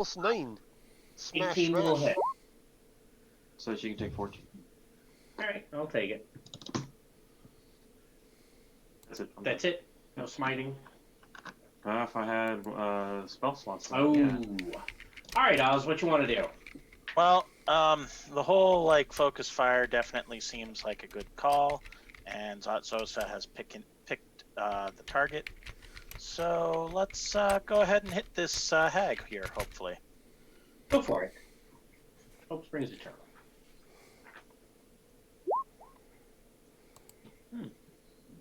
Plus 9. Smash, 18 will smash. hit. So she can take 14. Alright, I'll take it. That's it. That's it. No smiting. If I had spell slots. Oh. Yeah. Alright, Oz, what you want to do? Well, the whole like focus fire definitely seems like a good call, and Zosa has picked the target. So let's go ahead and hit this hag here. Hopefully, Go for it. Hope springs eternal.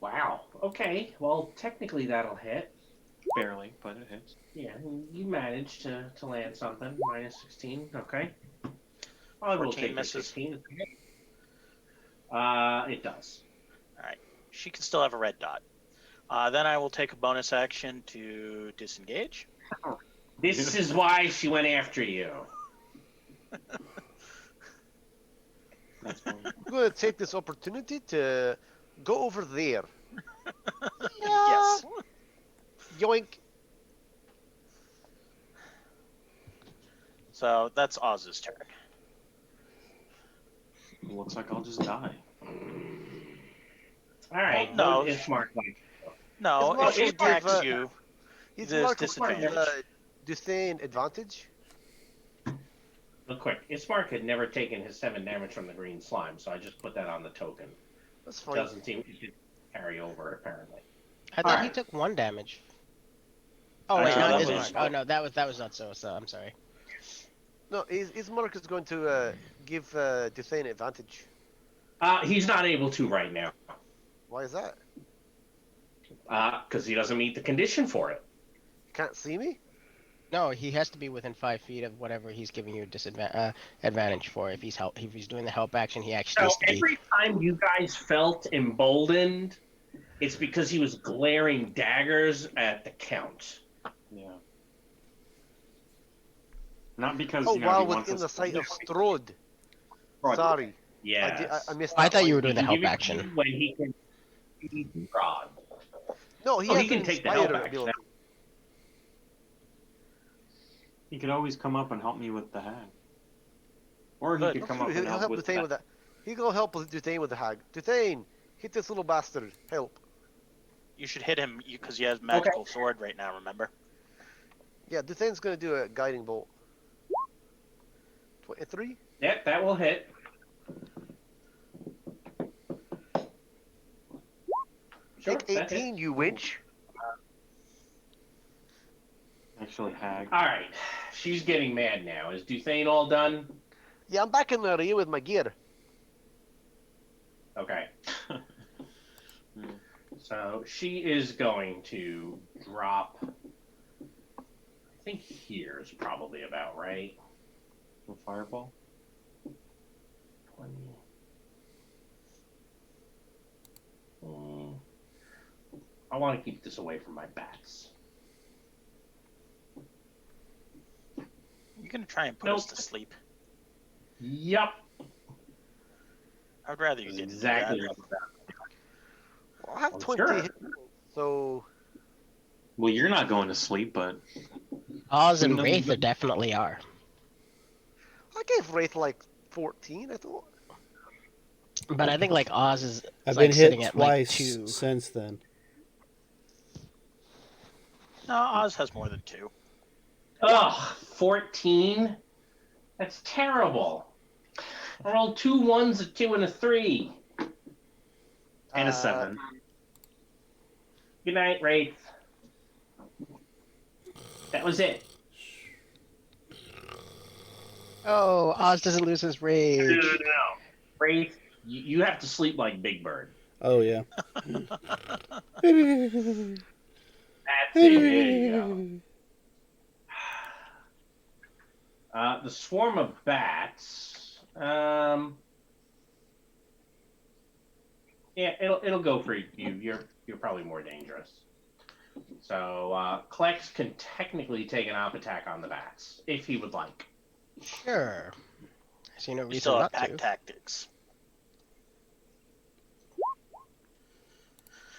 Wow. Okay. Well, technically that'll hit. Barely, but it hits. Yeah, you managed to land something. Minus 16. Okay. I will 14 take your misses. 16. It does. all right. She can still have a red dot. Then I will take a bonus action to disengage. This is why she went after you. That's fine. I'm going to take this opportunity to go over there. Yes. Yoink. So that's Oz's turn. Looks like I'll just die. All right. No. It's Mark. No, His if she mark will attacks give, you, He's there's marked disadvantage. Duthane advantage. Look quick. Ismark had never taken his 7 damage from the green slime, so I just put that on the token. That's It fine. doesn't seem it should carry over, apparently. I thought he Alright. took 1 damage. Oh I wait, took not one his damage. mark. Oh no, that was not so. So I'm sorry. No, his mark is going to give Duthane advantage. He's not able to right now. Why is that? Because he doesn't meet the condition for it. You can't see me? No, he has to be within 5 feet of whatever he's giving you advantage for. If he's doing the help action, he actually So has to be. every time you guys felt emboldened, it's because he was glaring daggers at the count. Yeah. Not because Oh, he while wants within us the to- sight of Strahd. Right. Sorry. Yeah. I missed I that thought you were point. doing the help action. When he can Strahd. No, he Oh, has he can an take the help Inspire action. ability. He could always come up and help me with the hag. Or he Good. could come He'll up and help help with Duthane with that. He'll go help Duthane with the hag. Duthane, hit this little bastard. Help. You should hit him because he has magical sword right now. Remember? Yeah, Duthane's going to do a guiding bolt. 23? Yep, that will hit. Sure, Take that 18, hits. you wench. actually hag. All right, she's getting mad now. Is Duthane all done? Yeah, I'm back in the area with my gear. Okay. So she is going to drop. I think here is probably about right. The fireball. 20. I want to keep this away from my bats. You're gonna try and put us to sleep. Yup. I would rather you didn't. Exactly. Do that. Well, I have I'm 20 sure. hit, so Well, you're not going to sleep, but Oz and No, Wraith but- definitely are. I gave Wraith like 14, I thought. But I think like Oz is I've like been sitting hit at like twice 2. since then. No, Oz has more than 2. Ugh, 14? That's terrible. I rolled 2 1s, a 2, and a 3. and a 7. Good night, Wraith. That was it. Oh, Oz doesn't lose his rage. No. Wraith, you have to sleep like Big Bird. Oh yeah. That's it. There you go. The swarm of bats. Yeah, it'll go for you. You're probably more dangerous. So Klex can technically take an op attack on the bats if he would like. Sure. I see no You reason still have not pack to. tactics.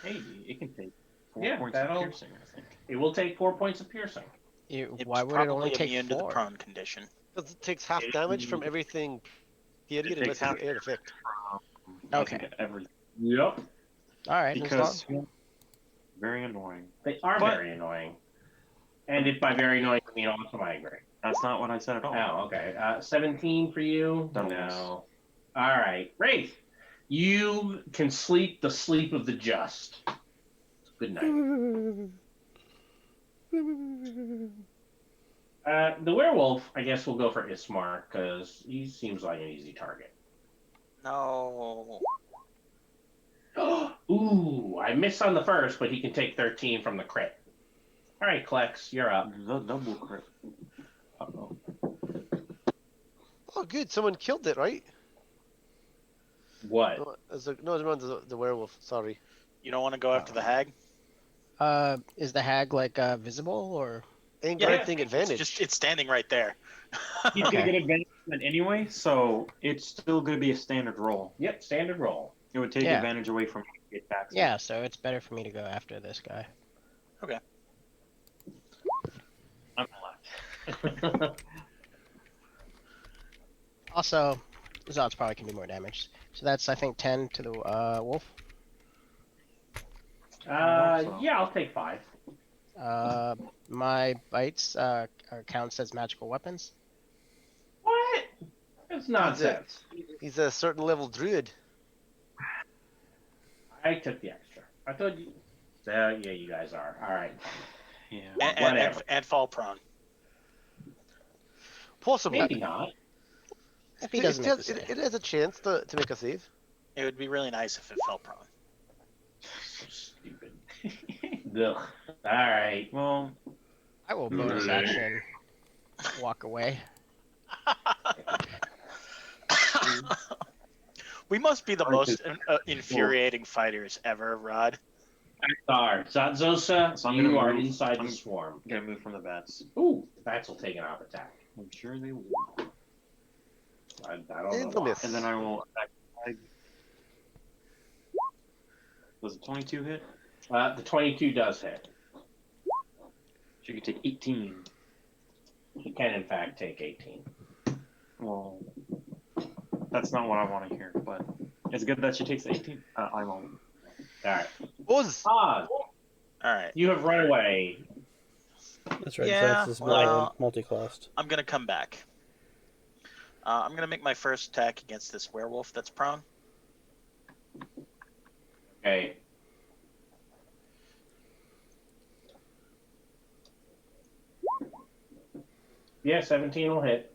Hey, it can take 4 Yeah, points of that'll- piercing, I think. It will take 4 points of piercing. It's Why would it only probably take immune to the 4? prone condition. Because it takes half damage from everything. Period, It takes unless it's half an air effect. I Okay. think everything. Yep. All right. Because very annoying. They are But- very annoying. And if by very annoying, I mean also I agree. That's not what I said at all. Oh, okay. 17 for you? That'll No. All right. Wraith, you can sleep the sleep of the just. Good night. The werewolf, I guess we'll go for Ismar, because he seems like an easy target. No. Ooh, I missed on the first, but he can take 13 from the crit. All right, Klex, you're up. The double crit. Uh-oh. Oh, good. Someone killed it, right? What? No, the werewolf. Sorry. You don't want to go after the hag? Is the hag like visible or? Ain't Yeah, granting It's advantage. just it's standing right there. He's Okay. gonna get advantage on it anyway, so it's still gonna be a standard roll. Yep, standard roll. It would take Yeah. advantage away from the attacks. Yeah, so it's better for me to go after this guy. I'm left. Also, Zod's probably can do more damage. So that's I think 10 to the wolf. Yeah, I'll take 5. My bites are counts as magical weapons. What? That's nonsense. He's a certain level druid. I took the extra. I thought you. Yeah, you guys are. All right. Yeah. And fall prone. Possibly. Maybe not. If he doesn't make the it save. has a chance to make a save. It would be really nice if it fell prone. So stupid. Ugh. All right. Well, I will bonus action walk away. We must be the most infuriating fighters ever, Rod. Sorry. Zadzosa, So I'm you gonna are move- inside I'm- the swarm. gonna move from the bats. Ooh, bats will take an off attack. I'm sure they will. I don't And know the why. miss. And then I will attack. Was it 22 hit? The 22 does hit. She could take 18. He can, in fact, take 18. Well, that's not what I want to hear, but it's good that she takes 18. I won't. All right. Buzz! Oz, All right. you have run away. That's right. Yeah, so that's well- multi-classed. I'm gonna come back. I'm gonna make my first attack against this werewolf that's prone. Okay. Yeah, 17 will hit.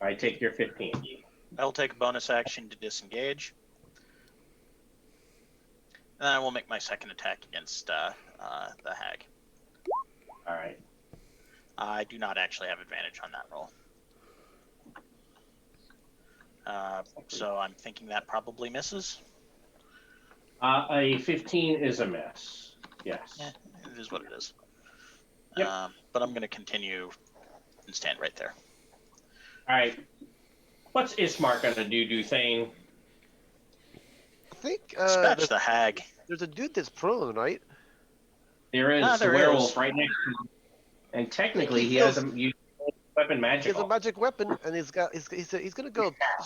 I take your 15. I will take a bonus action to disengage. And then I will make my second attack against the hag. All right. I do not actually have advantage on that roll. So I'm thinking that probably misses. A 15 is a miss. Yes. Yeah, it is what it is. Yep. But I'm going to continue and stand right there. All right. What's Ismark gonna do thing? I think Dispatch the hag. there's a dude that's prone, right? There is Ah, the there werewolf is. right next to him. And technically, he Feels- has a weapon He has a magical. magic weapon, and he's gonna go. He's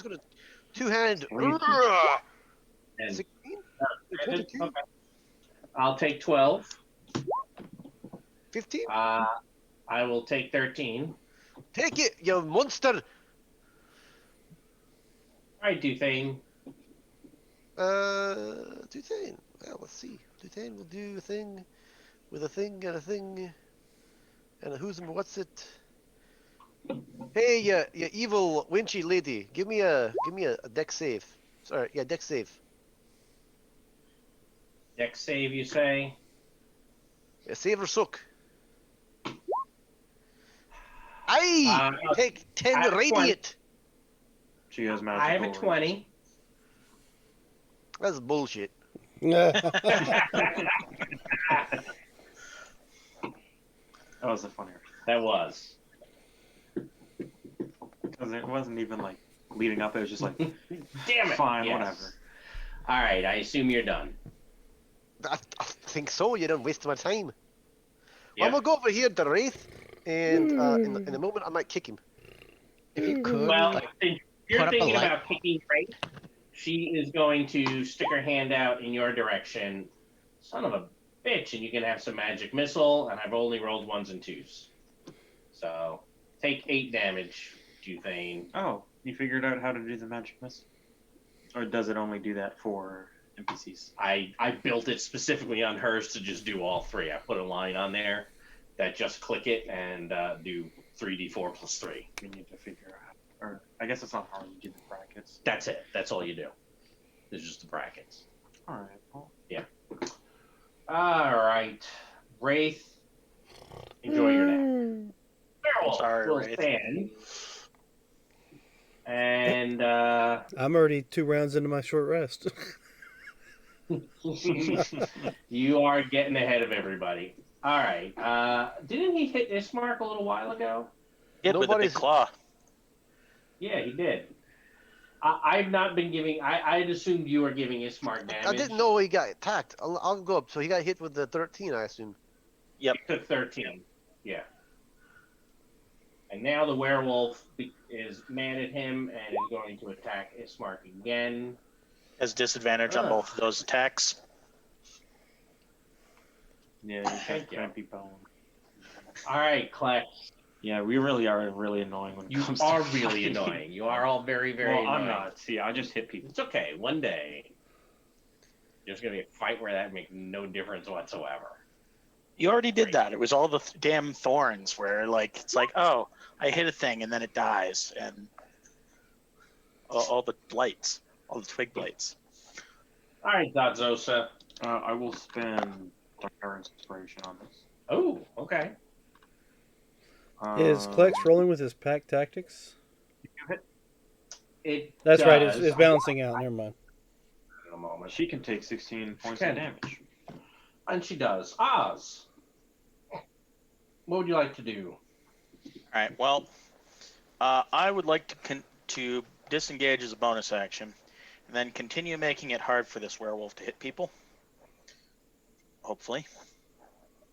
gonna two-hand. And 16? okay. 22? I'll take 12. 15? I will take 13. Take it, you monster! All right, Duthane. Dutain. Well, let's see. Dutain will do a thing with a thing and a thing and a who's and what's it. Hey, you evil winchy lady, give me a deck save. Sorry, yeah, deck save. Dex save, you say? Yeah, save or suck. Aye! Uh, Take 10 I have 20. radiant. She has magical. I have a 20. That's bullshit. That was the funnier. That was. Because it wasn't even like leading up. It was just like, Damn it. fine, Yes. whatever. All right, I assume you're done. I think so. You don't waste my time. I'm gonna go over here to Wraith, and in a moment I might kick him. If you could, Well, like, since you're put up a thinking light. about kicking Grace, she is going to stick her hand out in your direction. Son of a bitch, and you can have some magic missile, and I've only rolled 1s and 2s. So take 8 damage, Duthane. Oh, you figured out how to do the magic missile? Or does it only do that for NPCs? I built it specifically on hers to just do all 3. I put a line on there that just click it and do 3d4 plus 3. We need to figure out. Or I guess it's not hard. You do the brackets. That's it. That's all you do. It's just the brackets. All right. Well, All right, Wraith, enjoy your nap. Werewolf Sorry, will Wraith. stand. And I'm already 2 rounds into my short rest. you are getting ahead of everybody. All right. Didn't he hit Ismark a little while ago? Hit with a big Nobody's- claw. Yeah, he did. I've not been giving. I'd assumed you were giving Ismark damage. I didn't know he got attacked. I'll go up. So he got hit with the 13, I assume. He took 13. Yeah. And now the werewolf is mad at him and is going to attack Ismark again. Has disadvantage on both of those attacks. yeah, you Thank can't you. crampy bone. All right, Kleck. Yeah, we really are really annoying when it You comes are to really fighting. annoying. You are all very, very Well, annoying. I'm not. See, I just hit people. It's okay. One day, there's going to be a fight where that makes no difference whatsoever. You already did that. It was all the damn thorns where, like, it's like, oh, I hit a thing and then it dies, and all the blights, all the twig blights. All right, Dotzosa. I will spend Dire Inspiration on this. Oh, okay. Is Klex rolling with his pack tactics? It That's right. does. It's balancing out. Never mind. In a moment. She can take 16 points Can. of damage. And she does. Oz. What would you like to do? All right. Well, I would like to disengage as a bonus action, and then continue making it hard for this werewolf to hit people. Hopefully.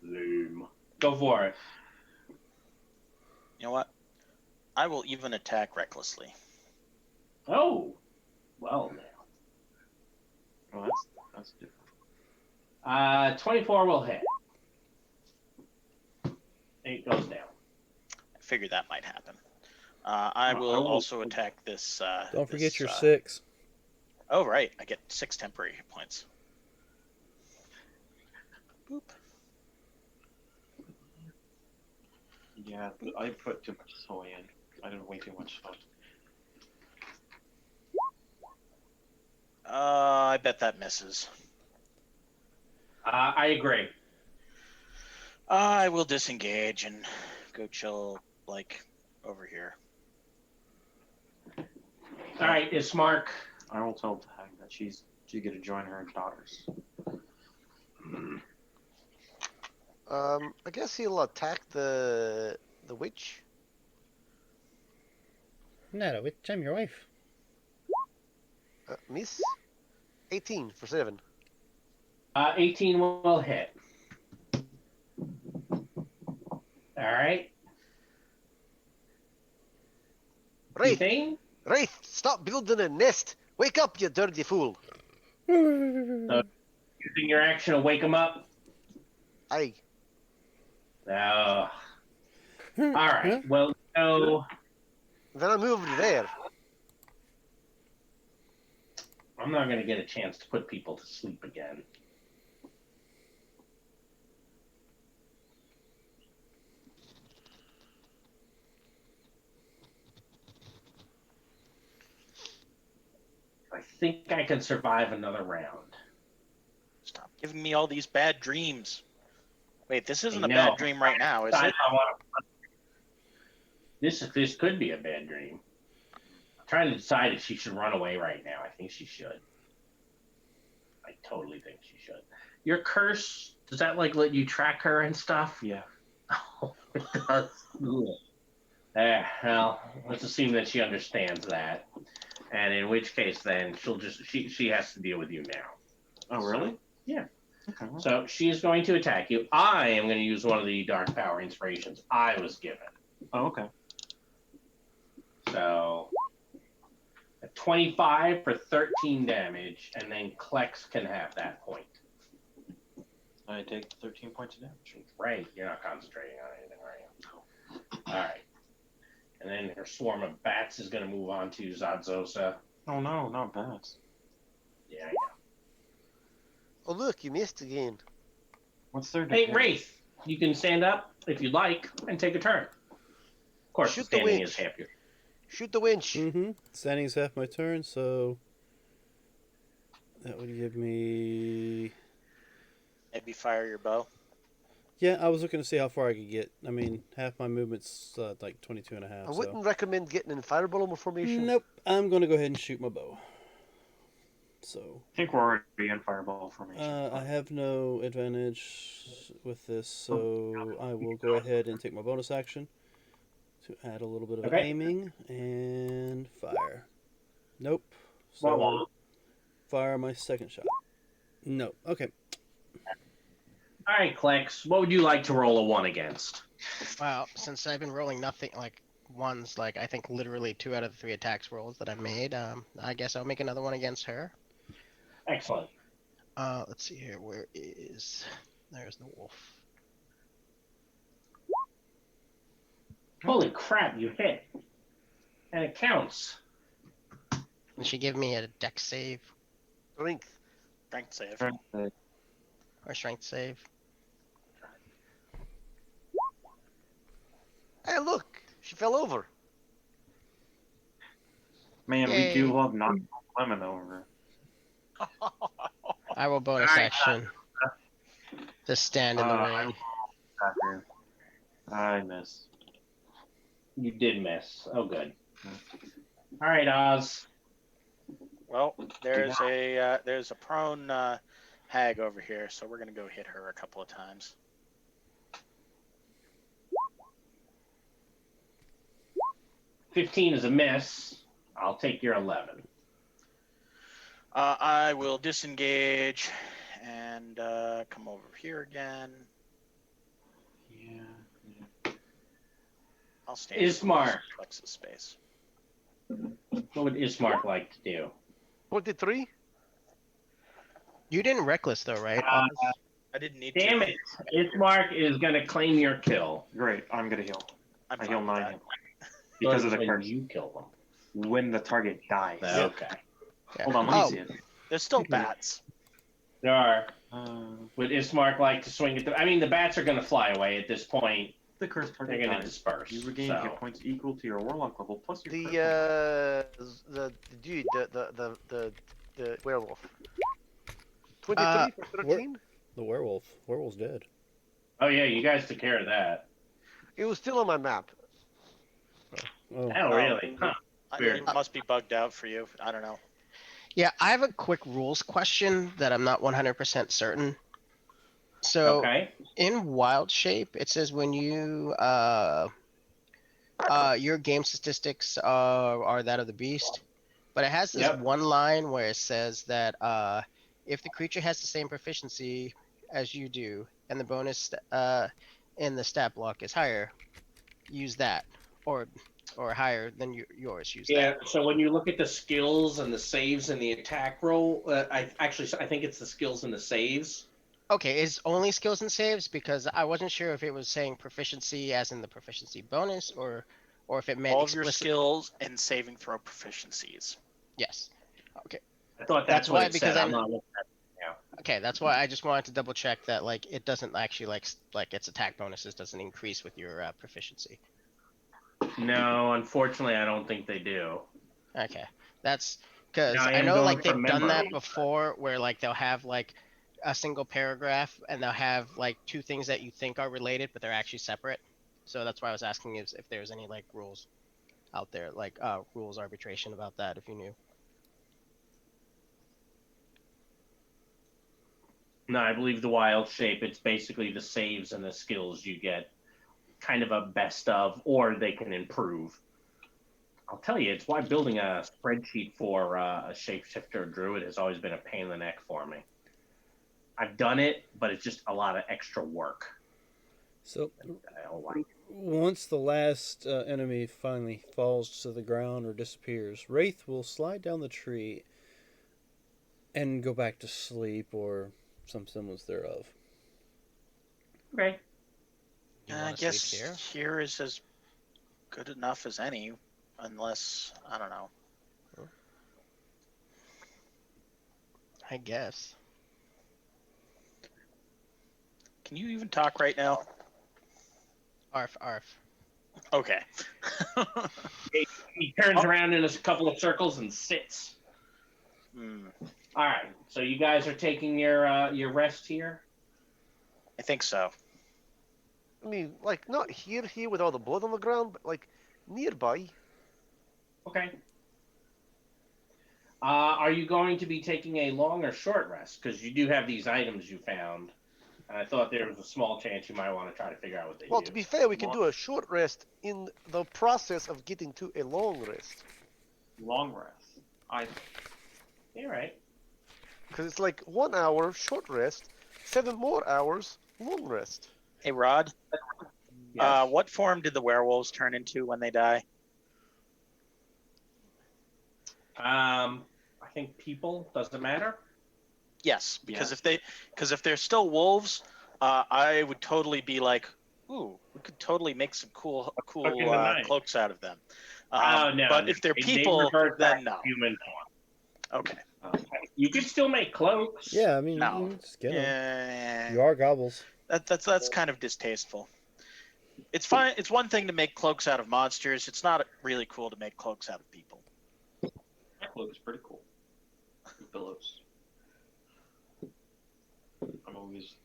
Loom. Go for it. You know what? I will even attack recklessly. Oh. Well, now. Well, that's different. 24 will hit. 8 goes down. I figured that might happen. I will also attack this. Don't forget this, your 6. Oh, right. I get 6 temporary hit points. Boop. Yeah, I put too much soy in. I did way too much soy. I bet that misses. I agree. I will disengage and go chill, like, over here. All right, Ismark. I will tell Tag that she's going to join her daughters. I guess he'll attack the witch. Not a witch. I'm your wife. Miss. 18 for 7. 18 will hit. All right. Wraith, Duthane? Wraith, stop building a nest. Wake up, you dirty fool. Using your action to wake him up. Aye. All right. Well, no. Then I moved there. I'm not going to get a chance to put people to sleep again. I think I can survive another round. Stop giving me all these bad dreams. Wait, this isn't I a bad know. dream right now, is I it? wanna- This could be a bad dream. I'm trying to decide if she should run away right now. I think she should. I totally think she should. Your curse, does that like let you track her and stuff? Yeah. Oh, it does. Well, let's assume that she understands that. And in which case then she has to deal with you now. Oh, really? Yeah. Okay. So she is going to attack you. I am going to use one of the dark power inspirations I was given. Oh, okay. So a 25 for 13 damage, and then Klex can have that point. I take 13 points of damage. Right, you're not concentrating on anything, are you? All right. And then her swarm of bats is going to move on to Zadzosa. Oh no, not bats. Yeah, I Oh look, you missed again. What's their know. Hey, defense? Wraith, you can stand up if you'd like and take a turn. Of course, Shoot the standing winch. is happier. Shoot the winch. Mm-hmm. Standing's half my turn, so that would give me. Maybe fire your bow. Yeah, I was looking to see how far I could get. I mean, half my movement's like 22 and a I half, so. wouldn't recommend getting in fireball formation. Nope, I'm going to go ahead and shoot my bow. So, I think we're already in fireball formation. I have no advantage with this, so I will go ahead and take my bonus action to add a little bit of Okay. aiming and fire. Nope. Wah, So, wah. fire my second shot. No. Okay. All right, Klex, what would you like to roll a 1 against? Wow, since I've been rolling nothing like ones, like I think literally 2 out of the 3 attacks rolls that I've made, I guess I'll make another one against her. Excellent. Let's see here. Where is? There's the wolf. Holy crap, you hit. And it counts. Did she give me a dex save Strength. Strength save. or strength save? Hey, look, she fell over. Man, we Yay. do love not lemon over. I will bonus Alright. action. Just stand in the I ring. After. I miss. You did miss. Oh, good. All right, Oz. Well, there's a prone hag over here, so we're gonna go hit her a couple of times. $15 is a miss. I'll take your 11. I will disengage and come over here again. Yeah. I'll stand Ismark. Flex's space. What would Ismark like to do? 23. You didn't reckless though, right? Uh, I didn't need Damn to. it. Ismark is going to claim your kill. Great. I'm gonna heal. I'm I fine heal with 9 that. hit because of the When curse. you kill them. When the target dies. Okay. Yeah. Hold on, let me see it. There's still bats. There are. Uh, Would Ismark like to swing at the... I mean, the bats are going to fly away at this point. the curse They're target going to dies. disperse. You regain so. hit points equal to your warlock level plus your The dude, the werewolf. 23 for 13. The werewolf. Werewolf's dead. Oh, yeah, you guys took care of that. It was still on my map. Oh. Oh, really? Huh. Weird. It must be bugged out for you. I don't know. Yeah, I have a quick rules question that I'm not 100% certain. So Okay. in wild shape, it says when you your game statistics are that of the beast, but it has this Yep. one line where it says that if the creature has the same proficiency as you do and the bonus in the stat block is higher, use that, or higher than yours, use Yeah, that. so when you look at the skills and the saves and the attack roll, I think it's the skills and the saves. Okay, is only skills and saves, because I wasn't sure if it was saying proficiency as in the proficiency bonus or if it meant All of your explicit. skills and saving throw proficiencies. Yes. Okay. I thought That's that's what why, it because said. I'm I'm- not looking at Okay, that's why I just wanted to double check that like it doesn't actually like its attack bonuses doesn't increase with your proficiency. it. No, unfortunately, I don't think they do. Okay, that's because Now, I I am know going like they've from done that memory. before, where like they'll have like a single paragraph and they'll have like 2 things that you think are related, but they're actually separate. So that's why I was asking if there's any like rules out there, like rules arbitration about that, if you knew. No, I believe the wild shape, it's basically the saves and the skills you get kind of a best of, or they can improve. I'll tell you, it's why building a spreadsheet for a shapeshifter druid has always been a pain in the neck for me. I've done it, but it's just a lot of extra work. So I don't like. once the last enemy finally falls to the ground or disappears, Wraith will slide down the tree and go back to sleep or some semblance thereof. Okay. You I want to sleep guess here? here is as good enough as any, unless I don't know. I guess. Can you even talk right now? Arf, arf. Okay. He turns around in a couple of circles and sits. Hmm, All right. So you guys are taking your rest here. I think so. I mean, like, not here with all the blood on the ground, but, like, nearby. Okay. Are you going to be taking a long or short rest? Because you do have these items you found, and I thought there was a small chance you might want to try to figure out what they Well, do. to be fair, we can do a short rest in the process of getting to a long rest. Long rest. You're right. Because it's like 1 hour short rest, 7 more hours long rest. Hey, Rod. Yes. What form did the werewolves turn into when they die? I think people doesn't matter. Yes, because Yeah. if they're still wolves, I would totally be like, ooh, we could totally make some cool in the night. cloaks out of them. Oh no! But if they're they people, revert back then no. to human form. Okay. You could still make cloaks. Yeah, I mean, No. you can just get them. Yeah, You are gobbles. that's kind of distasteful. It's fine. It's one thing to make cloaks out of monsters. It's not really cool to make cloaks out of people. My cloak is pretty cool. With billows. I'm always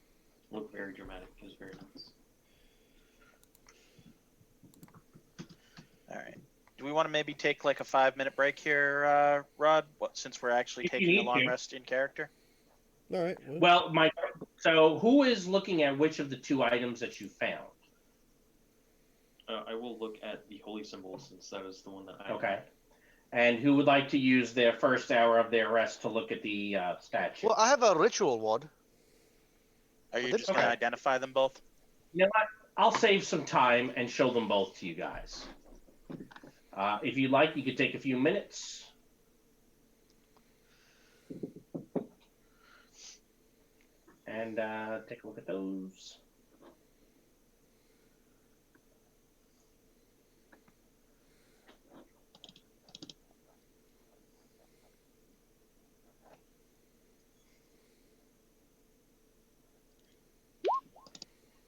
look very dramatic. It's very nice. All right. Do we want to maybe take like a 5-minute break here, Rod? Since we're actually If you taking a need long to. rest in character? All right. Well, so who is looking at which of the two items that you found? I will look at the holy symbol since that is the one that I. Okay. And who would like to use their first hour of their rest to look at the statue? Well, I have a ritual one. Are you Well, just going to identify them both? You know what? I'll save some time and show them both to you guys. If you'd like, you could take a few minutes. And take a look at those.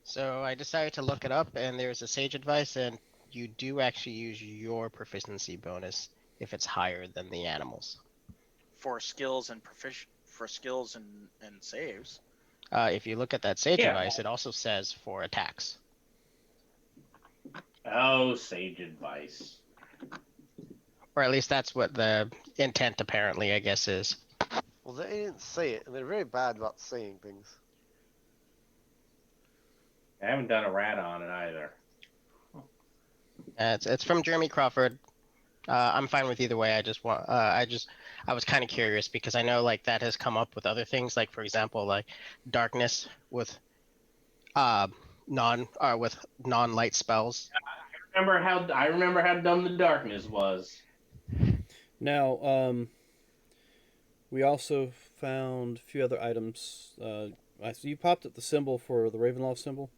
So I decided to look it up, and there's a sage advice, and you do actually use your proficiency bonus if it's higher than the animals. For skills and saves. If you look at that sage Yeah. advice, it also says for attacks. Oh, sage advice. Or at least that's what the intent apparently, I guess, is. Well, they didn't say it, and they're very bad about saying things. I haven't done a rat on it either. It's from Jeremy Crawford. I'm fine with either way. I was kind of curious because I know like that has come up with other things, like for example, like darkness with non-light spells. I remember how dumb the darkness was. Now, we also found a few other items. I see you popped up the symbol for the Ravenloft symbol.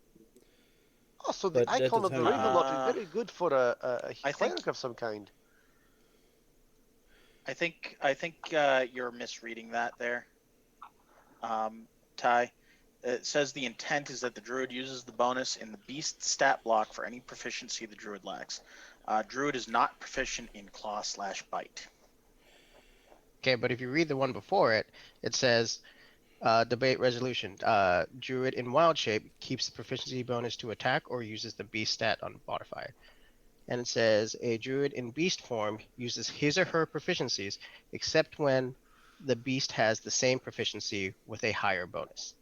Oh, so the But at icon the of the time- Ravenloft is very good for a I cleric think- of some kind. I think you're misreading that there, Ty. It says the intent is that the druid uses the bonus in the beast stat block for any proficiency the druid lacks. Druid is not proficient in claw/bite. Okay, but if you read the one before it, it says debate resolution. Druid in wild shape keeps the proficiency bonus to attack or uses the beast stat unmodified. And it says a druid in beast form uses his or her proficiencies except when the beast has the same proficiency with a higher bonus.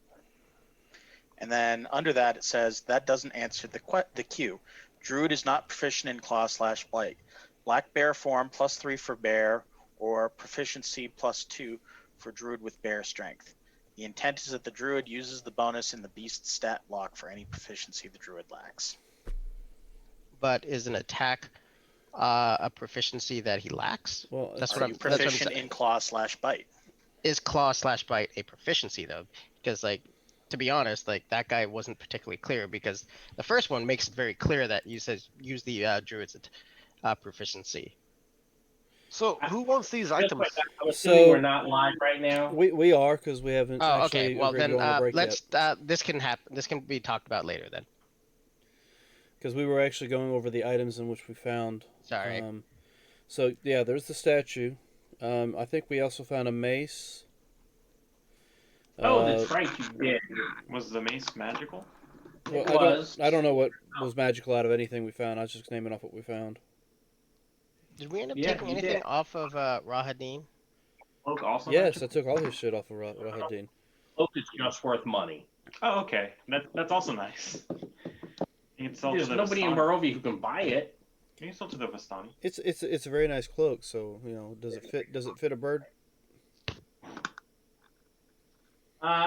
And then under that it says that doesn't answer the cue. Druid is not proficient in claw/bite. Black bear form +3 for bear or proficiency +2 for druid with bear strength. The The intent is that the druid uses the bonus in the beast stat block for any proficiency the druid lacks. But is an attack a proficiency that he lacks? Well, That's Are what you I'm. That's what I'm proficient saying. in claw/bite? Is claw/bite a proficiency though? Because like, to be honest, like that guy wasn't particularly clear because the first one makes it very clear that you says use the druid's proficiency. So, who wants these Real items? quick, I'm assuming we're So not live right now. we are because we haven't Oh, actually okay. Well agreed to then, go on a break yet. let's. This can happen. This can be talked about later then. Because we were actually going over the items in which we found. Sorry. So yeah, there's the statue. I think we also found a mace. Oh, that's right, you did. Was the mace magical? Well, It was. I don't know what was magical out of anything we found. I was just naming off what we found. Did we end up Yeah, taking you anything did. off of Rahadin? Cloak also Yes, magical? I took all his shit off of Rahadin. Cloak is just worth money. Oh, okay. That's also nice. You can sell There's to the nobody in Vistani. Barovia who can buy it. You can sell to the Vistani. It's a very nice cloak. So does it fit? Does it fit a bird?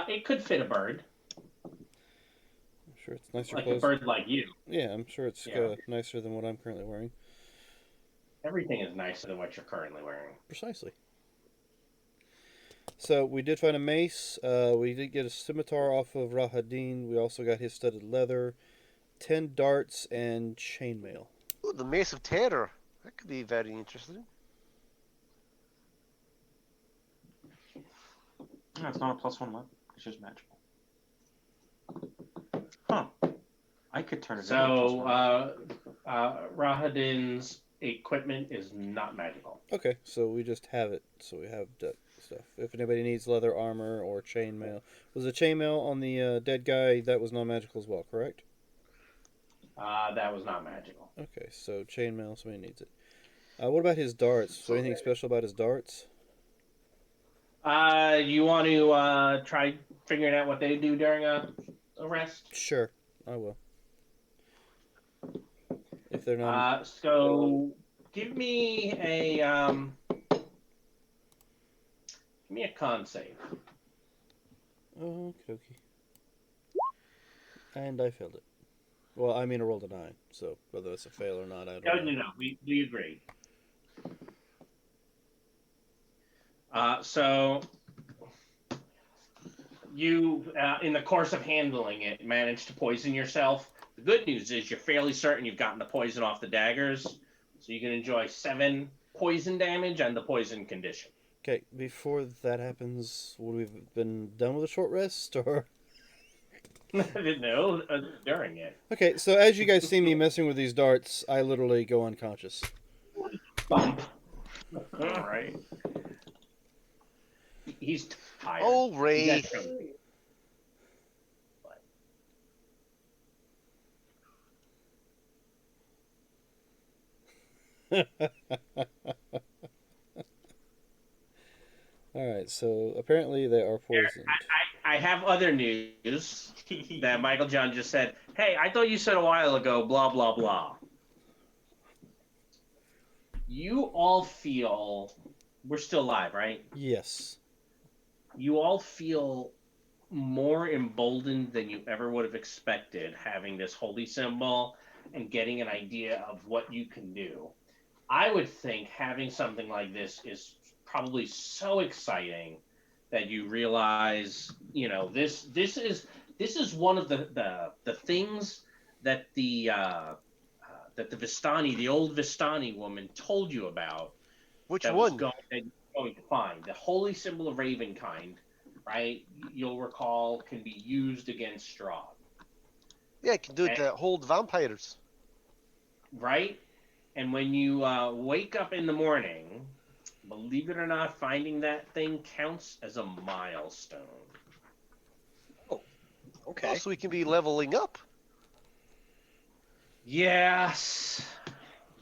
It could fit a bird, I'm sure it's nicer like a clothes. bird like you. Yeah, I'm sure it's Yeah. nicer than what I'm currently wearing. Everything is nicer than what you're currently wearing. Precisely. So we did find a mace. We did get a scimitar off of Rahadin. We also got his studded leather, 10 darts, and chainmail. Ooh, the Mace of Terror. That could be very interesting. No, it's not a +1 weapon. It's just magical. Huh. I could turn it into a +1. Rahadin's equipment is not magical. Okay, so we just have it. So we have that stuff. If anybody needs leather armor or chainmail, was the chainmail on the dead guy that was non-magical as well? Correct. That was not magical. Okay, so chainmail. Somebody needs it. What about his darts? Is there anything special about his darts? You want to try figuring out what they do during a rest? Sure, I will. If they're not. So give me a con save. Okay. And I failed it. Well, I mean, I rolled a 9, so whether it's a fail or not, I don't know. No. We agree. So you, in the course of handling it, managed to poison yourself. The good news is you're fairly certain you've gotten the poison off the daggers, so you can enjoy 7 poison damage and the poison condition. Okay, before that happens, would we have been done with a short rest, or? No, during it. Okay, so as you guys see me messing with these darts, I literally go unconscious. Bump. Alright. He's tired. Oh, He's Ray. actually- Alright, so apparently they are poisoned. I have other news that Michael John just said. Hey, I thought you said a while ago, blah, blah, blah. You all feel, we're still live, right? Yes. You all feel more emboldened than you ever would have expected having this holy symbol and getting an idea of what you can do. I would think having something like this is probably so exciting that you realize, this is one of the things that the Vistani, the old Vistani woman, told you about. Which that one? that you're going to find the holy symbol of Ravenkind, right? You'll recall can be used against Strahd, Yeah, I can do it to hold vampires. right? And when you wake up in the morning, believe it or not, finding that thing counts as a milestone. Okay. Oh, so we can be leveling up. Yes.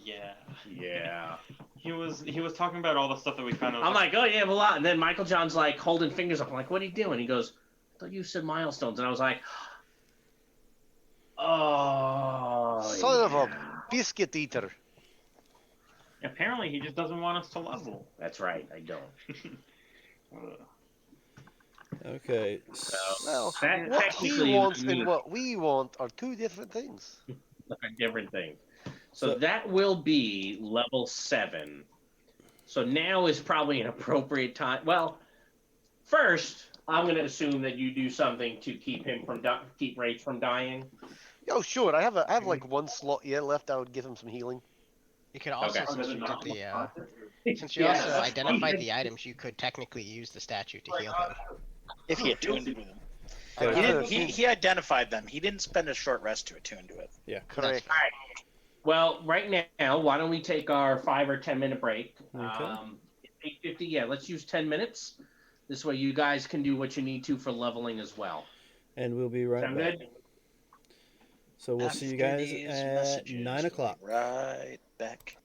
Yeah. Yeah. He was talking about all the stuff that we found. I'm like, oh yeah, well, and then Michael John's like holding fingers up. I'm like, what are you doing? He goes, I thought you said milestones, and I was like, oh, Son of yeah. a biscuit eater. Apparently, he just doesn't want us to level. That's right, I don't. Okay. So Well, that what he technically wants would and mean what we want are two different things. a different thing. So So that will be level 7. So now is probably an appropriate time. Well, first, I'm going to assume that you do something to keep him from keep Wraith from dying. Oh, sure. I have like one slot left. I would give him some healing. You could also, Okay. since you also identified the items, you could technically use the statue to heal him. If he attuned with them. I Okay. He have didn't. to- He identified them. He didn't spend a short rest to attune to it. correct. All right. Well, right now, why don't we take our 5 or 10 minute break? Okay. 8:50. Yeah, let's use 10 minutes. This way, you guys can do what you need to for leveling as well. and we'll be right Sound back. good? So we'll see you After guys these at messages, 9 o'clock. we'll be right back.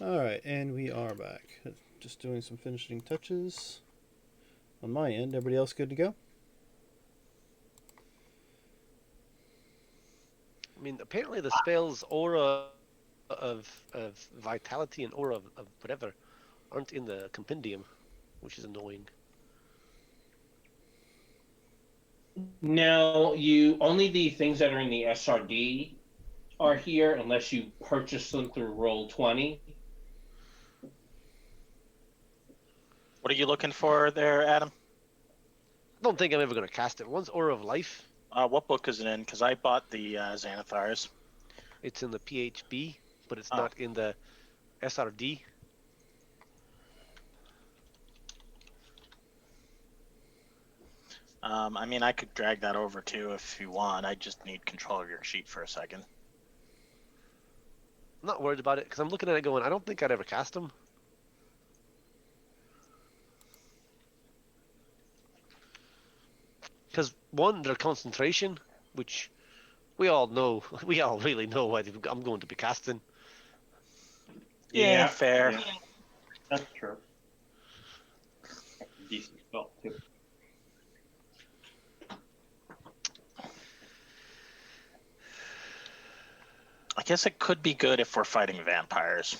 Alright, and we are back. Just doing some finishing touches on my end. Everybody else good to go? I mean, apparently the spell's aura of vitality and aura of whatever aren't in the compendium, which is annoying. No, you only the things that are in the SRD are here unless you purchase them through Roll20. What are you looking for there, Adam? I don't think I'm ever going to cast it. One's Aura of Life. What book is it in? Because I bought the Xanathars. It's in the PHB, but it's Oh. not in the SRD. I mean, I could drag that over too if you want. I just need control of your sheet for a second. I'm not worried about it because I'm looking at it going, I don't think I'd ever cast them. Because one, their concentration, which we all know, we all really know what I'm going to be casting. Yeah, fair. Yeah. That's true. That's a decent spell, too. I guess it could be good if we're fighting vampires.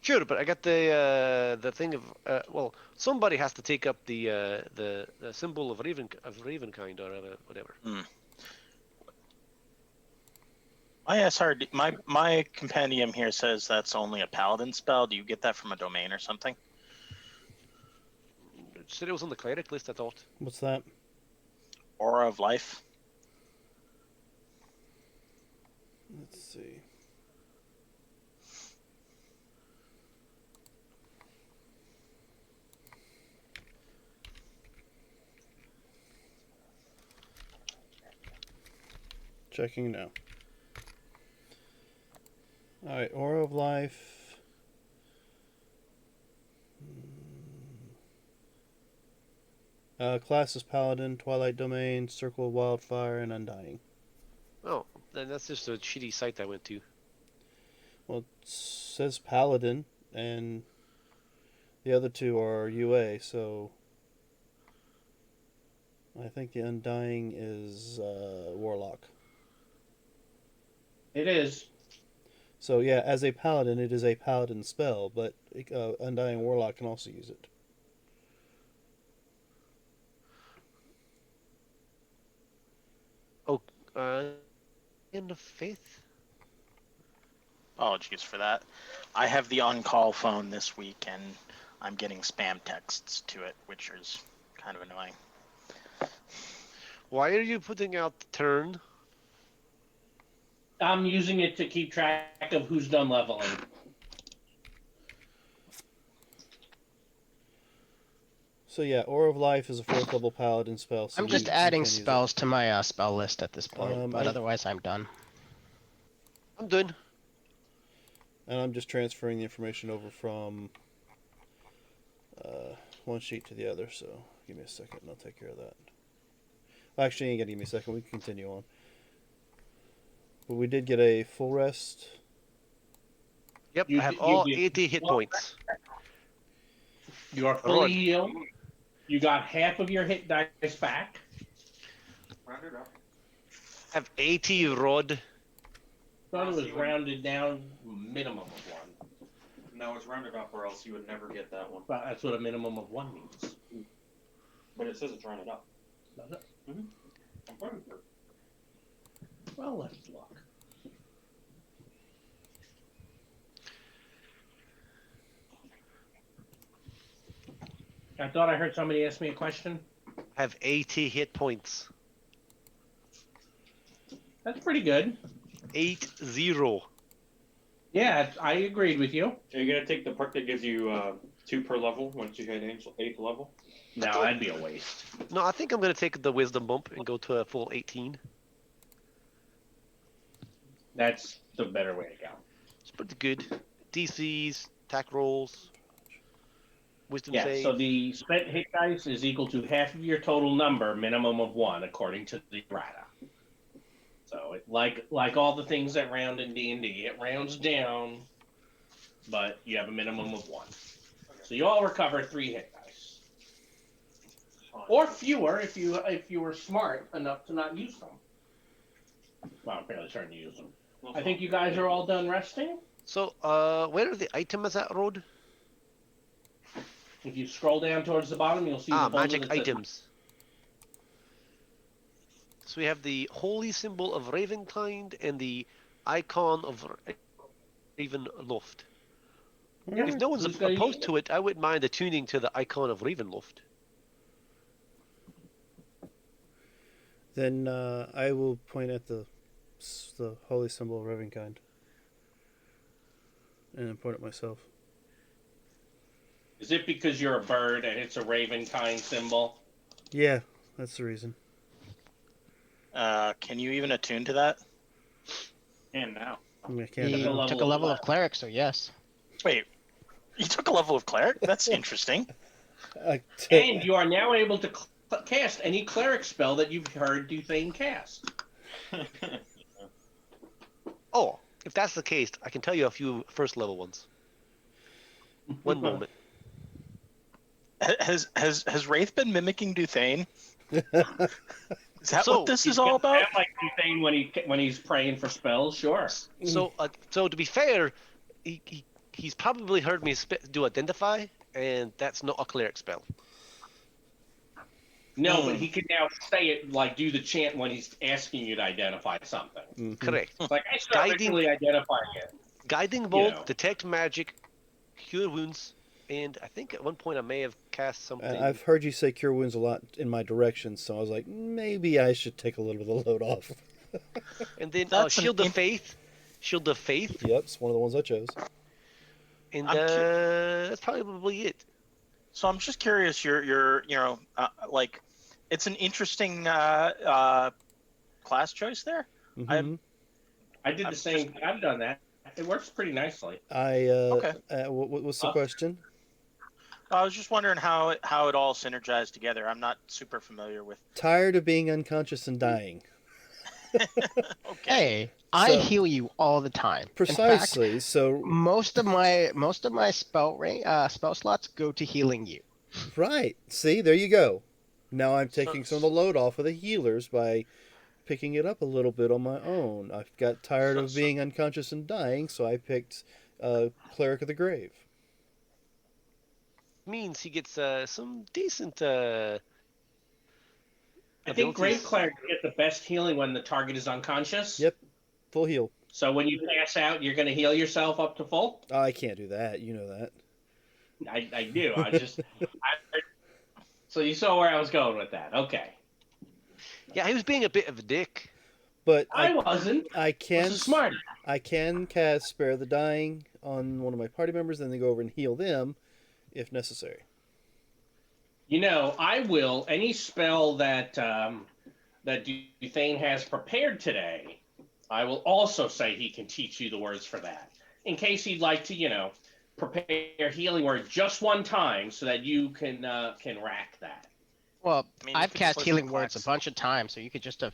Sure, but I got the thing of well, somebody has to take up the symbol of Ravenkind or whatever. My SRD, my compendium here says that's only a paladin spell. Do you get that from a domain or something? It said it was on the cleric list, I thought. What's that? Aura of Life. Let's see. Checking now. Alright, Aura of Life. Class is Paladin, Twilight Domain, Circle of Wildfire, and Undying. Oh, then that's just a shitty site I went to. Well, it says Paladin, and the other two are UA, so I think the Undying is Warlock. It is. So yeah, as a Paladin, it is a Paladin spell, but Undying Warlock can also use it. Oh, in the faith? Apologies for that. I have the on-call phone this week, and I'm getting spam texts to it, which is kind of annoying. Why are you putting out the turn? I'm using it to keep track of who's done leveling. So yeah, Aura of Life is a 4th level Paladin spell. So I'm just you adding can use it. spells to my spell list at this point, but I- otherwise I'm done. I'm done. And I'm just transferring the information over from one sheet to the other, so give me a second and I'll take care of that. Well, actually, you ain't gonna give me a second, we can continue on. But we did get a full rest. Yep, You I have did- all you did- 80 hit points. You are fully Rod. healed. You got half of your hit dice back. Round it up. I have 80 rod. Thought it was rounded down minimum of one. No, it's rounded up, or else you would never get that one. But that's what a minimum of one means. But it says it's rounded up. Does it? I'm pretty sure. Well, let's look. I thought I heard somebody ask me a question. I have 80 hit points. That's pretty good. 8-0. Yeah, I agreed with you. Are you gonna take the perk that gives you 2 per level once you hit 8th level? No, that'd be a waste. No, I think I'm going to take the wisdom bump and go to a full 18. That's the better way to go. It's pretty good. DCs, attack rolls, wisdom Yeah, save. so the spent hit dice is equal to half of your total number, minimum of one, according to the errata. So it like all the things that round in D&D, it rounds down, but you have a minimum of 1. So you all recover 3 hit dice, or fewer if you were smart enough to not use them. Well, I'm fairly certain you use them. I think you guys are all done resting. So, where are the items at, Road? If you scroll down towards the bottom, you'll see the folder Magic that says items. So we have the holy symbol of Ravenkind and the icon of Ravenloft. Yep. If no one's Who's gonna use opposed it? to it, I wouldn't mind attuning to the icon of Ravenloft. Then I will point at the holy symbol of Ravenkind. And then point at myself. Is it because you're a bird and it's a raven-kind symbol? Yeah, that's the reason. Can you even attune to that? And now. I mean, I can't. He Took a took a level level of of cleric, so yes. Wait, you took a level of cleric? That's interesting. And you are now able to cast any cleric spell that you've heard Duthane cast. Oh, if that's the case, I can tell you a few first level ones. One moment. Has Wraith been mimicking Duthane? Is that So, what this He's is all got about? that like Duthane when he's praying for spells, sure. So to be fair, he's probably heard me do identify, and that's not a cleric spell. No, but he can now say it, like do the chant when he's asking you to identify something. Mhm. Correct. Like I start Guiding- actually identifying it. Guiding bolt, know. detect magic, cure wounds, and I think at one point I may have cast something. I've heard you say cure wounds a lot in my direction, so I was like, maybe I should take a little bit of the load off. And then That's an shield of faith, shield of faith, Yep, it's one of the ones I chose. and I'm that's probably it. So I'm just curious. You're like, it's an interesting class choice there. Mm-hmm. I did I'm the same. I've done that. It works pretty nicely. Okay. Okay. What's the question? I was just wondering how it all synergized together. I'm not super familiar with. Tired of being unconscious and dying. Okay. Hey, I So- heal you all the time. Precisely. In fact, So most of my spell slots go to healing you. right. See, there you go. Now I'm So- taking some of the load off of the healers by picking it up a little bit on my own. I got tired of being unconscious and dying, so I picked Cleric of the Grave. Means he gets some decent. I think Grave abilities. Cleric get the best healing when the target is unconscious. Yep. Full heal. So when you pass out, you're going to heal yourself up to full. Oh, I can't do that. You know that. I do. So you saw where I was going with that. Okay. Yeah, he was being a bit of a dick. But I wasn't. I can This is smart. I can cast Spare the Dying on one of my party members, then they go over and heal them if necessary. You know, I will. Any spell that that Duthane has prepared today, I will also say he can teach you the words for that. In case he'd like to, prepare healing word just one time so that you can rack that. Well, I mean, you I've could cast just healing listen to words a clacks. bunch of times, so you could just have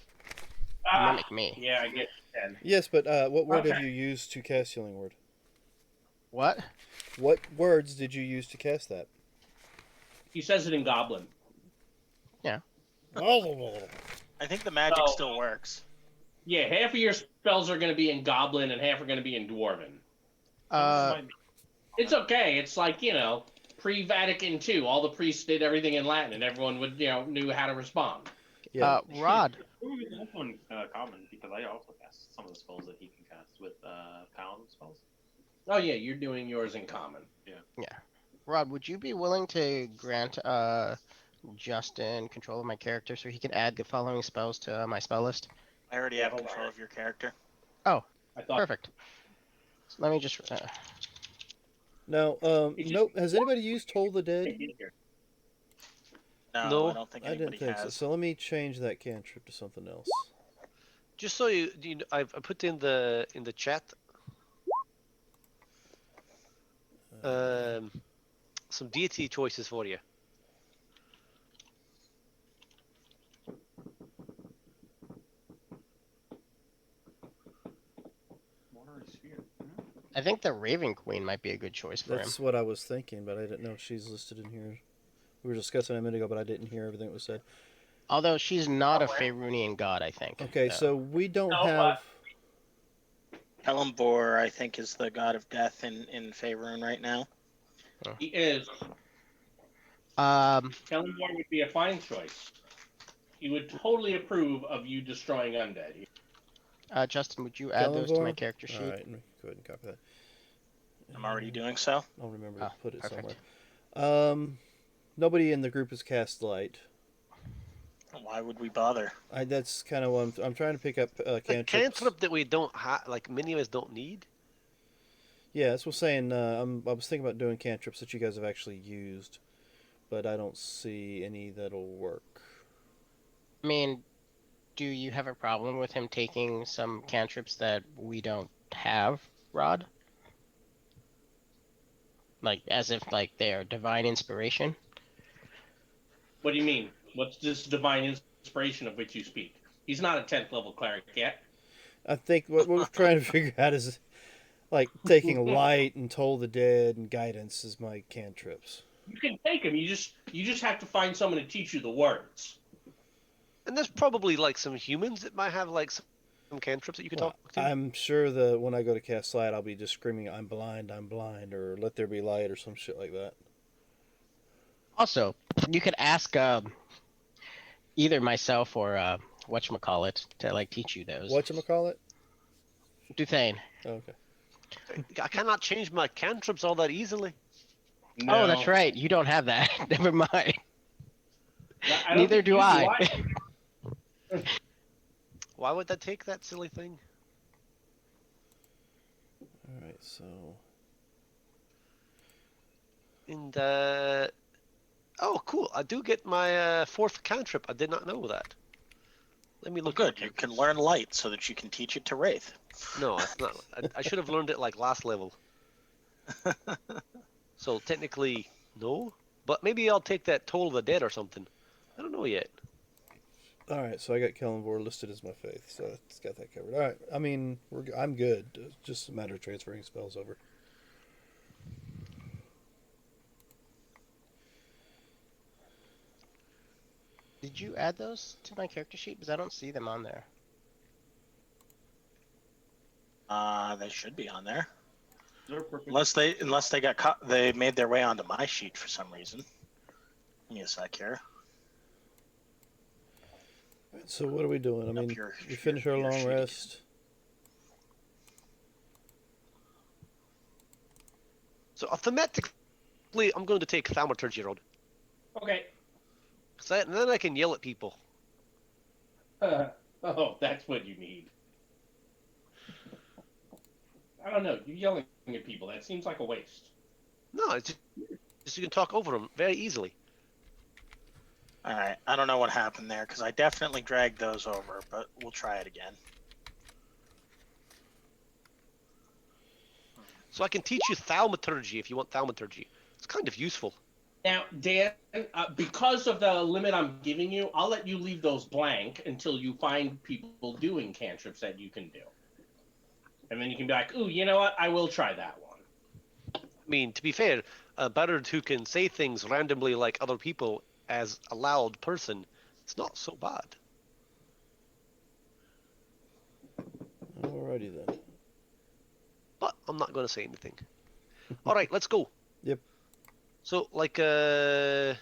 Ah, mimic me. yeah, I get you then. Yes, but what word have Okay. you used to cast Healing Word? What? What words did you use to cast that? He says it in Goblin. I think the magic So- still works. Yeah, half of your spells are going to be in Goblin and half are going to be in Dwarven. It's okay. It's like, pre-Vatican II. All the priests did everything in Latin and everyone would, knew how to respond. Yeah. Rod, It's also in common because I also cast some of the spells that he can cast with paladin spells. Oh, yeah, you're doing yours in common. Rod, would you be willing to grant Justin control of my character so he can add the following spells to my spell list? I already Yeah, have hold control on. of your character. I thought Perfect. So let me just. Now, It just- nope. Has anybody used Toll the Dead? No, No, I don't think I anybody didn't think so. has. So let me change that cantrip to something else. Just so you know, I put in the chat some deity choices for you. I think the Raven Queen might be a good choice for him. That's what I was thinking, but I didn't know she's listed in here. We were discussing a minute ago, but I didn't hear everything that was said. Although she's not a Faerunian god, I think. Okay, though. so we don't No, have. Elembor, I think, is the god of death in Faerun right now. He is. Kellenborn would be a fine choice. He would totally approve of you destroying undead. Justin, would you add those to my character sheet? All right, go ahead and copy that. I'm already doing so. I'll remember to put it Perfect. somewhere. Nobody in the group has cast light. Why would we bother? That's kind of what I'm trying to pick up The cantrips. cantrip that we don't have, like many of us don't need. Yeah, that's what I'm saying. I was thinking about doing cantrips that you guys have actually used, but I don't see any that'll work. I mean, do you have a problem with him taking some cantrips that we don't have, Rod? Like, as if, like, they are divine inspiration? What do you mean? What's this divine inspiration of which you speak? He's not a 10th level cleric yet. I think what we're trying to figure out is, like, taking light and toll the dead and guidance is my cantrips. You can take him. You just have to find someone to teach you the words. And there's probably like some humans that might have like some cantrips that you can Well, talk to. I'm sure that when I go to cast light, I'll be just screaming, I'm blind, or let there be light, or some shit like that. Also, you could ask either myself or whatchamacallit to, like, teach you those. Whatchamacallit? Duthane. Oh, okay. I cannot change my cantrips all that easily. No. Oh, that's right. You don't have that. Never mind. I don't Neither think do you I. Why would that take that silly thing? All right, so And oh, cool! I do get my fourth cantrip. I did not know that. Let me Well, look. good. You can learn light so that you can teach it to Wraith. No, it's not. I should have learned it like last level. So technically, no. But maybe I'll take that Toll of the Dead or something. I don't know yet. all right, so I got Kellenvor listed as my faith, so it's got that covered. All right, I mean, I'm good. It's just a matter of transferring spells over. Did you add those to my character sheet? Because I don't see them on there. They should be on there. Unless they got caught, they made their way onto my sheet for some reason. Give me a sec here. All right, so what are we doing? I Up mean, your- we finish our your long sheet rest. So thematically, I'm going to take Thaumaturgy Road. Okay. And then I can yell at people. Oh, that's what you need. I don't know. You're yelling at people. That seems like a waste. No, it's just you can talk over them very easily. All right. I don't know what happened there because I definitely dragged those over, but we'll try it again. So I can teach you Thaumaturgy if you want Thaumaturgy. It's kind of useful. Now, Dan, because of the limit I'm giving you, I'll let you leave those blank until you find people doing cantrips that you can do. And then you can be like, ooh, you know what? I will try that one. I mean, to be fair, a bard who can say things randomly like other people as a loud person, it's not so bad. Alrighty then. But I'm not going to say anything. All right, let's go. Yep. So, like, So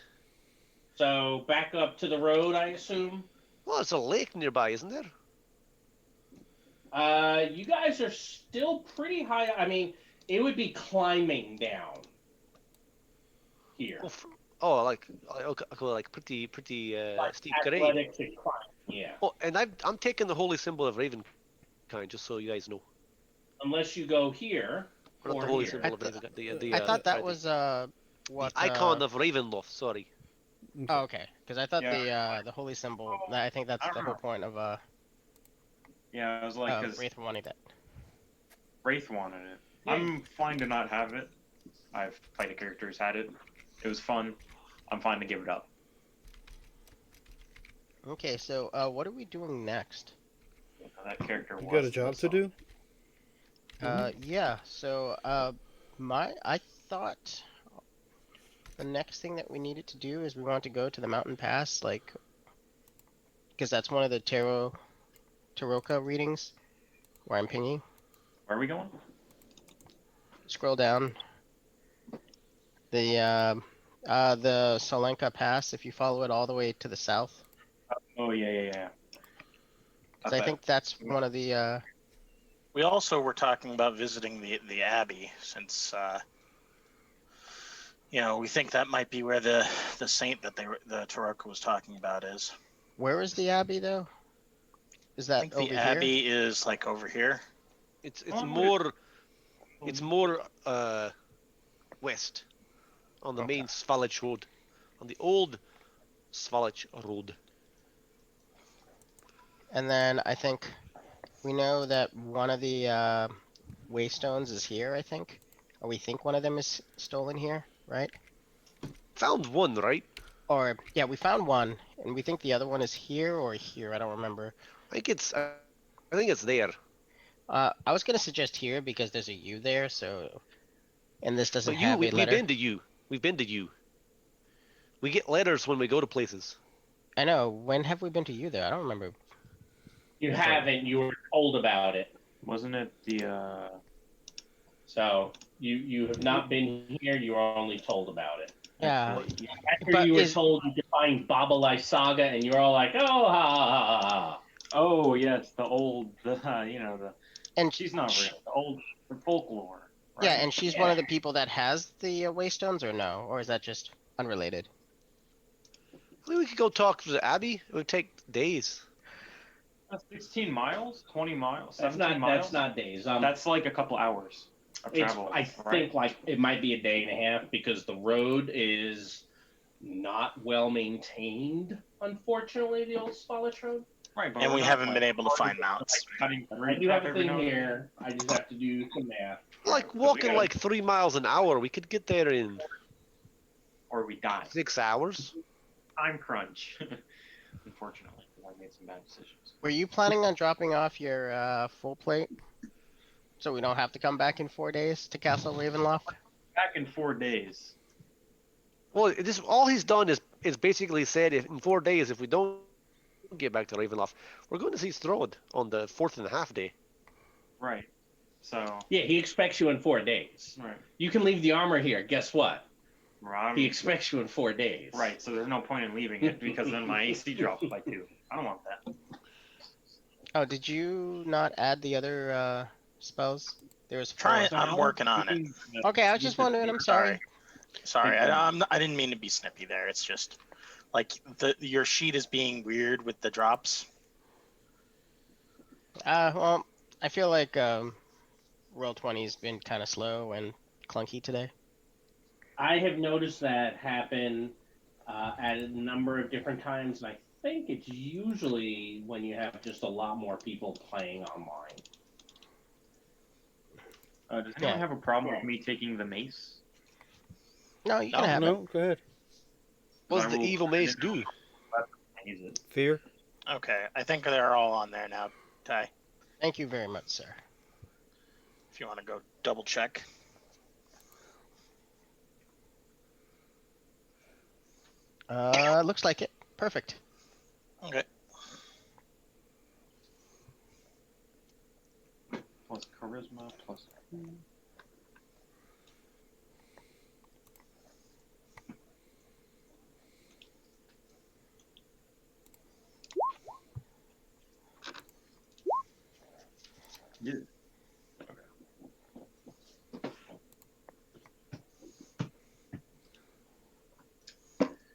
back up to the road, I assume. well, there's a lake nearby, isn't there? You guys are still pretty high. I mean, it would be climbing down here. Oh, like pretty Like steep grade. athletic to climb. Yeah. Oh, and I'm taking the holy symbol of Ravenkind, just so you guys know. Unless you go here Or not or the holy here. symbol of Ravenkind. I thought that was what the icon of Ravenloft. Sorry. Oh, okay. Because I thought Yeah. the holy symbol. I think that's I don't the whole know. point of Yeah, I was like, because Wraith wanting that. Wraith wanted it. Yeah. I'm fine to not have it. I've played a character who's had it. It was fun. I'm fine to give it up. Okay, so what are we doing next? That character You was got a job to do? Yeah. So, I thought the next thing that we needed to do is we want to go to the mountain pass, like, because that's one of the Taroka readings where I'm pinging. Where are we going? Scroll down. The Solenka Pass. If you follow it all the way to the south, Oh yeah. because I think that's one of the. We also were talking about visiting the abbey, since we think that might be where the saint that the Taroka was talking about is. Where is the abbey though? Is I that think the over here? abbey is like over here. It's Oh, more west on the Okay. main Svalich road, on the old Svalich road. And then I think we know that one of the waystones is here. I think, or we think one of them is stolen here, right? Found one, right? Or yeah, we found one, and we think the other one is here or here. I don't remember. I think it's there. I was gonna suggest here because there's a U there, so and this doesn't But have a we've letter. been to you. We've been to you. We get letters when we go to places. I know. When have we been to you though? I don't remember. You That's right. haven't. You were told about it. Wasn't it the So you have not been here. You are only told about it. Yeah, actually, After but you were is told you could find Babalai Saga, and you're all like, oh, ha, ha, ha, ha. oh yes, the old the and she's not sh- real. The folklore, yeah, right? and she's one Yeah. of the people that has the waystones, or no, or is that just unrelated? I mean, we could go talk to the abbey. It would take days. 16 miles, 20 miles, That's 17 not. miles. That's not days. That's like a couple hours of It's. travel. I right? think like it might be a day and a half because the road is not well maintained. Unfortunately, the old Svalich road. Right, but And we're we not, haven't like, been able to find mounts. cutting I do have a thing here. I just have to do some math. Like we walking gotta- like 3 miles an hour, we could get there in or we die. 6 hours. Time crunch. Unfortunately, I made some bad decisions. Were you planning on dropping off your full plate, so we don't have to come back in 4 days to Castle Ravenloft? Back in 4 days. Well, this all he's done is basically said if in 4 days if we don't get back to Ravenloft, we're going to see Strahd on the 4.5 day. Right. So. Yeah, he expects you in 4 days. Right. You can leave the armor here. Guess what? Right. He expects you in 4 days. Right. So there's no point in leaving it because then my AC drops by 2. I don't want that. Oh, did you not add the other spells? There was 4. Trying. I'm working on it. Okay, I was just wondering. I'm sorry. Sorry, I didn't mean to be snippy there. It's just like your sheet is being weird with the drops. Well, I feel like Roll20's been kind of slow and clunky today. I have noticed that happen at a number of different times, and I think it's usually when you have just a lot more people playing online. Does anyone have a problem with me taking the mace? No, you can have it. No, go ahead. What does the evil mace do? I use it. Fear. Okay, I think they're all on there now, Ty. Thank you very much, sir. If you want to go double check. Looks like it. Perfect. Okay. Plus charisma, plus. Yeah.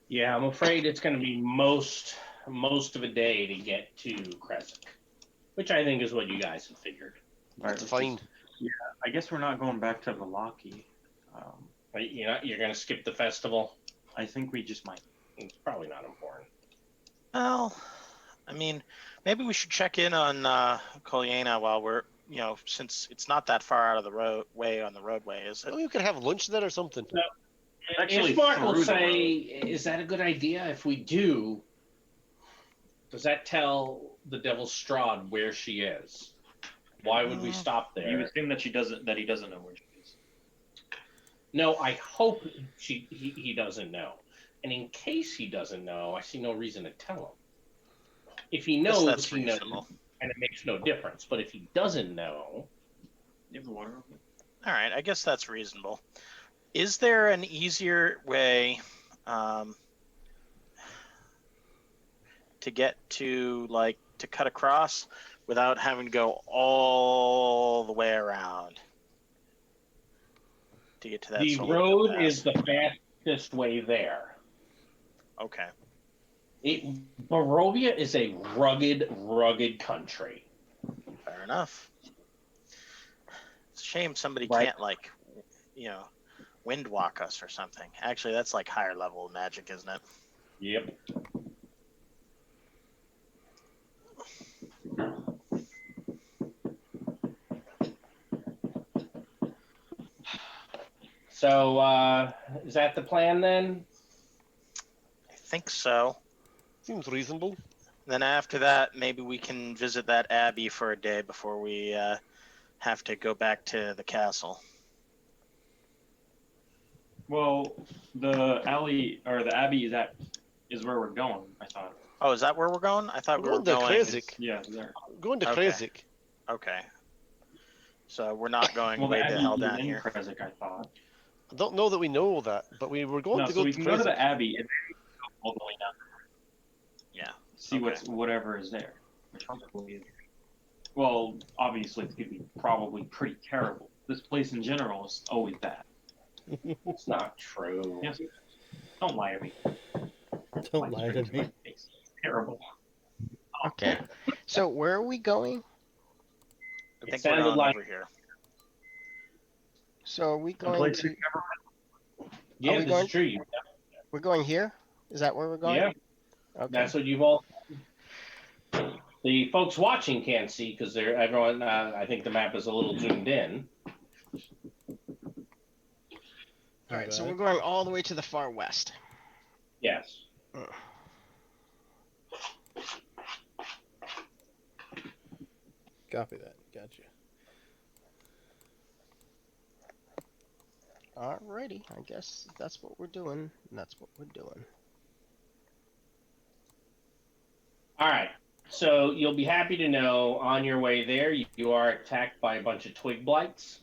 Yeah, I'm afraid it's going to be most of a day to get to Crescent, which I think is what you guys have figured. That's fine. I guess we're not going back to Valaki. But, you're going to skip the festival. I think we just might. It's probably not important. Well, I mean, maybe we should check in on Kolyena while we're, since it's not that far out of the roadway on the roadway, is it? Oh, you could have lunch there or something. Actually, Ishmark will through the say, is that a good idea? If we do, does that tell the Devil's Strahd where she is? Why would we stop You there? assume that he doesn't know where she is. No, I hope he doesn't know. And in case he doesn't know, I see no reason to tell him. If he Guess knows, that's he knows, reasonable. and it makes no difference. But if he doesn't know, You have the water open? All right, I guess that's reasonable. Is there an easier way to get to to cut across without having to go all the way around to get to that the solo road pass? is the fastest way there. Okay. Barovia is a rugged country. Fair enough. It's a shame somebody Right. can't wind walk us or something. Actually, that's like higher level magic, isn't it? Yep. So, is that the plan then? I think so. Seems reasonable. Then after that, maybe we can visit that abbey for a day before we have to go back to the castle. Well, the alley or the abbey is where we're going. I thought. Oh, is that where we're going? I thought We're we were going to going. Krazik. Yeah, there. Going to Okay. Krazik. Okay. So we're not going Well, the way the abbey hell is down in here. Krezk, I thought. I don't know that we know that, but we were going No, to so go we to can go to Krazik. the abbey and maybe go all the way down. Yeah. See Okay. whatever is there. Which hopefully is. Well, obviously it's gonna be probably pretty terrible. This place in general is always bad. It's not true. Yes. Don't lie to me. Don't lie to straight me. my face. Terrible. Okay. So where are we going? I It think we're sounded going like over here. So are we The going place to? we've never yeah, we this going- is true. We're going here. Is that where we're going? Yeah, Okay. that's what you've all. The folks watching can't see because everyone. I think the map is a little zoomed in. All right. So Okay. we're going all the way to the far west. Yes. Copy that. Gotcha. Alrighty. I guess that's what we're doing. That's what we're doing. All right. So you'll be happy to know on your way there you are attacked by a bunch of twig blights.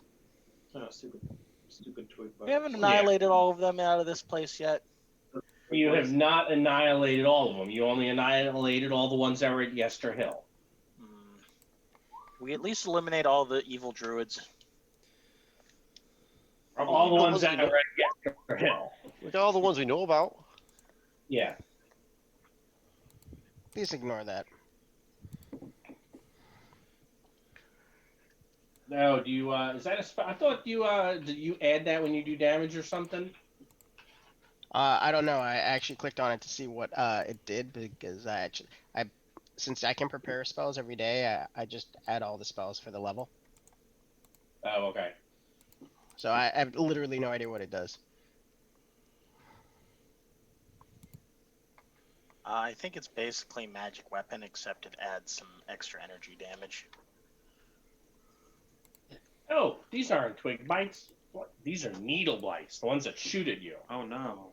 Oh, stupid twig. We haven't annihilated all of them out of this place yet. You have not annihilated all of them. You only annihilated all the ones that were at Yester Hill. We at least eliminate all the evil druids. All the No, ones that we were at Yester Hill. Look at all the ones we know about. Yeah. Please ignore that. No, do you? Is that a spell? I thought you. Did you add that when you do damage or something? I don't know. I actually clicked on it to see what it did because since I can prepare spells every day, I just add all the spells for the level. Oh, okay. So I have literally no idea what it does. I think it's basically magic weapon, except it adds some extra energy damage. Oh, these aren't twig bites. What? These are needle blights, the ones that shoot at you. Oh no.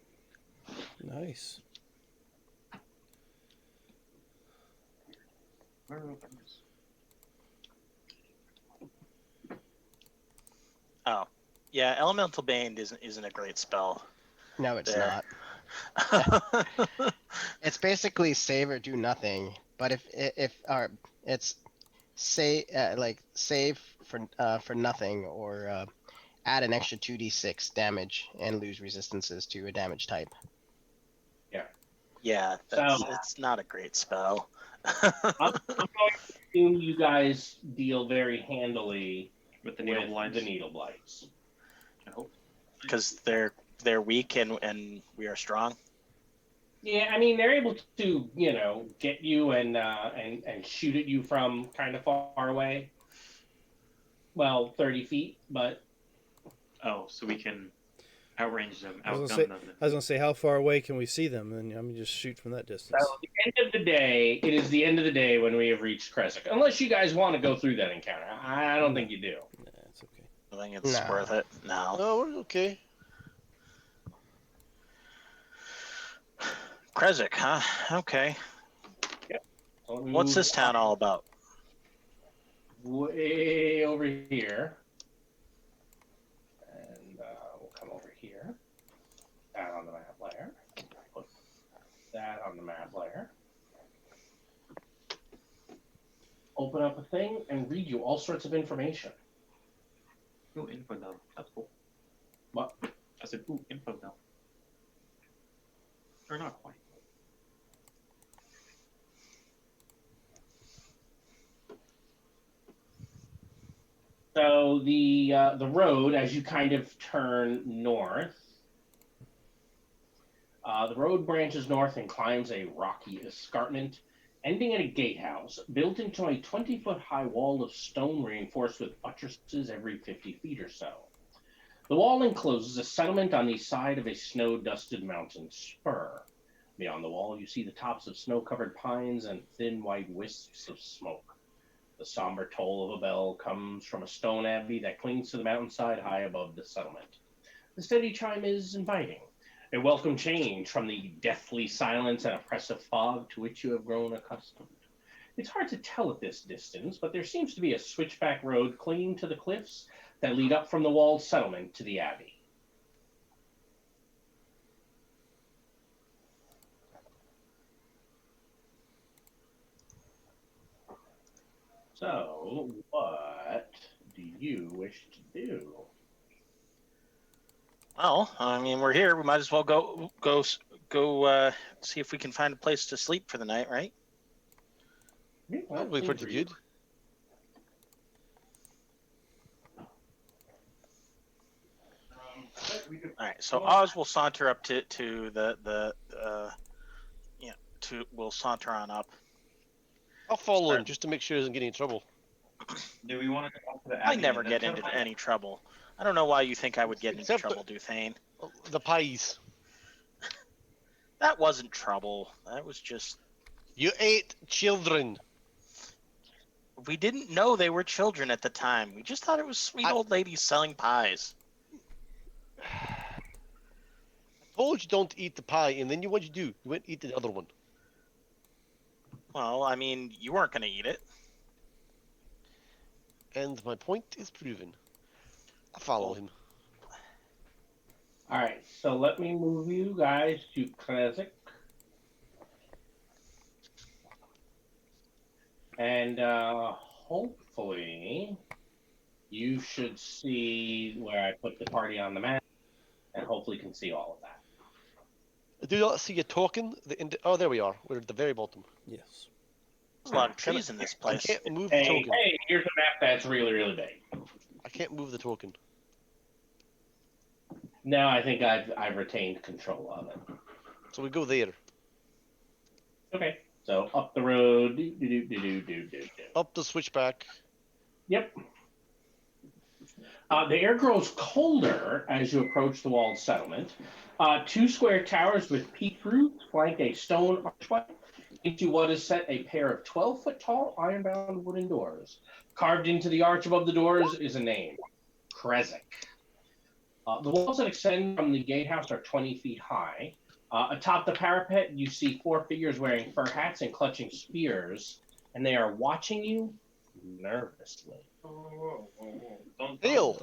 Nice. Where are things? Oh, yeah. Elemental Bane isn't a great spell. No, it's There. not. It's basically save or do nothing. But if it's save for nothing or add an extra 2d6 damage and lose resistances to a damage type. Yeah, it's not a great spell. I'm going to assume you guys deal very handily With the needle with blights. the needle blights. I hope. Because they're weak and we are strong. Yeah, I mean they're able to, get you and shoot at you from kind of far away. Well, 30 feet, but Oh, so we can outrange them, I was outgun gonna say, them. I was gonna say, how far away can we see them? And I'm gonna just shoot from that distance. So, the end of the day, it is the end of the day when we have reached Kresik. Unless you guys want to go through that encounter. I don't think you do. Nah, it's okay. I think it's No. worth it. No. No, we're okay. Kresik, huh? Okay. So let me What's move this town all about? way over here. And we'll come over here. That on the map layer. Put that on the map layer. Open up a thing and read you all sorts of information. Ooh, info dump. That's cool. What? I said, ooh, info dump. Or not quite. So the road, as you kind of turn north, the road branches north and climbs a rocky escarpment, ending at a gatehouse built into a 20-foot high wall of stone reinforced with buttresses every 50 feet or so. The wall encloses a settlement on the side of a snow-dusted mountain spur. Beyond the wall, you see the tops of snow-covered pines and thin white wisps of smoke. The somber toll of a bell comes from a stone abbey that clings to the mountainside high above the settlement. The steady chime is inviting, a welcome change from the deathly silence and oppressive fog to which you have grown accustomed. It's hard to tell at this distance, but there seems to be a switchback road clinging to the cliffs that lead up from the walled settlement to the abbey. So, what do you wish to do? Well, I mean, we're here. We might as well go see if we can find a place to sleep for the night, right? Yeah, That'll be pretty good. All right. So Oz will saunter up to we'll saunter on up. I'll follow him just to make sure he doesn't get any trouble. Do we want to go to the I abbey never and then get try to into find any trouble. I don't know why you think I would get into Except trouble, Duthane. The pies. That wasn't trouble. That was just You ate children. we didn't know they were children at the time. We just thought it was sweet old ladies selling pies. I told you don't eat the pie, and then what'd you do? You went eat the other one. Well, I mean, you weren't going to eat it. And my point is proven. I follow him. All right, so let me move you guys to Kresik. And hopefully you should see where I put the party on the map and hopefully can see all of that. Do you not see a token? Oh, there we are. We're at the very bottom. Yes. There's a lot of trees in this I place. can't move the Hey, token. hey, here's a map that's really, really big. I can't move the token. Now I think I've retained control of it. So we go there. Okay, so up the road. Up the switchback. Yep. The air grows colder as you approach the walled settlement. Two square towers with peaked roofs flank a stone archway into what is set a pair of 12-foot tall iron-bound wooden doors. Carved into the arch above the doors is a name, Kresik. The walls that extend from the gatehouse are 20 feet high. Atop the parapet, you see four figures wearing fur hats and clutching spears, and they are watching you nervously. Hail!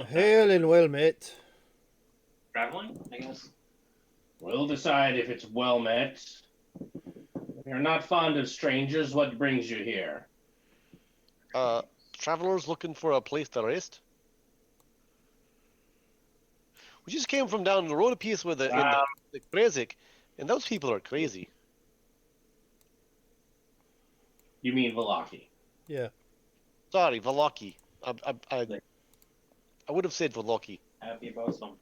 Hail and well met. traveling, I guess. We'll decide if it's well met. If you're not fond of strangers, what brings you here? Travelers looking for a place to rest. We just came from down the road a piece with the Kresik, and those people are crazy. You mean Velaki? Yeah. Sorry, Velaki. I would have said Velaki. Happy about some.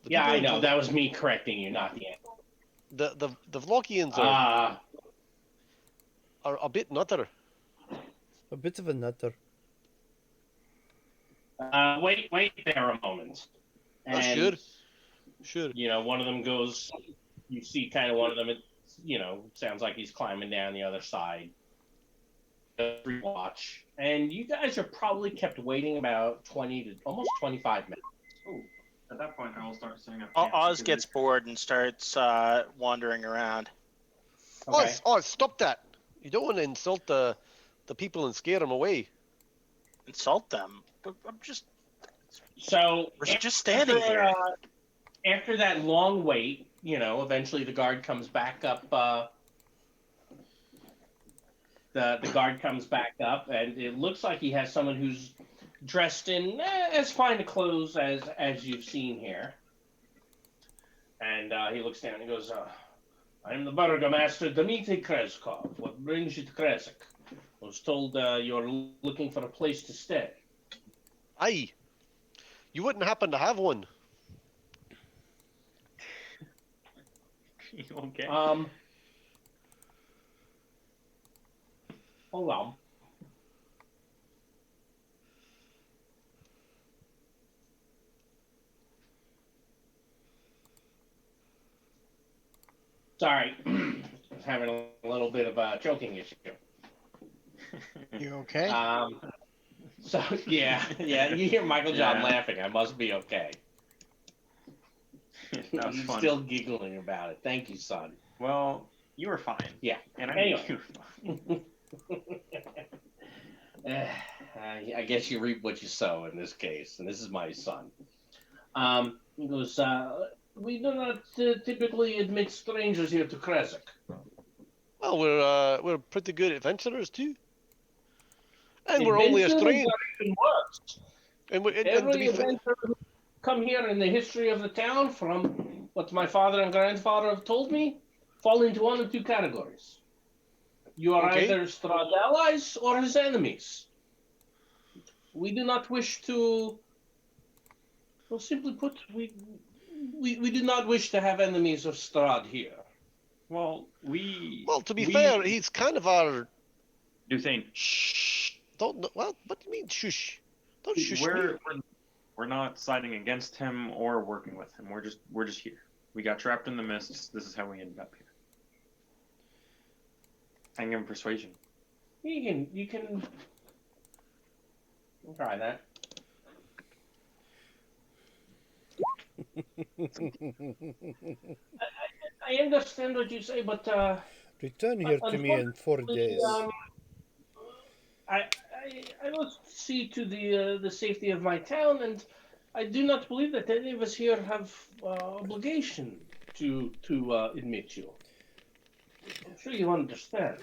Yeah, I know. That was me correcting you, not the answer. The Vlokians are a bit nutter. A bit of a nutter. Wait there a moment. Oh, And sure. one of them goes. You see, kind of one of them. Sounds like he's climbing down the other side. Watch, and you guys are probably kept waiting about 20 to almost 25 minutes. Oh, at that point, I will start setting up. Oz gets bored and starts wandering around. Okay. Oz, stop that! You don't want to insult the people and scare them away. Insult them. But So we're just standing here. After that long wait, eventually the guard comes back up. The guard comes back up, and it looks like he has someone who's dressed in as fine a clothes as you've seen here. And he looks down and he goes, "I am the burgomaster Dmitry Kreskov. What brings you to Kresik? I was told you're looking for a place to stay." Aye. You wouldn't happen to have one. Okay. Hold on. Sorry, having a little bit of a choking issue. You okay? So yeah, you hear Michael John laughing. I must be okay. That was He's fun. still giggling about it. Thank you, son. Well, you were fine. Yeah. And I Anyway. knew you were fine. I guess you reap what you sow in this case, and this is my son. He goes, "We do not typically admit strangers here to Kresik." Well, we're pretty good adventurers too, and we're only a Adventurers strange. are even worse. And to Every be fair, adventurer who come here in the history of the town, from what my father and grandfather have told me, fall into one of two categories. You are Okay. either Strahd allies or his enemies. We do not wish to. Well, simply put, we do not wish to have enemies of Strahd here. Well, to be fair, he's kind of our. Duthain, Shh. Don't. Well, what do you mean, shush? Don't shush me. we're not siding against him or working with him. We're just here. We got trapped in the mists. This is how we ended up here. I can give him persuasion. You can try that. I understand what you say, but Return here to me in 4 days. I must see to the safety of my town, and I do not believe that any of us here have obligation to admit you. I'm sure you understand.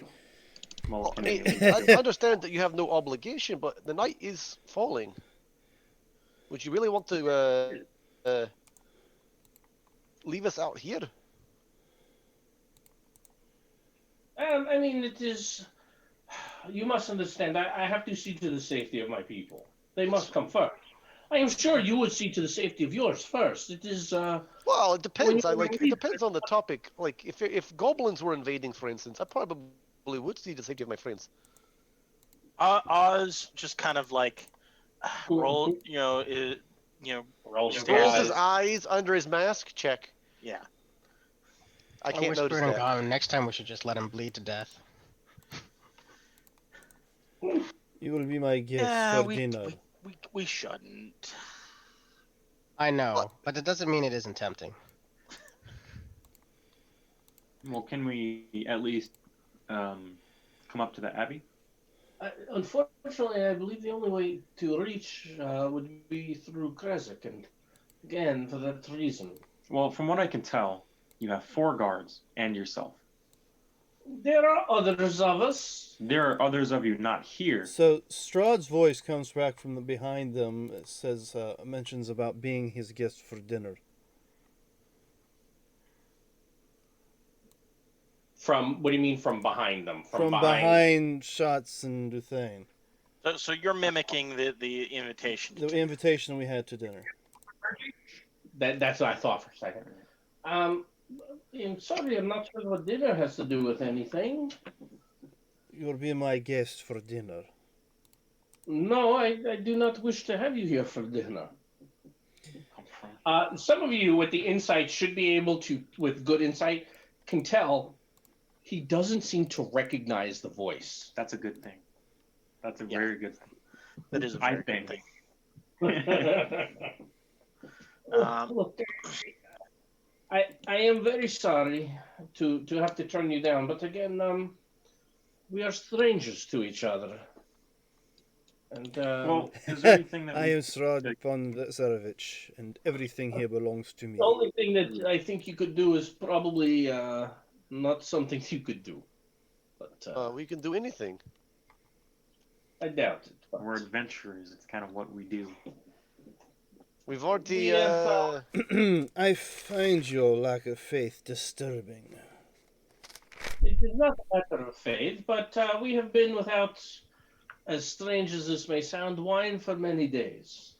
Well, I understand that you have no obligation, but the night is falling. Would you really want to leave us out here? I mean, it is. You must understand. I have to see to the safety of my people. They must come first. I am sure you would see to the safety of yours first. It is. Well, it depends. It depends on the topic. Like, if goblins were invading, for instance, I probably would see the safety of my friends. Oz just kind of like roll, rolls His eyes under his mask. Check. Yeah. I can't notice whispered and that. gone. Next time we should just let him bleed to death. You will be my guest for dinner. We shouldn't. I know, but that doesn't mean it isn't tempting. Well, can we at least come up to the Abbey? Unfortunately, I believe the only way to reach would be through Kresik, and again, for that reason. Well, from what I can tell, you have 4 guards and yourself. There are others of us. There are others of you not here. So Strahd's voice comes back from behind them. It says, mentions about being his guest for dinner. From what do you mean from behind them? From behind Shots and Duthain. So you're mimicking the invitation. The invitation we had to dinner. That's what I thought for a second. I'm sorry, I'm not sure what dinner has to do with anything. You'll be my guest for dinner. No, I do not wish to have you here for dinner. Come from. Some of you with the insight should be able to, with good insight, can tell he doesn't seem to recognize the voice. That's a good thing. That's a Yeah. very good thing. That is a I very good think. thing. Look, I am very sorry to have to turn you down, but again, we are strangers to each other. And Well, is there anything that I we am Strahd von Zarovich, and everything here belongs to me. the only thing that I think you could do is probably not something you could do. But We can do anything. I doubt it. But we're adventurers? It's kind of what we do. We've already. We have, I find your lack of faith disturbing. it is not a matter of faith, but we have been without, as strange as this may sound, wine for many days.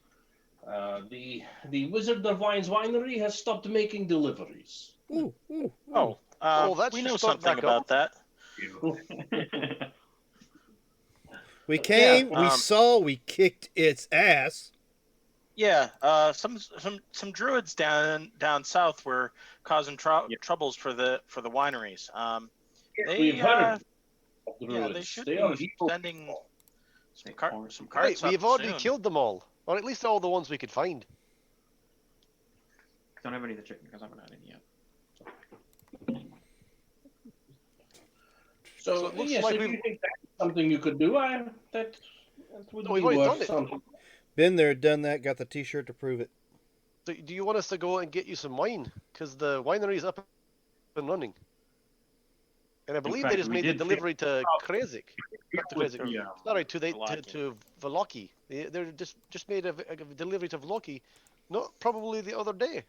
The Wizard of Wine's winery has stopped making deliveries. Ooh, ooh, ooh. Oh, Oh, that we should know start something back about that. We came, Yeah, we saw, we kicked its ass. Yeah, some druids down south were causing troubles for the wineries. we've heard. Yeah, they should They are be evil. sending some Right, carts up we've already soon. killed them all. Or at least all the ones we could find. Don't have any of the chicken because I haven't had any yet. So, it looks yes, like if we've- you think that's something you could do, that would No, be we've already worth done it. something. Been there, done that, got the t-shirt to prove it. So, do you want us to go and get you some wine? Because the winery's up and running. And I believe fact, they just we made the did delivery to Krazik. Not to Krazik. Yeah. Sorry, to Voloki. Voloki. They're just made a delivery to Voloki. Not probably the other day.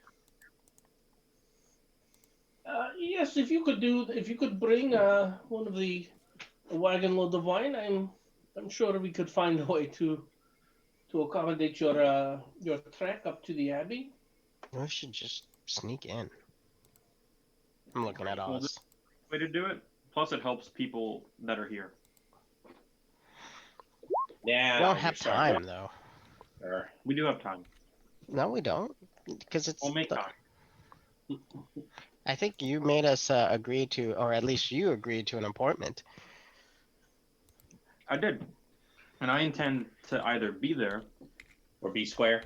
Yes, if you could bring one of the wagon load of wine, I'm sure we could find a way to accommodate your trek up to the abbey. We should just sneak in. I'm looking at Well, Oz. Way to do it. Plus, it helps people that are here. Yeah, We don't have time though. Sure. We do have time. No, we don't, because it's. We'll make time. I think you made us agree to, or at least you agreed to an appointment. I did, and I intend to either be there. Or be square.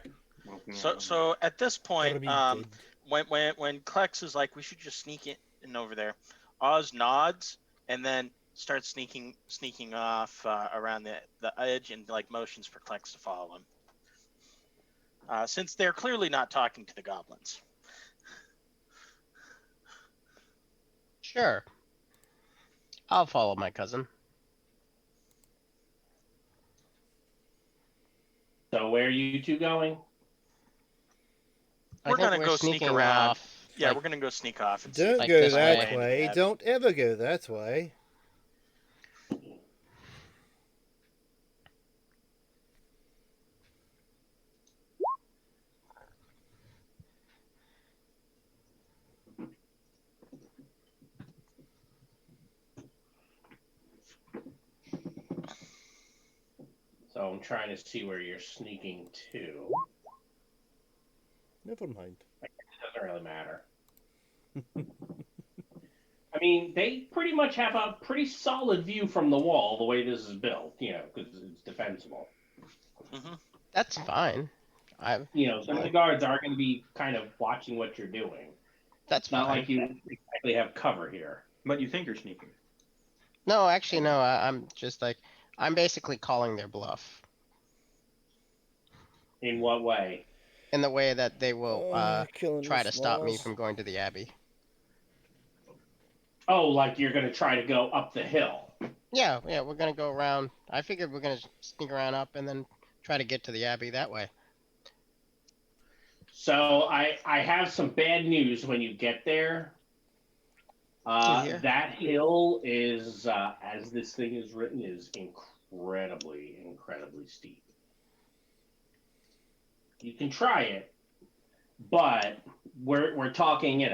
So at this Gotta point, be dead. when Klex is like, we should just sneak in over there, Oz nods and then starts sneaking off around the edge and like motions for Klex to follow him. Since they're clearly not talking to the goblins. Sure. I'll follow my cousin. So where are you two going? I We're think gonna go sneak sneaking around. off. Yeah, like, we're gonna go sneak off. And Don't like go this that way. way. Yeah. Don't ever go that way. So I'm trying to see where you're sneaking to. Never mind. It doesn't really matter. I mean, they pretty much have a pretty solid view from the wall the way this is built, because it's defensible. That's fine. Some of the guards are going to be kind of watching what you're doing. That's It's not fine. like you exactly have cover here. But you think you're sneaking. No, actually, no. I'm just like, I'm basically calling their bluff In what way? in the way that they will Killing try the to stop me smalls. from going to the abbey. Oh, like you're going to try to go up the hill. Yeah, we're gonna go around. I figured we're gonna sneak around up and then try to get to the abbey that way. So I have some bad news when you get there. Yeah. That hill is, as this thing is written, is incredibly, incredibly steep. You can try it, but we're talking,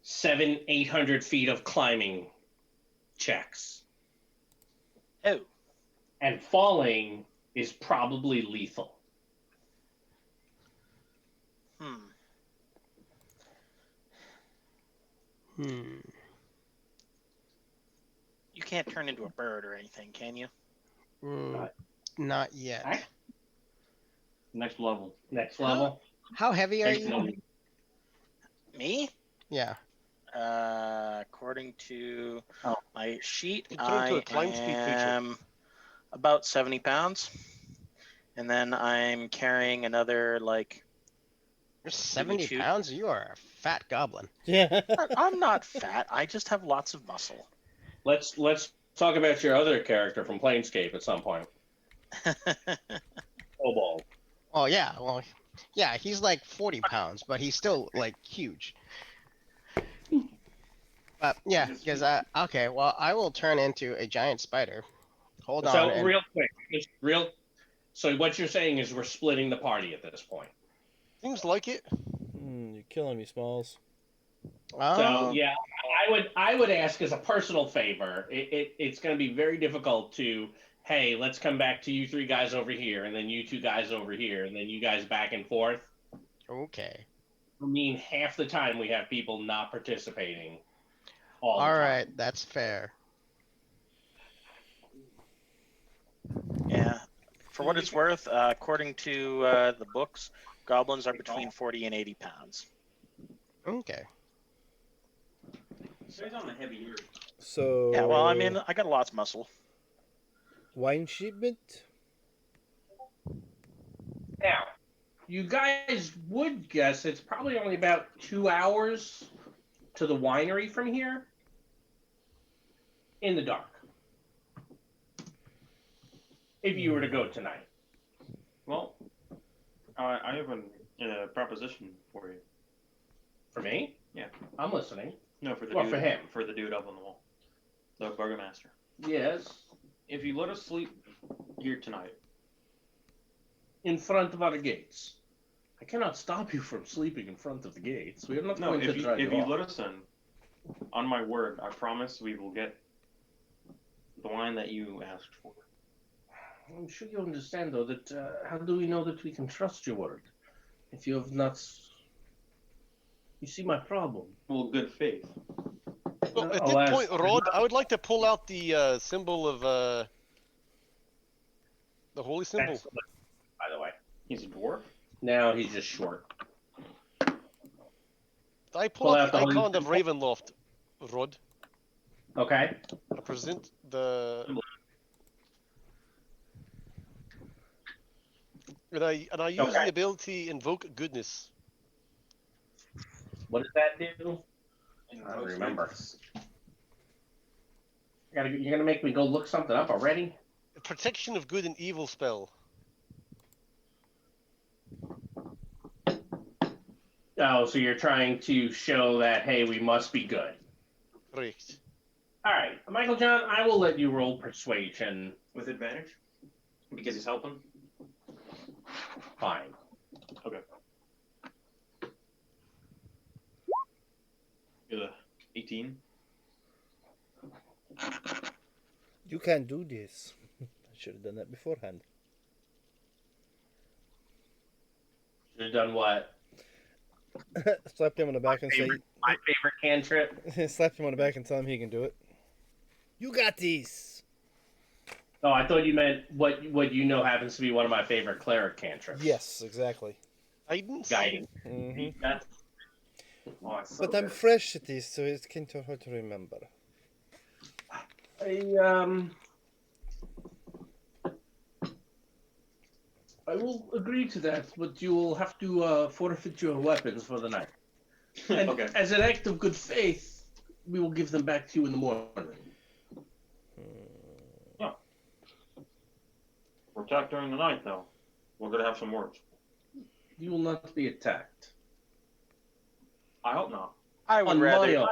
700-800 feet of climbing checks. Oh, And falling is probably lethal. Hmm. You can't turn into a bird or anything, can you? Mm, not yet. Alright. Next level. Next level. How heavy are Next you? level. Me? Yeah. According to Oh. my sheet, You turn into a I climb speed creature. am about 70 pounds. And then I'm carrying another, like, You're 70 two- pounds? You are a fat goblin. Yeah. I'm not fat. I just have lots of muscle. Let's talk about your other character from Planescape at some point. Kobold. Oh, yeah. Well, yeah, he's like 40 pounds, but he's still, like, huge. But, yeah, because okay, well, I will turn into a giant spider. Hold on. So And, real quick, just real. So what you're saying is we're splitting the party at this point. Seems like it. You're killing me, Smalls. So yeah, I would ask as a personal favor. It's going to be very difficult to. Hey, let's come back to you three guys over here, and then you two guys over here, and then you guys back and forth. Okay. I mean, half the time we have people not participating. All the All time. right, that's fair. Yeah. For what it's worth, according to the books, goblins are between 40 and 80 pounds. Okay. So he's on the heavy years. So. Yeah, well, I mean, I got lots of muscle. Wine shipment? Now, you guys would guess it's probably only about 2 hours to the winery from here. In the dark. If you were to go tonight. Well, I have a proposition for you. For me? Yeah. I'm listening. No, for the Well, dude. for him. For the dude up on the wall. The burgomaster. Yes. If you let us sleep here tonight. In front of our gates. I cannot stop you from sleeping in front of the gates. We are not going to drive if you you off. let us in, on my word, I promise we will get the wine that you asked for. I'm sure you understand, though, that how do we know that we can trust your word? If you have not... You see my problem. Well, good faith. Well, at Alas, this point, Rod, I would like to pull out the symbol of the holy symbol. Excellent, by the way. He's a dwarf? Now he's just short. I Pull pull out out the the holy icon of symbol. Ravenloft, Rod. Okay. I present the. And I use Okay. the ability invoke goodness. What does that do? I don't remember. You're gonna make me go look something up already? Protection of good and evil spell. Oh, so you're trying to show that, hey, we must be good. Correct. All right, Michael John, I will let you roll persuasion. With advantage? Because he's helping? Fine. Okay. Get a 18. You can't do this. I should have done that beforehand. Should have done what? Slap him on the back and say. My favorite cantrip. Slap him on the back and tell him he can do it. You got this. Oh, I thought you meant what you know happens to be one of my favorite cleric cantrips. Yes, exactly. Guidance. Guiding. Mm-hmm. That's it's so But I'm good. fresh at this, so it's kind of hard to remember. I will agree to that, but you will have to forfeit your weapons for the night. And Okay. as an act of good faith, we will give them back to you in the morning. We're attacked during the night, though. We're going to have some words. You will not be attacked. I hope not. I would On my rather. own,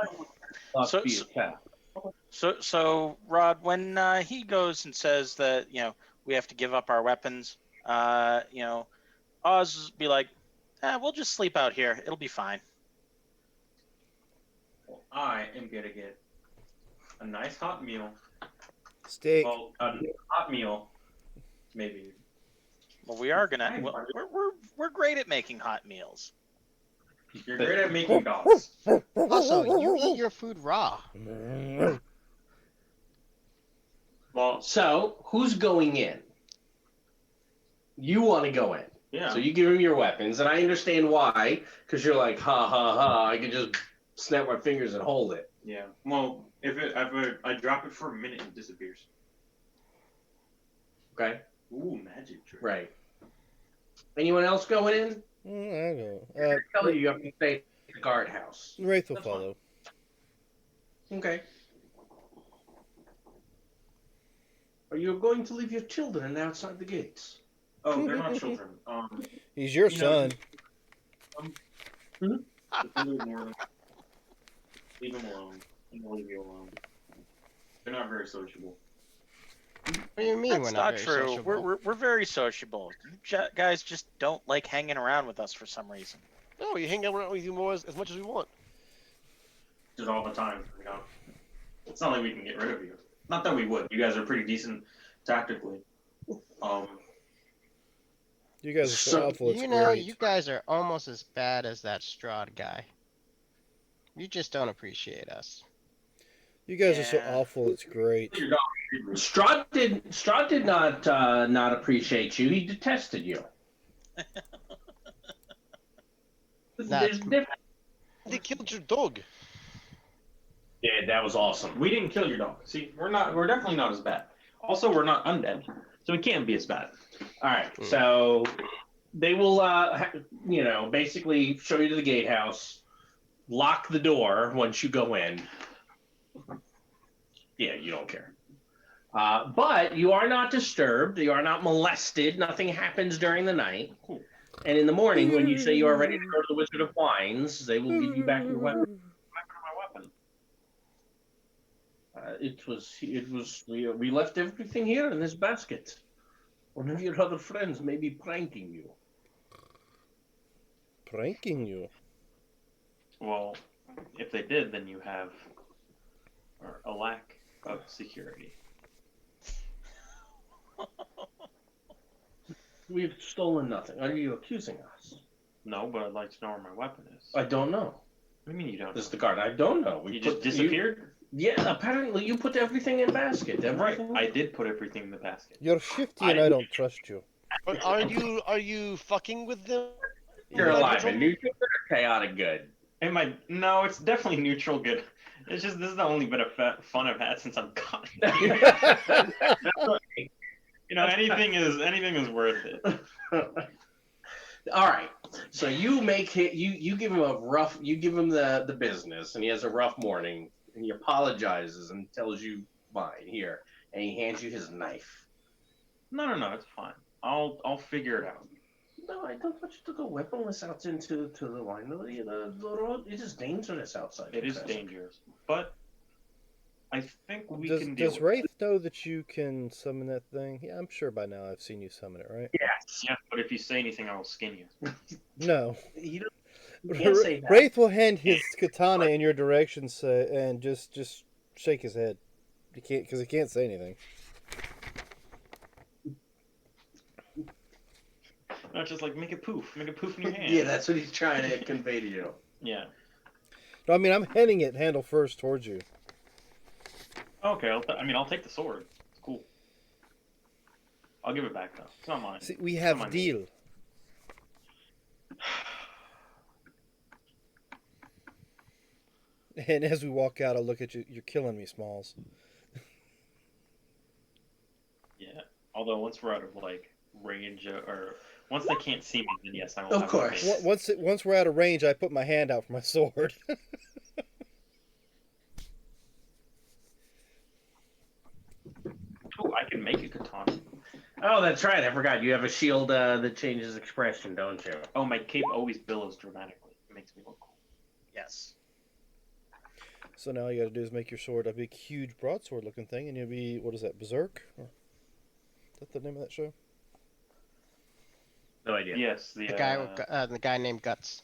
not So- be so- attacked. So, Rod, when he goes and says that we have to give up our weapons, Oz be like, we'll just sleep out here. It'll be fine. Well, I am going to get a nice hot meal. Steak. Well, a hot meal, maybe Well, we are gonna. Well, we're great at making hot meals. You're great at making dogs. Also, you eat your food raw. Well, So, who's going in? You want to go in. yeah. So you give him your weapons, and I understand why, because you're like, ha ha ha, I can just snap my fingers and hold it. Yeah. Well, if I drop it for a minute, it disappears. Okay? Ooh, magic trick. Right. Anyone else going in? I I go. tell you have to stay at the guardhouse. Wraith will That's fine. follow. Okay. Are you going to leave your children outside the gates? Oh, they're not children. He's your You know, son. if you ignore them, leave them alone. I'm gonna leave you alone. They're not very sociable. What do you mean That's we're not very true. sociable? We're very sociable. You guys just don't like hanging around with us for some reason. No, we hang out with you more as much as we want. Just all the time, you know. It's not like we can get rid of you. Not that we would. You guys are pretty decent tactically. You guys are so So, awful. It's You know, great. you guys are almost as bad as that Strahd guy. You just don't appreciate us. You guys are so Yeah. awful. It's great. Strahd did not appreciate you. He detested you. There's different. They killed your dog. Yeah, that was awesome. We didn't kill your dog. See, we're definitely not as bad. Also, we're not undead, so we can't be as bad. All right, so they will, basically show you to the gatehouse, lock the door once you go in. Yeah, you don't care. But you are not disturbed. You are not molested. Nothing happens during the night. Cool. And in the morning, when you say you are ready to go to the Wizard of Wines, they will give you back your weapon. My weapon. We left everything here in this basket. One of your other friends may be pranking you. Pranking you. Well, if they did, then you have a lack of security. We've stolen nothing. Are you accusing us? No, but I'd like to know where my weapon is. I don't know. What do you mean you don't? This is the guard. I don't know. You just disappeared? Yeah, apparently you put everything in basket. Right. Everything. I did put everything in the basket. You're shifty and I don't trust you. But are you fucking with them? You're alive and neutral or chaotic good. No, it's definitely neutral good. It's just this is the only bit of fun I've had since I'm gone. You know, anything is worth it. All right. So you make it. You give him the business, and he has a rough morning, and he apologizes and tells you, "Fine, here," and he hands you his knife. No, it's fine. I'll figure it out. No, I don't want you to go weaponless out into the winery. The road. It is dangerous outside. It is dangerous, but I think we can deal Does with Wraith know that you can summon that thing? Yeah, I'm sure by now I've seen you summon it, right? Yes. Yeah, but if you say anything, I will skin you. No. You can't say that. Wraith will hand his katana in your direction, and just shake his head. He can't, because he can't say anything. Not just like make it poof in your hand. Yeah, that's what he's trying to convey to you. Yeah. No, I mean, I'm handing it handle first towards you. Okay, I'll take the sword. It's cool. I'll give it back though. It's not mine. See, we It's have not mine. deal. And as we walk out, I'll look at you. You're killing me, Smalls. Yeah. Although once we're out of like range or once they can't see me, then yes, I will. Of have course. a Once we're out of range, I put my hand out for my sword. Oh, I can make a katana. Oh, that's right. I forgot. You have a shield that changes expression, don't you? Oh, my cape always billows dramatically. It makes me look cool. Yes. So now all you got to do is make your sword a big, huge broadsword-looking thing, and you'll be, what is that, Berserk? Or, is that the name of that show? No idea. Yes, The guy named Guts.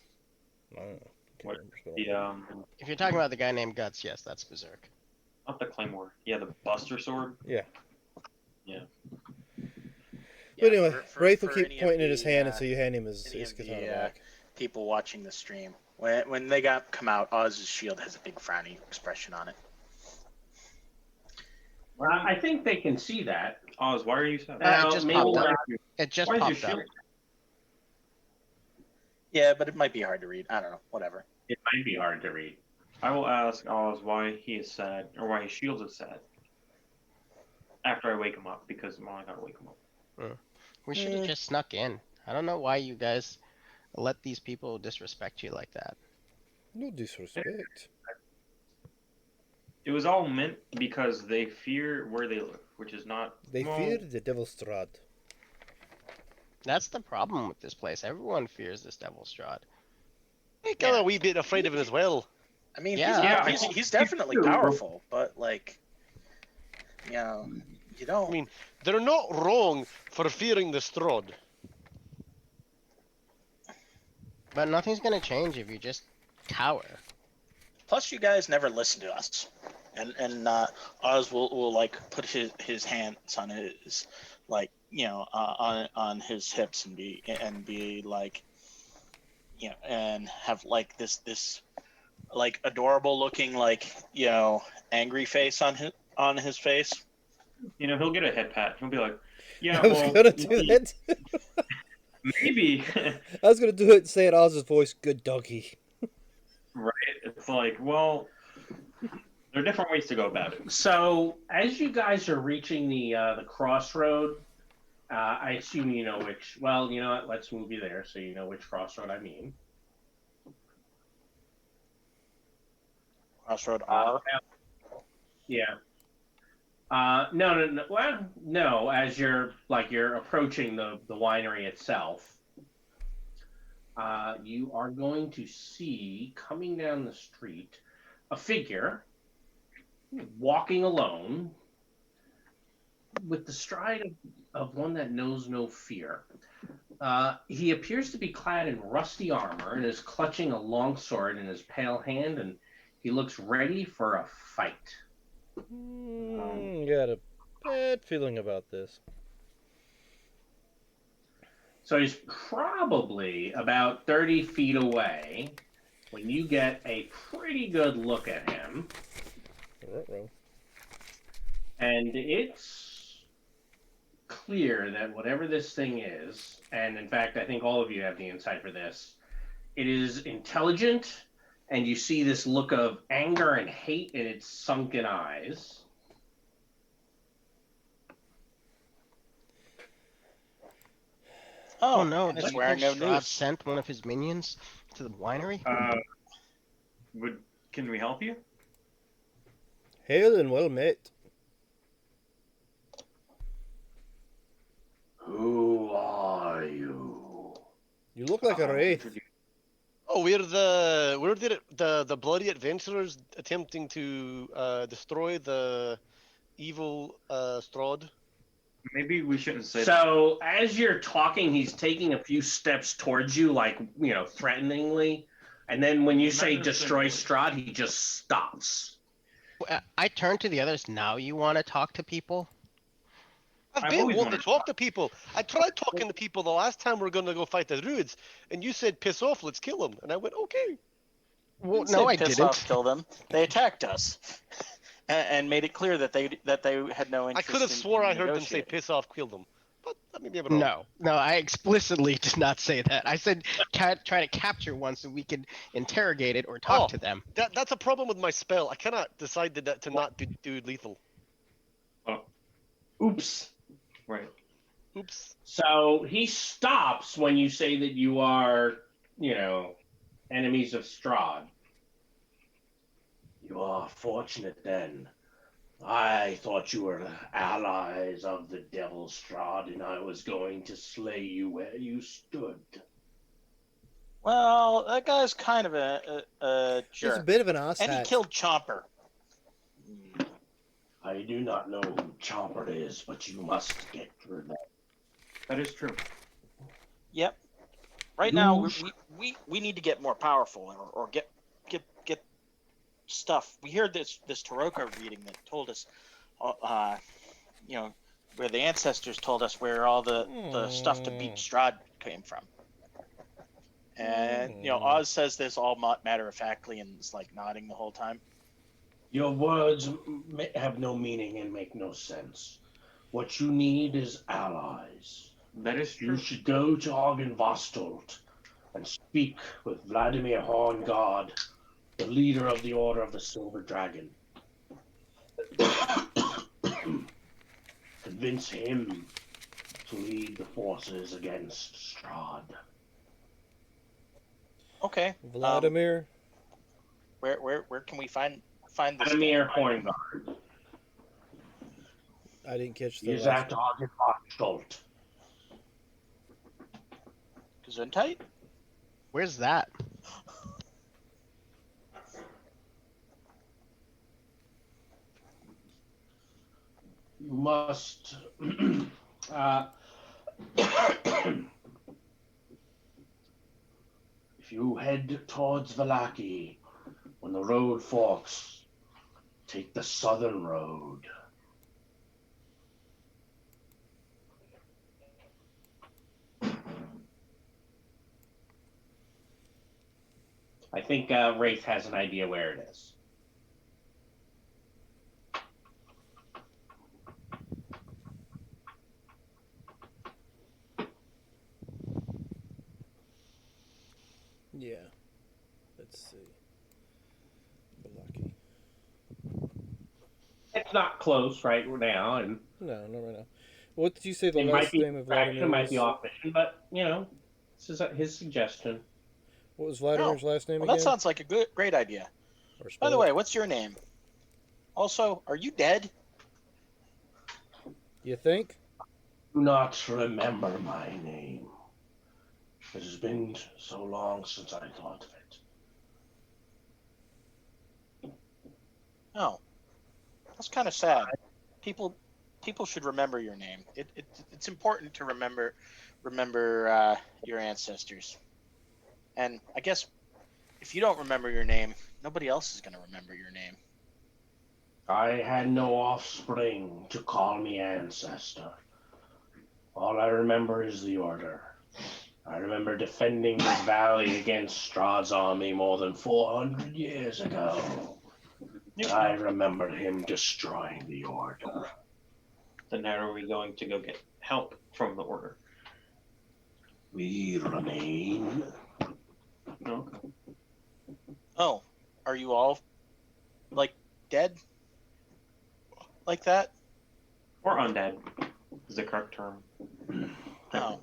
I don't know. Can't What? remember. It's been a while. If you're talking about the guy named Guts, yes, that's Berserk. Not the claymore. Yeah, the Buster sword. Yeah. Yeah. But anyway, Wraith will for keep any of pointing at his the, hand until you hand him his any of katana the back. people watching the stream, when they come out, Oz's shield has a big frowny expression on it. Well, I think they can see that. Oz, why are you sad? Now, it just maybe popped up. not. It just Why is your popped up. shield? Yeah, but it might be hard to read. I don't know. Whatever. It might be hard to read. I will ask Oz why he is sad, or why his shield is sad. After I wake him up, because I gotta wake him up. We should have just snuck in. I don't know why you guys let these people disrespect you like that. No disrespect. It was all meant because they fear where they live, which is not. They well, fear the Devil Strahd. That's the problem with this place. Everyone fears this Devil Strahd. I got a wee bit afraid of it as well. I mean, Yeah. he's definitely powerful, but like, you know, you don't. I mean, they're not wrong for fearing the Strahd. But nothing's gonna change if you just cower. Plus, you guys never listen to us, and Oz will like put his hands on his like on his hips and be like, and have like this like adorable looking like angry face on his face. he'll get a head pat. He'll be like, "Yeah, I was well, gonna do that. maybe." I was gonna do it and say in Oz's voice, "Good doggy." Right? It's like, well, there are different ways to go about it. So, as you guys are reaching the crossroad, I assume you know which. Well, you know what? Let's move you there so you know which crossroad I mean. Crossroad R. Yeah. No. Well, no. As you're approaching the winery itself, you are going to see coming down the street a figure walking alone with the stride of one that knows no fear. He appears to be clad in rusty armor and is clutching a longsword in his pale hand, and he looks ready for a fight. Got a bad feeling about this. So he's probably about 30 feet away when you get a pretty good look at him. Ruh-roh. And it's clear that whatever this thing is, and in fact, I think all of you have the insight for this, it is intelligent, and you see this look of anger and hate in its sunken eyes. Oh no! and Did it's you wearing no think Strahd news. sent one of his minions to the winery? Can we help you? Hail and well met. Who are you? You look like a wraith. Oh, we're the bloody adventurers attempting to destroy the evil Strahd. Maybe we shouldn't say that. So as you're talking, he's taking a few steps towards you, like, threateningly. And then when you say destroy Strahd, he just stops. I turn to the others. Now you want to talk to people? I've I've been always wanting wanted to to talk to people. I tried talking to people the last time we were going to go fight the Druids, and you said, piss off, let's kill them. And I went, okay. Well, Didn't no, say I piss didn't. off, kill them. They attacked us, and made it clear that they had no I interest. could have swore in I heard them say, negotiating. piss off, kill them. But maybe I'm wrong. No, I explicitly did not say that. I said try to capture one so we could interrogate it or talk to them. That's a problem with my spell. I cannot decide to not do lethal. Oops. Right. Oops. So he stops when you say that you are, enemies of Strahd. You are fortunate then. I thought you were allies of the Devil Strahd, and I was going to slay you where you stood. Well, that guy's kind of a He's a jerk, bit of an ass and he hat. killed Chomper. I do not know who Chomper is, but you must get through that. That is true. Yep. Right now, we need to get more powerful or get stuff. We heard this Taroko reading that told us, where the ancestors told us where all the stuff to beat Strahd came from. And Oz says this all matter of factly and is like nodding the whole time. Your words have no meaning and make no sense. What you need is allies. That is true. You should go to Argenvostolt and speak with Vladimir Horngard, the leader of the Order of the Silver Dragon. Convince him to lead the forces against Strahd. Okay. Vladimir. Where can we find this? Vladimir Horngard. I didn't catch the He's last at one. Argenvostolt. Gesundheit? Where's that? You must. If you head towards Vallaki, when the road forks, take the southern road. I think Wraith has an idea where it is. Yeah. Let's see. Lucky. It's not close right now, and No, not right now. What did you say the it last might be name of Vladimir it might was? be off mission, but this is his suggestion. What was Vladimir's last name Well, again? that sounds like a great idea. Or By the spell way, it? what's your name? Also, are you dead? You think? Do not remember my name. It has been so long since I thought of it. Oh, that's kind of sad. People should remember your name. It's important to remember your ancestors. And I guess if you don't remember your name, nobody else is going to remember your name. I had no offspring to call me ancestor. All I remember is the order. I remember defending this valley against Strahd's army more than 400 years ago. I remember him destroying the order. Then how are we going to go get help from the order? We remain. Okay. Oh, are you all like dead? Like that? Or undead is the correct term. Oh,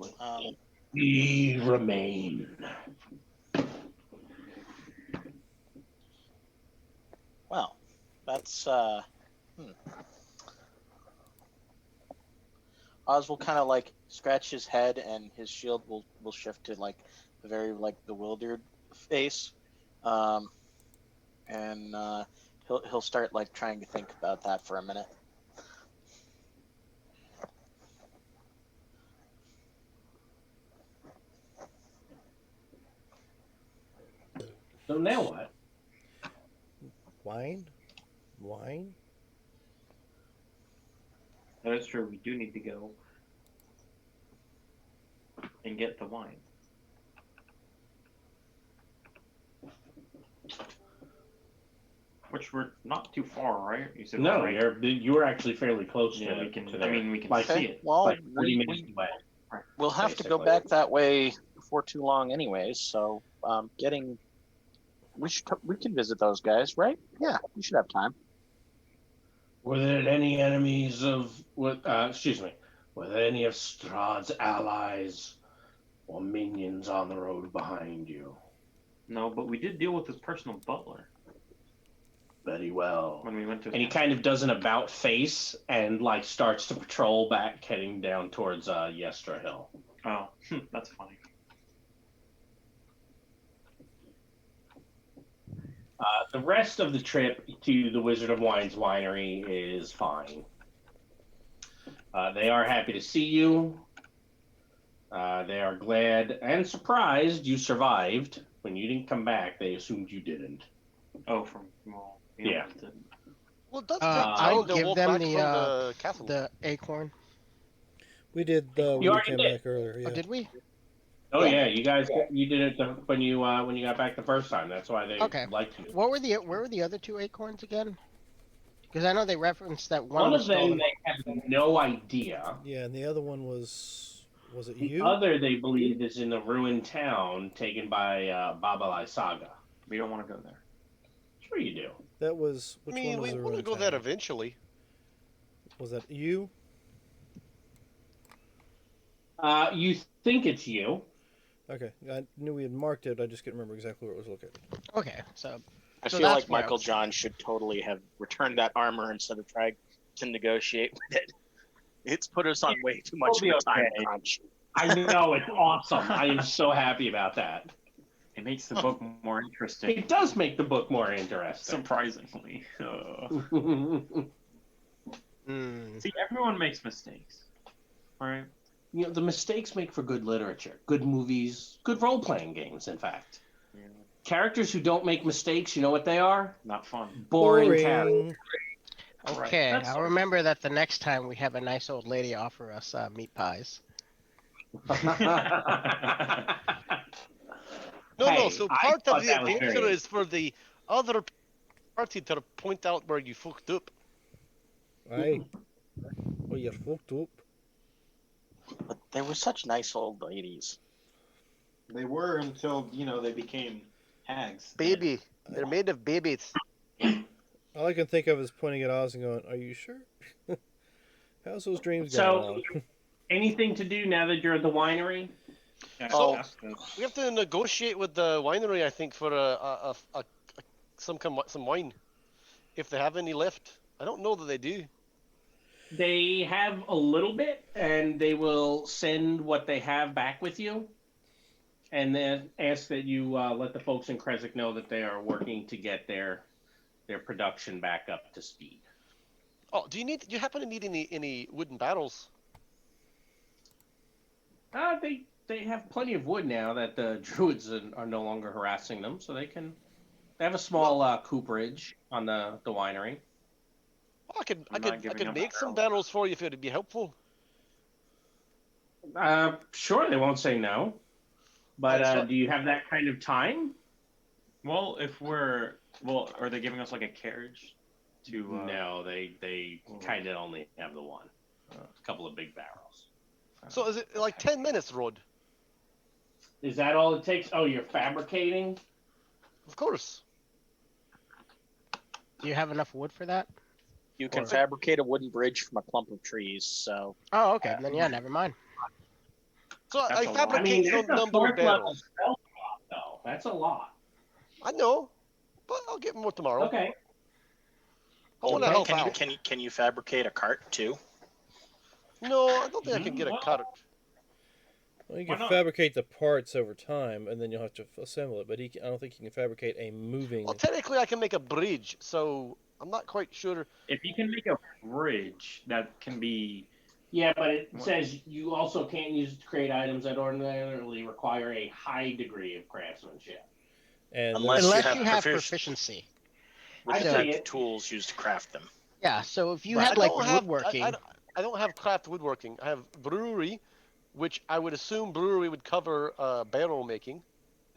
We remain. well, that's Oz will kind of like scratch his head, and his shield will shift to like a very like bewildered face, and he'll start like trying to think about that for a minute. So now what? Wine? Wine? That is true. We do need to go and get the wine. Which we're not too far, right? You said No, right? you're actually fairly close Yeah, to we can. to I there. mean, we can Like, see it. Well, like 30 minutes away. we'll have to go basically. back that way before too long, anyways. So, we can visit those guys, right? Yeah, we should have time. Were there any enemies of Were there any of Strahd's allies or minions on the road behind you? No, but we did deal with his personal butler Very well. when we went to. And he kind of does an about face and like starts to patrol back, heading down towards Yestra Hill. Oh, that's funny. The rest of the trip to the Wizard of Wine's winery is fine. They are happy to see you. They are glad and surprised you survived. When you didn't come back, they assumed you didn't. Oh, well, Yeah. Well, it does take I time will to give walk them back from the castle. the acorn. We did when You we already came did. back earlier. Oh, Yeah. did we? Oh Yeah. yeah, you guys, you did it when you got back the first time. That's why they Okay. liked you. Where were the other two acorns again? Because I know they referenced that one One was of them stolen. they have no idea. Yeah, and the other one was it The you? other they believe is in the ruined town taken by Babalai Saga. We don't want to go there. Sure you do. That was I which mean, one was we the want to ruined go there town? eventually. Was that you? You think it's you? Okay, I knew we had marked it. I just couldn't remember exactly where it was located. Okay, so I So feel that's like where I Michael was- John should totally have returned that armor instead of trying to negotiate with it. It's put us on way too much of We'll a be time okay. crunch. I know, it's awesome. I am so happy about that. It makes the book more interesting, It does make the book more interesting. surprisingly. Hmm. See, everyone makes mistakes, all right? You know, the mistakes make for good literature, good movies, good role-playing games, in fact. Yeah, Characters who don't make mistakes, you know what they are? not fun. Boring characters. Right, Okay, that's I'll all. remember that the next time we have a nice old lady offer us meat pies. No, Hey, so I part of thought the that was adventure very- is for the other party to point out where you fucked up. Aye. Well, you're fucked up. But they were such nice old ladies. They were until, they became hags. Baby. They're made of babies. All I can think of is pointing at Oz and going, "Are you sure? How's those dreams So- going along?" Anything to do now that you're at the winery? So- We have to negotiate with the winery, I think, for some wine, if they have any left. I don't know that they do. They have a little bit, and they will send what they have back with you, and then ask that you let the folks in Kresik know that they are working to get their production back up to speed. Oh, do you happen to need any wooden barrels? They have plenty of wood now that the druids are no longer harassing them, so they have a small cooperage on the winery. Oh, I I'm not giving could up make some barrels. barrels for you if it'd be helpful. Sure, they won't say no. But Oh, so- do you have that kind of time? Well, are they giving us like a carriage to? No, they kind of only have the one. A couple of big barrels. So is it like 10 minutes, Rod? Is that all it takes? Oh, you're fabricating? Of course. Do you have enough wood for that? You can Or- fabricate a wooden bridge from a clump of trees, so Oh, okay. Then yeah, never mind. So That's I a lot. fabricate that's some a number of fourth level barrels. spell slot, though. That's a lot. I know, but I'll get more tomorrow. Okay. I want to Okay, help can you out. can you fabricate a cart too? No, I don't think I can get a Well- cart. Well, you Why can not? fabricate the parts over time, and then you'll have to assemble it. But I don't think you can fabricate a moving. Well, technically, I can make a bridge, so I'm not quite sure. If you can make a bridge that can be, Yeah, but it What? says you also can't use it to create items that ordinarily require a high degree of craftsmanship. And Unless Unless you you have have profici- proficiency. With I the see types it. of tools used to craft them. Yeah. So if you Right. had I like don't have woodworking, I don't have craft woodworking. I have brewery, which I would assume brewery would cover barrel making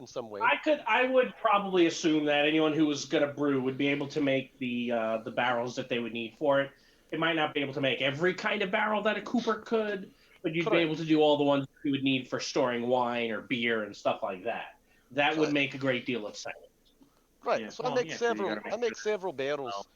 in some way. I would probably assume that anyone who was going to brew would be able to make the barrels that they would need for it. It might not be able to make every kind of barrel that a cooper could, but you'd be Correct. able to do all the ones you would need for storing wine or beer and stuff like that. That would Correct. make a great deal of sense. Right. Yeah, So well, I make yeah, 'cause you several. gotta make I make several barrels.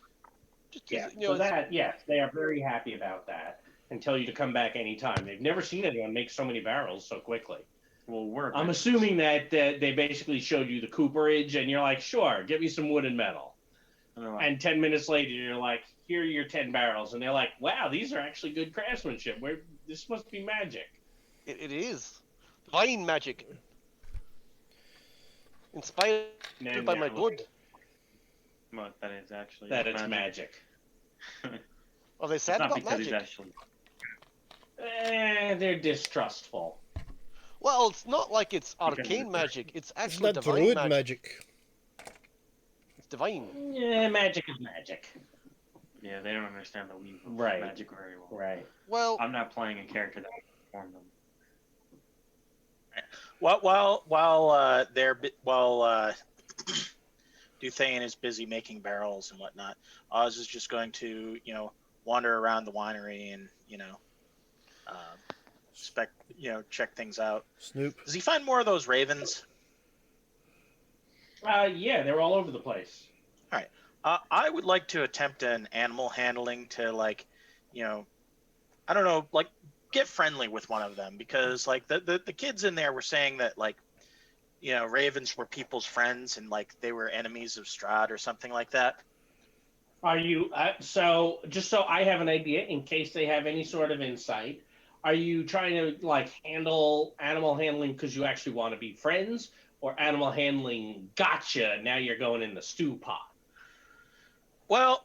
Just Yeah, you know, so it's- that, yes, they are very happy about that and tell you to come back anytime. They've never seen anyone make so many barrels so quickly. well, we're. I'm assuming that they basically showed you the cooperage and you're like, sure, give me some wood and metal. And they're like, And 10 minutes later, you're like, here are your 10 barrels. And they're like, wow, these are actually good craftsmanship. This must be magic. it is divine magic, inspired And by my they're blood. like, what, that is actually. that it's magic. Are they It's sad not about because he's magic? actually. They're distrustful. Well, it's not like it's Because arcane it's- magic. It's Isn't actually that divine druid magic. magic? It's divine. Yeah, magic is magic. Yeah, they don't understand the weave of Right. magic very well. Right. Well, I'm not playing a character that inform them. While Duthane is busy making barrels and whatnot, Oz is just going to wander around the winery and uh, check things out. Snoop. Does he find more of those ravens? Yeah, they're all over the place. All right. I would like to attempt an animal handling to I don't know, get friendly with one of them, because the kids in there were saying that ravens were people's friends and they were enemies of Strahd or something like that. Are you so just so I have an idea in case they have any sort of insight? Are you trying to handle animal handling because you actually want to be friends, or animal handling gotcha? Now you're going in the stew pot. Well,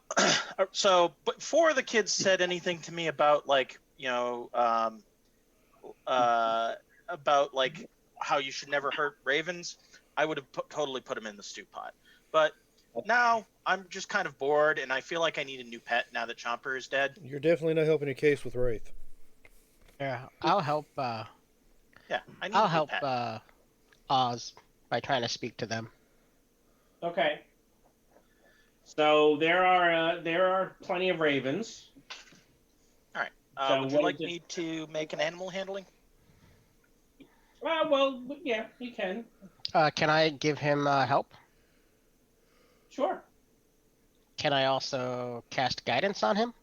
so before the kids said anything to me about about how you should never hurt ravens, I would have totally put them in the stew pot. But now I'm just kind of bored, and I feel like I need a new pet now that Chomper is dead. You're definitely not helping your case with Wraith. Yeah, I'll help. Yeah, I need I'll a new help pet. Oz by trying to speak to them. Okay. So there are plenty of ravens. All right. So Would you like me to make an animal handling? Well, yeah, you can. Can I give him help? Sure. Can I also cast guidance on him?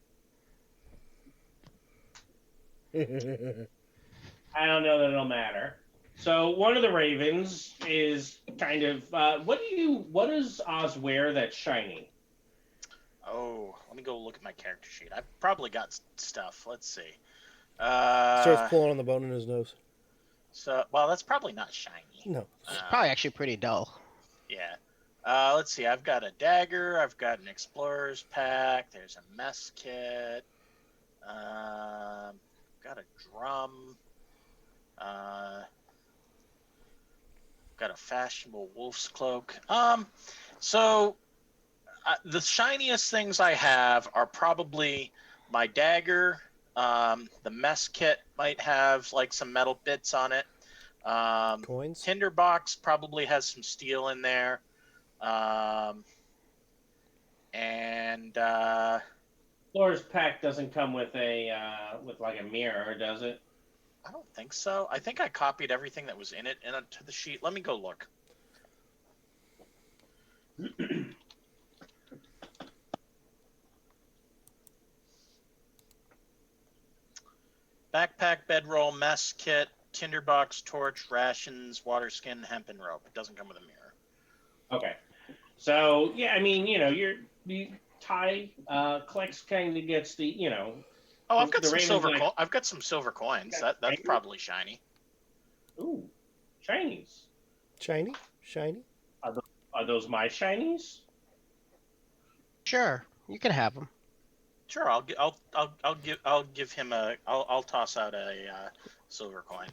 I don't know that it'll matter. So one of the ravens is kind of what does Oz wear that's shiny? Oh, let me go look at my character sheet. I've probably got stuff. Let's see. Starts pulling on the bone in his nose. So, well, that's probably not shiny. No. It's probably actually pretty dull. Yeah. Let's see. I've got a dagger. I've got an explorer's pack. There's a mess kit. Got a drum. Got a fashionable wolf's cloak. So the shiniest things I have are probably my dagger. The mess kit might have some metal bits on it. Coins? Tinderbox probably has some steel in there. And Flora's pack doesn't come with a mirror, does it? I don't think so. I think I copied everything that was in it into the sheet. Let me go look. Backpack, bedroll, mess kit, tinderbox, torch, rations, water skin, hempen rope. It doesn't come with a mirror. Okay. So yeah, I mean, Ty collects kind of gets the Oh, I've got the some ravens silver. like- I've got some silver coins. That's Shiny? probably shiny. Ooh, shinies. Shiny? Shiny? Are those my shinies? Sure, you can have them. Sure, I'll give him I'll toss out a silver coin.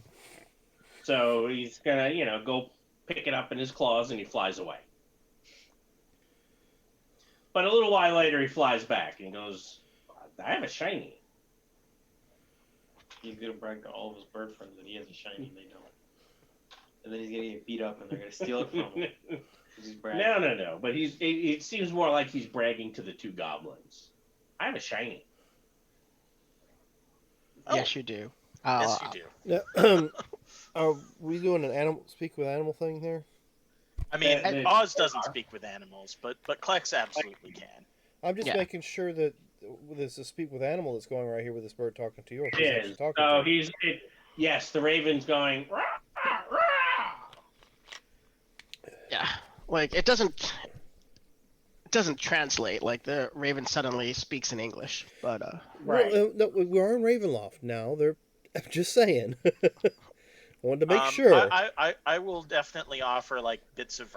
So he's gonna go pick it up in his claws and he flies away. But a little while later he flies back and he goes, "I have a shiny." He's gonna brag to all of his bird friends that he has a shiny and they don't. And then he's gonna get beat up and they're gonna steal it from him. 'Cause he's bragging. No. But it seems more like he's bragging to the two goblins. I have a shiny. Oh. Yes, you do. Yes, you do. Now, are we doing an animal speak with animal thing here? I mean, And- Oz doesn't speak with animals, but Klex absolutely can. I'm just Yeah. making sure that there's a speak with animal that's going right here with this bird talking to yours. It is. So yes, the raven's going. Rah, rah, rah. Yeah, it doesn't translate. Like the raven suddenly speaks in English, but Right. Well, no, we're in Ravenloft now. I'm just saying. Wanted to make sure. I will definitely offer bits of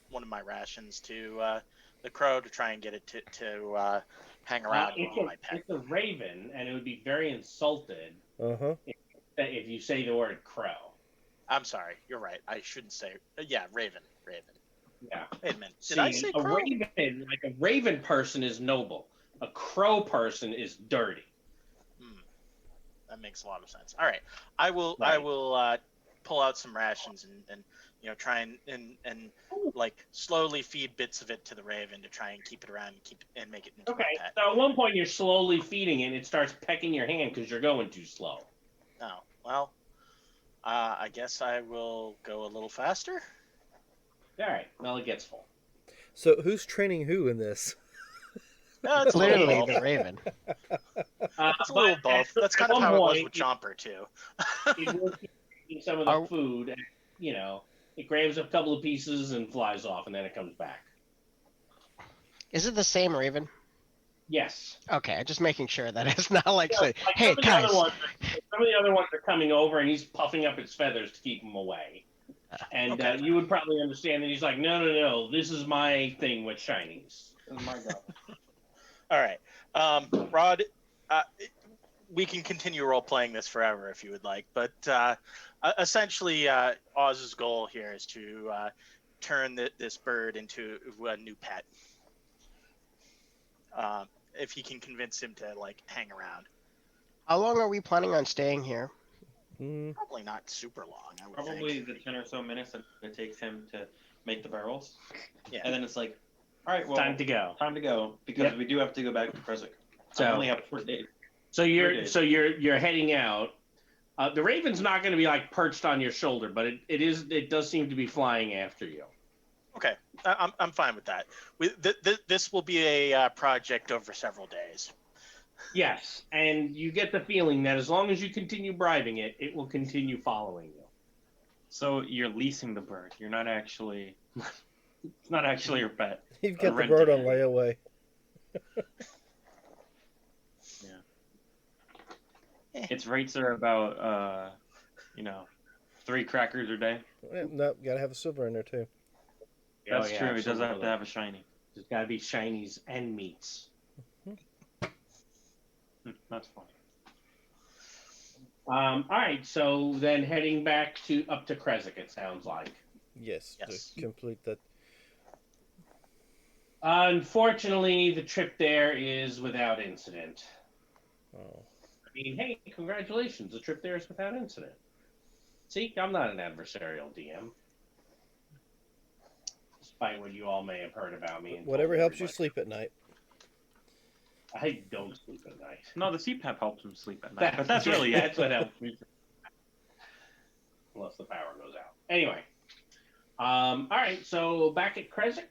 one of my rations to the crow to try and get it to hang around and be my pet. It's a raven, and it would be very insulted Uh-huh. if you say the word crow. I'm sorry, you're right. I shouldn't say. Yeah, raven. Yeah. Wait a minute. Did See, I say crow? a raven person is noble. A crow person is dirty. That makes a lot of sense. All right, I will pull out some rations and try and like slowly feed bits of it to the raven to try and keep it around and make it into my Okay, pet. so at one point you're slowly feeding it, and it starts pecking your hand because you're going too slow. Oh well, I guess I will go a little faster. All right, well, it gets full. So who's training who in this? No, it's a little Clearly, both. the Raven. It's a little both. That's kind of how it was with Chomper too. It will keep eating some of the Are- food, and, it grabs a couple of pieces and flies off, and then it comes back. Is it the same Raven? Yes. Okay, just making sure that it's not like, Yeah, say, like hey guys. some of the other ones are coming over, and he's puffing up his feathers to keep them away. And Okay. you would probably understand that he's like, no, this is my thing with shinies. This is my job. All right, Rod. We can continue role playing this forever if you would like, but essentially, Oz's goal here is to turn this bird into a new pet. If he can convince him to like hang around, How long are we planning on staying here? probably not super long. I would Probably think. the 10 or so minutes that it takes him to make the barrels. Yeah. And then it's like, all right, well, Time to go. Time to go because Yep. we do have to go back to Kresik. So- I only have 4 days. So you're Agreed. you're heading out. The raven's not going to be like perched on your shoulder, but it does seem to be flying after you. Okay, I'm fine with that. This will be a project over several days. Yes, and you get the feeling that as long as you continue bribing it, it will continue following you. So you're leasing the bird. You're not actually. It's not actually your pet. You've got the Rented. bird on layaway. Its rates are about 3 crackers a day. Nope, gotta have a silver in there too. That's yeah, true. It does have absolutely. to have a shiny. There's got to be shinies and meats. That's funny. All right, so then heading back up to Kresik, it sounds like. Yes, Yes. to complete that. Unfortunately, the trip there is without incident. Oh. I mean, hey, congratulations, the trip there is without incident. See, I'm not an adversarial DM. Despite what you all may have heard about me. and Whatever told helps you everybody. sleep at night. I don't sleep at night. No, the CPAP helps him sleep at night. But that's really it. That's what helps me. Unless the power goes out. Anyway. All right, so back at Kresik.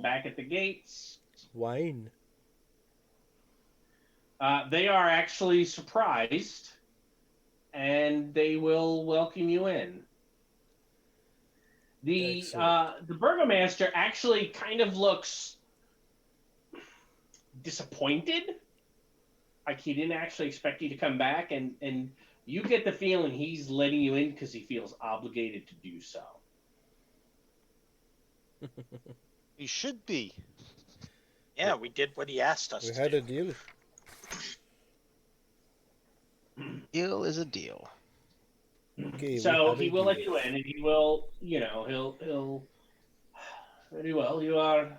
Back at the gates. Wine. They are actually surprised, and they will welcome you in. The Excellent. burgomaster actually kind of looks disappointed, like he didn't actually expect you to come back, and you get the feeling he's letting you in because he feels obligated to do so. He should be. Yeah, we did what he asked us We to had do. a deal. Deal is a deal. Okay, So we he have will a let deal. you in, and he will, he'll very well. We are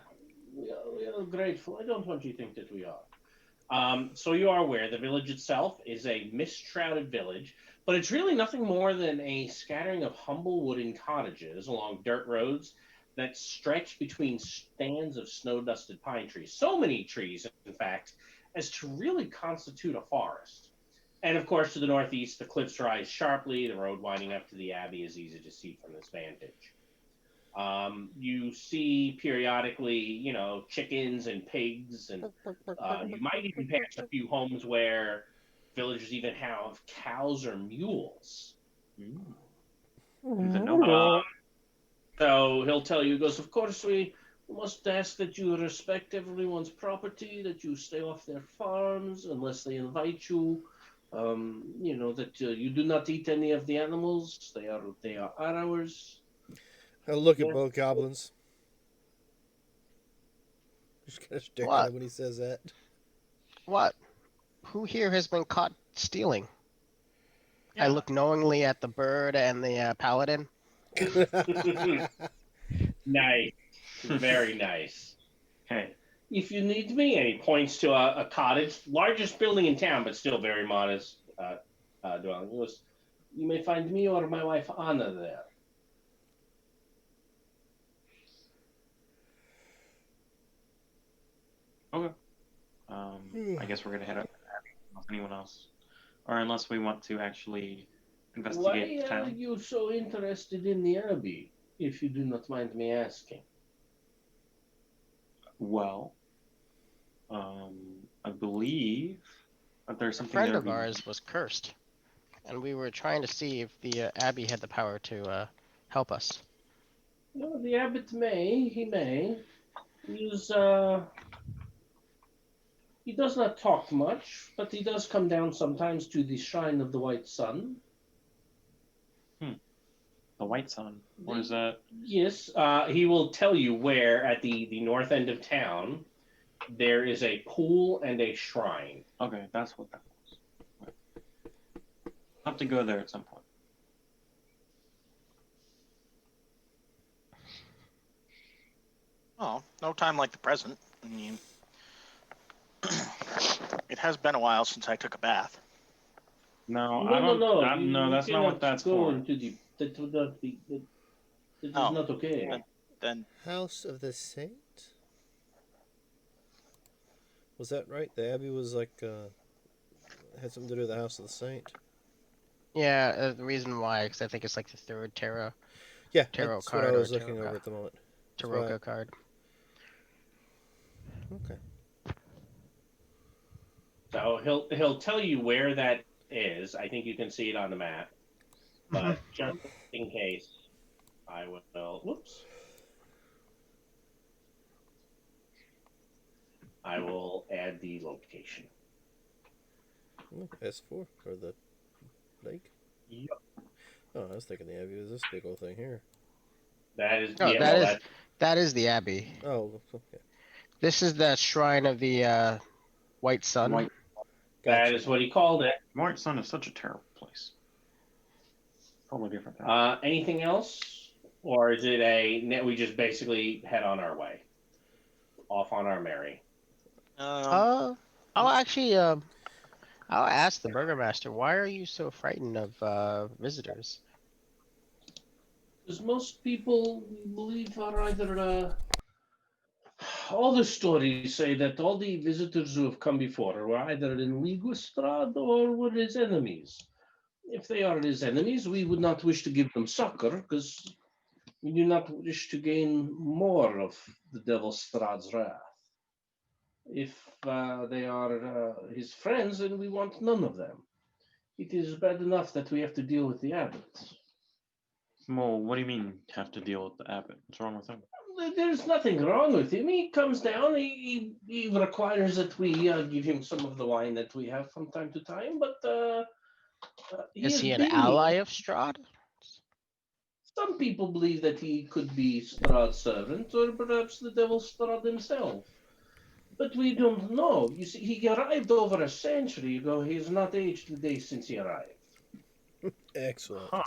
grateful. I don't want you to think that we are. So you are aware the village itself is a mist-shrouded village, but it's really nothing more than a scattering of humble wooden cottages along dirt roads that stretch between stands of snow-dusted pine trees. So many trees, in fact, as to really constitute a forest. And of course, to the northeast, the cliffs rise sharply. The road winding up to the abbey is easy to see from this vantage. You see periodically, chickens and pigs, and you might even pass a few homes where villagers even have cows or mules. The no So he'll tell you, he goes, of course, we must ask that you respect everyone's property, that you stay off their farms unless they invite you. That you do not eat any of the animals. They are ours. Oh, look Yeah. at both goblins. Just kind of stare at What? him when he says that. What? Who here has been caught stealing? I Yeah. look knowingly at the bird and the paladin. Nice. Very nice. Hey, if you need me, and he points to a cottage, largest building in town, but still very modest dwelling. He goes, you may find me or my wife Anna there. Okay. I guess we're gonna head up unless anyone else, or unless we want to actually investigate Why the are town. you so interested in the Abbey, if you do not mind me asking? Well, I believe that there's A something friend there. of ours was cursed, and we were trying to see if the Abbey had the power to help us. No, the abbot he may. He's, he does not talk much, but he does come down sometimes to the Shrine of the White Sun. The White Sun. What is that? Yes, he will tell you where at the north end of town there is a pool and a shrine. Okay, that's what that was. I'll have to go there at some point. Oh, no time like the present. I mean, it has been a while since I took a bath. No, No, I no, don't. no. No, that's not what that's go for. into the. That would not be. That is Oh. not okay. Then House of the Saint? Was that right? The Abbey was like, had something to do with the House of the Saint? Yeah, the reason why, because I think it's like the third Yeah, tarot that's what card I or was looking over at the moment. That's why- tarot card. Okay. So he'll tell you where that is. I think you can see it on the map. But just in case, I will. Whoops. I will add the location. Oh, S4 or the lake? Yep. Oh, I was thinking the Abbey was this big old thing here. That is. Oh, Yeah. Well, that is the Abbey. Oh, okay. This is the shrine of the White Sun. White that Gotcha. is what he called it. White Sun is such a terrible place. Totally different thing. Anything else, or is it we just basically head on our way, off on our merry? I'll actually I'll ask the burgomaster, why are you so frightened of visitors? Because most people, we believe, are either. All the stories say that all the visitors who have come before were either in league with Strahd or were his enemies. If they are his enemies, we would not wish to give them succor, because we do not wish to gain more of the devil Strahd's wrath. If they are his friends, then we want none of them. It is bad enough that we have to deal with the abbot. Well, what do you mean have to deal with the abbot? What's wrong with him? There's nothing wrong with him. He comes down. He requires that we give him some of the wine that we have from time to time. But Is he an been ally of Strahd? Some people believe that he could be Strahd's servant, or perhaps the devil Strahd himself. But we don't know. You see, he arrived over a century ago. He has not aged a day since he arrived. Excellent. Huh.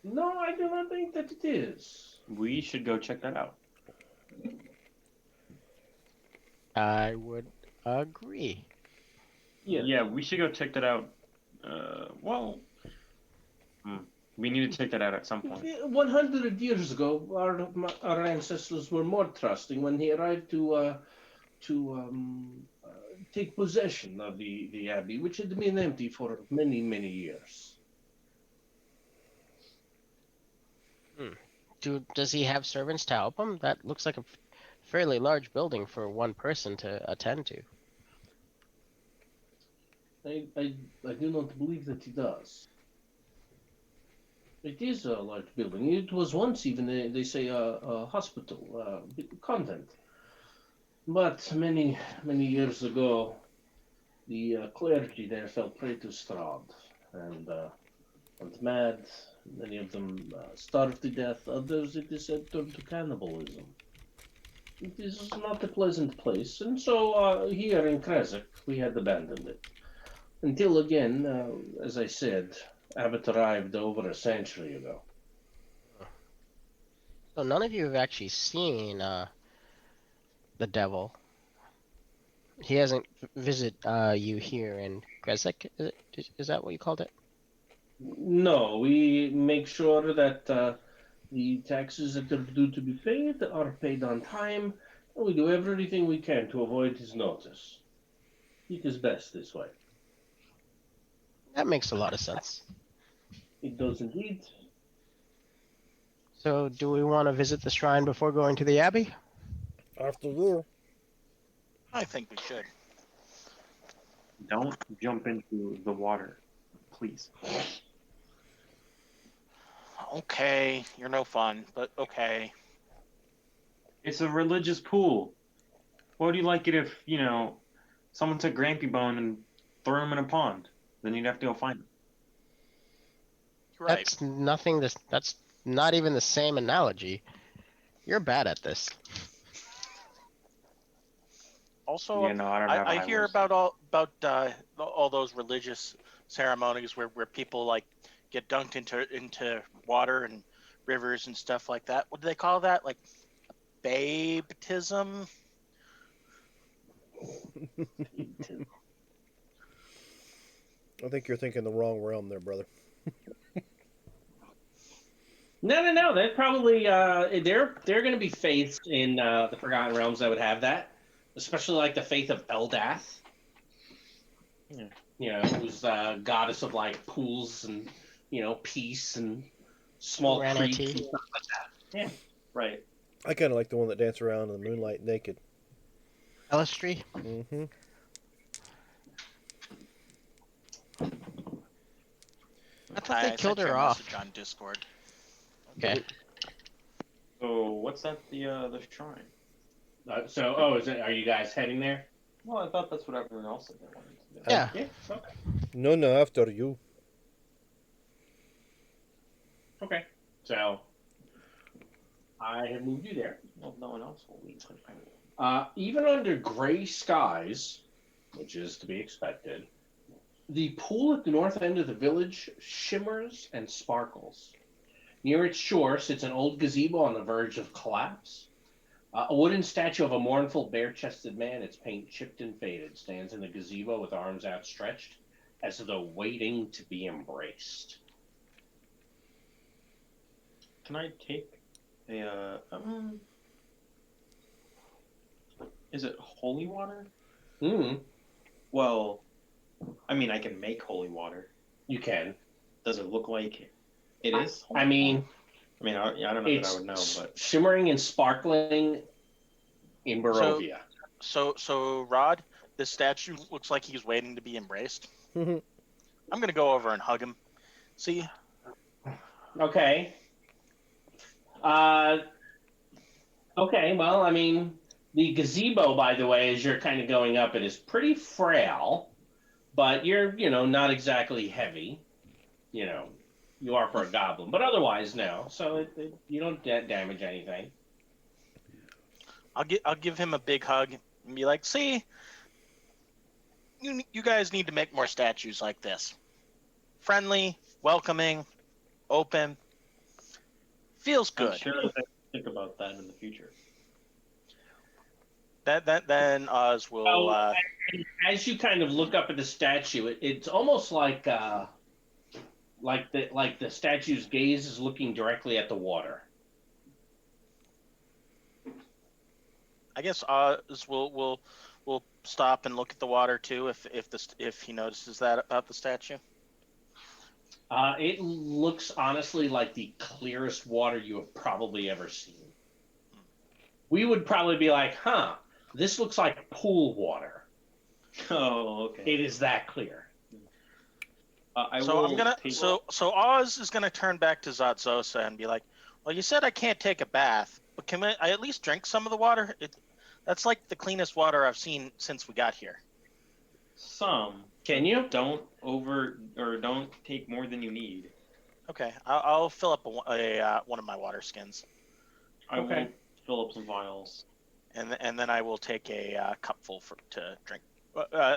No, I do not think that it is. We should go check that out. I would agree. Yeah, we should go check that out. We need to check that out at some point. 100 years ago, our ancestors were more trusting when he arrived to take possession of the abbey, which had been empty for many, many years. Does he have servants to help him? That looks like a fairly large building for one person to attend to. I do not believe that he does. It is a large building. It was once even, they say, a hospital, convent. But many, many years ago, the clergy there fell prey to Strahd and went mad. Many of them starved to death. Others, it is said, turned to cannibalism. It is not a pleasant place. And so here in Kresik, we had abandoned it. Until again, as I said, Abbott arrived over a century ago. So none of you have actually seen the devil. He hasn't visit you here in Gresik. Is that what you called it? No, we make sure that the taxes that are due to be paid are paid on time, and we do everything we can to avoid his notice. It is best this way. That makes a lot of sense. It does indeed. So, do we want to visit the shrine before going to the abbey? After you. I think we should. Don't jump into the water, please. Okay, you're no fun, but okay. It's a religious pool. What would you like it if, someone took Grampy Bone and threw him in a pond? Then you'd have to go find him. You're right. That's nothing. That's not even the same analogy. You're bad at this. Also, Yeah, no, I don't have I high hear wisdom. about all those religious ceremonies where people like get dunked into water and rivers and stuff like that. What do they call that? Like baptism? I think you're thinking the wrong realm there, brother. No. They're probably they're going to be faiths in the Forgotten Realms that would have that, especially like the faith of Eldath. Yeah. You know, who's goddess of like pools and peace and small creeks and Serenity. stuff like that. Yeah, Right. I kind of like the one that dance around in the moonlight naked. Elistry. Mm-hmm. I thought they killed sent you her a off. message on Discord. Okay. So what's at the shrine? Are you guys heading there? Well, I thought that's what everyone else said they wanted to do. Yeah. Yeah. Okay. No, after you. Okay. So I have moved you there. Well, no one else will leave. Even under gray skies, which is to be expected, the pool at the north end of the village shimmers and sparkles. Near its shore sits an old gazebo on the verge of collapse. A wooden statue of a mournful, bare-chested man, its paint chipped and faded, stands in the gazebo with arms outstretched, as though waiting to be embraced. Can I take a is it holy water? Well, I mean, I can make holy water. You can. Does it look like it is? I mean, I don't know that I would know, but shimmering and sparkling in Barovia. So Rod, this statue looks like he's waiting to be embraced. I'm gonna go over and hug him. See? Okay. Okay, well, I mean, the gazebo, by the way, as you're kind of going up, it is pretty frail, but you're, not exactly heavy. You are for a goblin, but otherwise, no. So you don't damage anything. I'll give him a big hug and be like, "See, you guys need to make more statues like this. Friendly, welcoming, open. Feels good." I'm sure that I think about that in the future. Then Oz will. As you kind of look up at the statue, it's almost like the statue's gaze is looking directly at the water. I guess Oz will stop and look at the water too if he notices that about the statue. It looks honestly like the clearest water you have probably ever seen. We would probably be like, huh, this looks like pool water. Oh, okay. It is that clear. So Oz is gonna turn back to Zatzosa and be like, "Well, you said I can't take a bath, but can I at least drink some of the water? That's like the cleanest water I've seen since we got here." Some. Can you? Don't don't take more than you need. Okay, I'll fill up one of my water skins. I Okay. will fill up some vials. And then I will take a cupful to drink,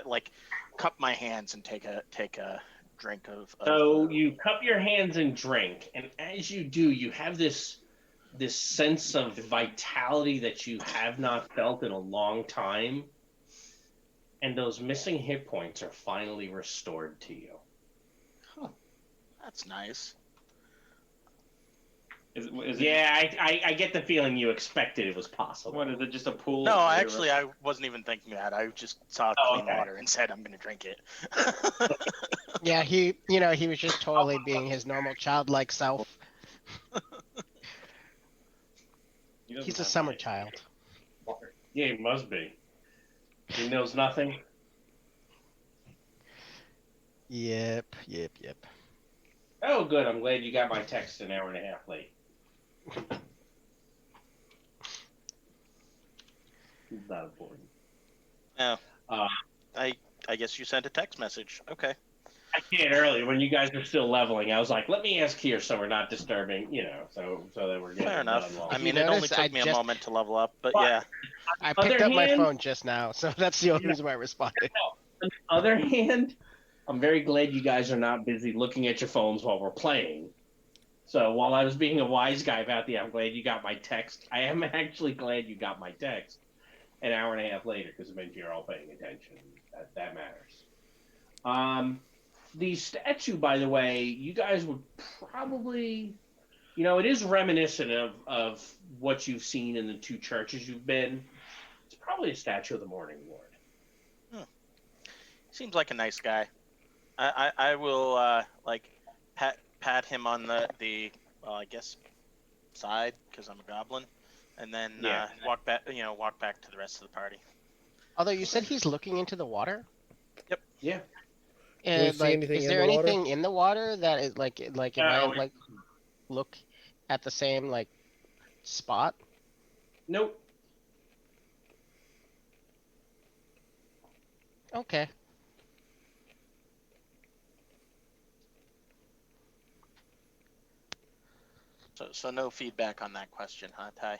like cup my hands and take a drink of. So you cup your hands and drink, and as you do, you have this this sense of vitality that you have not felt in a long time, and those missing hit points are finally restored to you. That's nice. Is it, Yeah, I get the feeling you expected it was possible. What is it? Just a pool? No, of actually, I wasn't even thinking that. I just saw clean okay. water and said I'm going to drink it. Yeah, he was just totally being his normal childlike self. He doesn't He's a have summer eyes. child. Yeah, he must be. He knows nothing. Yep. Oh, good. I'm glad you got my text an hour and a half late. It's not important. Oh. Uh, I guess you sent a text message. Okay. I did earlier when you guys are still leveling. I was like, let me ask here so we're not disturbing, so that we're getting Fair it enough. done. Well, I If you mean, it only notice, I took me a just- moment to level up, but But- yeah. I Other picked up my hand- phone just now, so that's the only reason why I responded. on the other hand, I'm very glad you guys are not busy looking at your phones while we're playing. So while I was being a wise guy about I'm glad you got my text. I am actually glad you got my text an hour and a half later because it meant you're all paying attention. That matters. The statue, by the way, you guys would probably, it is reminiscent of what you've seen in the two churches you've been. It's probably a statue of the Morning Lord. Seems like a nice guy. I will pat him on the well, I guess side because I'm a goblin, and then Yeah. walk back to the rest of the party. Although you said he's looking into the water. Yeah. And see like, anything is in there the water? anything in the water that is like if I No. like look at the same like spot? Nope. Okay. So no feedback on that question, huh, Ty?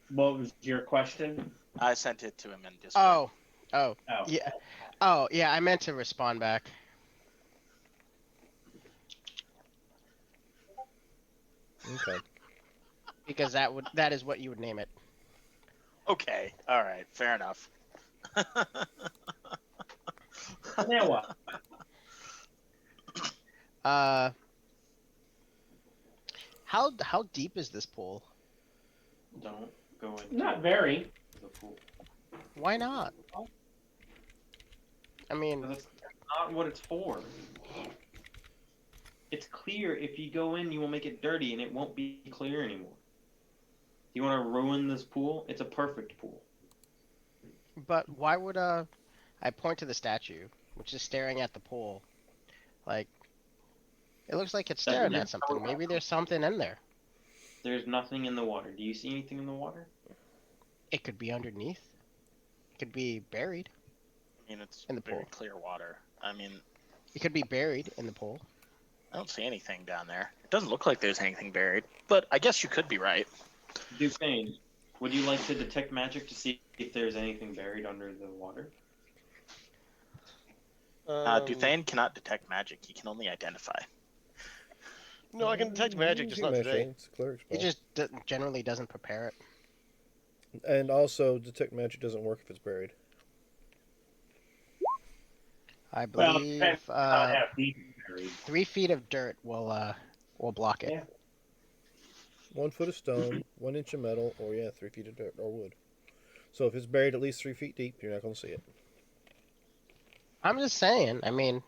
What was your question? I sent it to him in Discord. Oh, yeah. Oh, yeah. I meant to respond back. Okay. Because that is what you would name it. Okay. All right. Fair enough. Now what? How deep is this pool? Don't go into Not very. the pool. Why not? I mean, That's not what it's for. It's clear. If you go in, you will make it dirty, and it won't be clear anymore. You want to ruin this pool? It's a perfect pool. but why would I point to the statue, which is staring at the pool? Like, it looks like it's That's staring what at something. Maybe there's something in there. There's nothing in the water. Do you see anything in the water? It could be underneath. It could be buried. I mean, it's In the very pool. clear water. I mean, It could be buried in the pool. I don't see anything down there. It doesn't look like there's anything buried, but I guess you could be right. Dufane, would you like to detect magic to see if there's anything buried under the water? Duthane cannot detect magic. He can only identify. No, I can detect magic, just not today. It's a cleric's He ball. just generally doesn't prepare it. And also, detect magic doesn't work if it's buried. I Well, it believe depends on how deep it's buried. 3 feet of dirt will block it. Yeah. 1 foot of stone, 1 inch of metal, or 3 feet of dirt or wood. So if it's buried at least 3 feet deep, you're not going to see it. I'm just saying. I mean,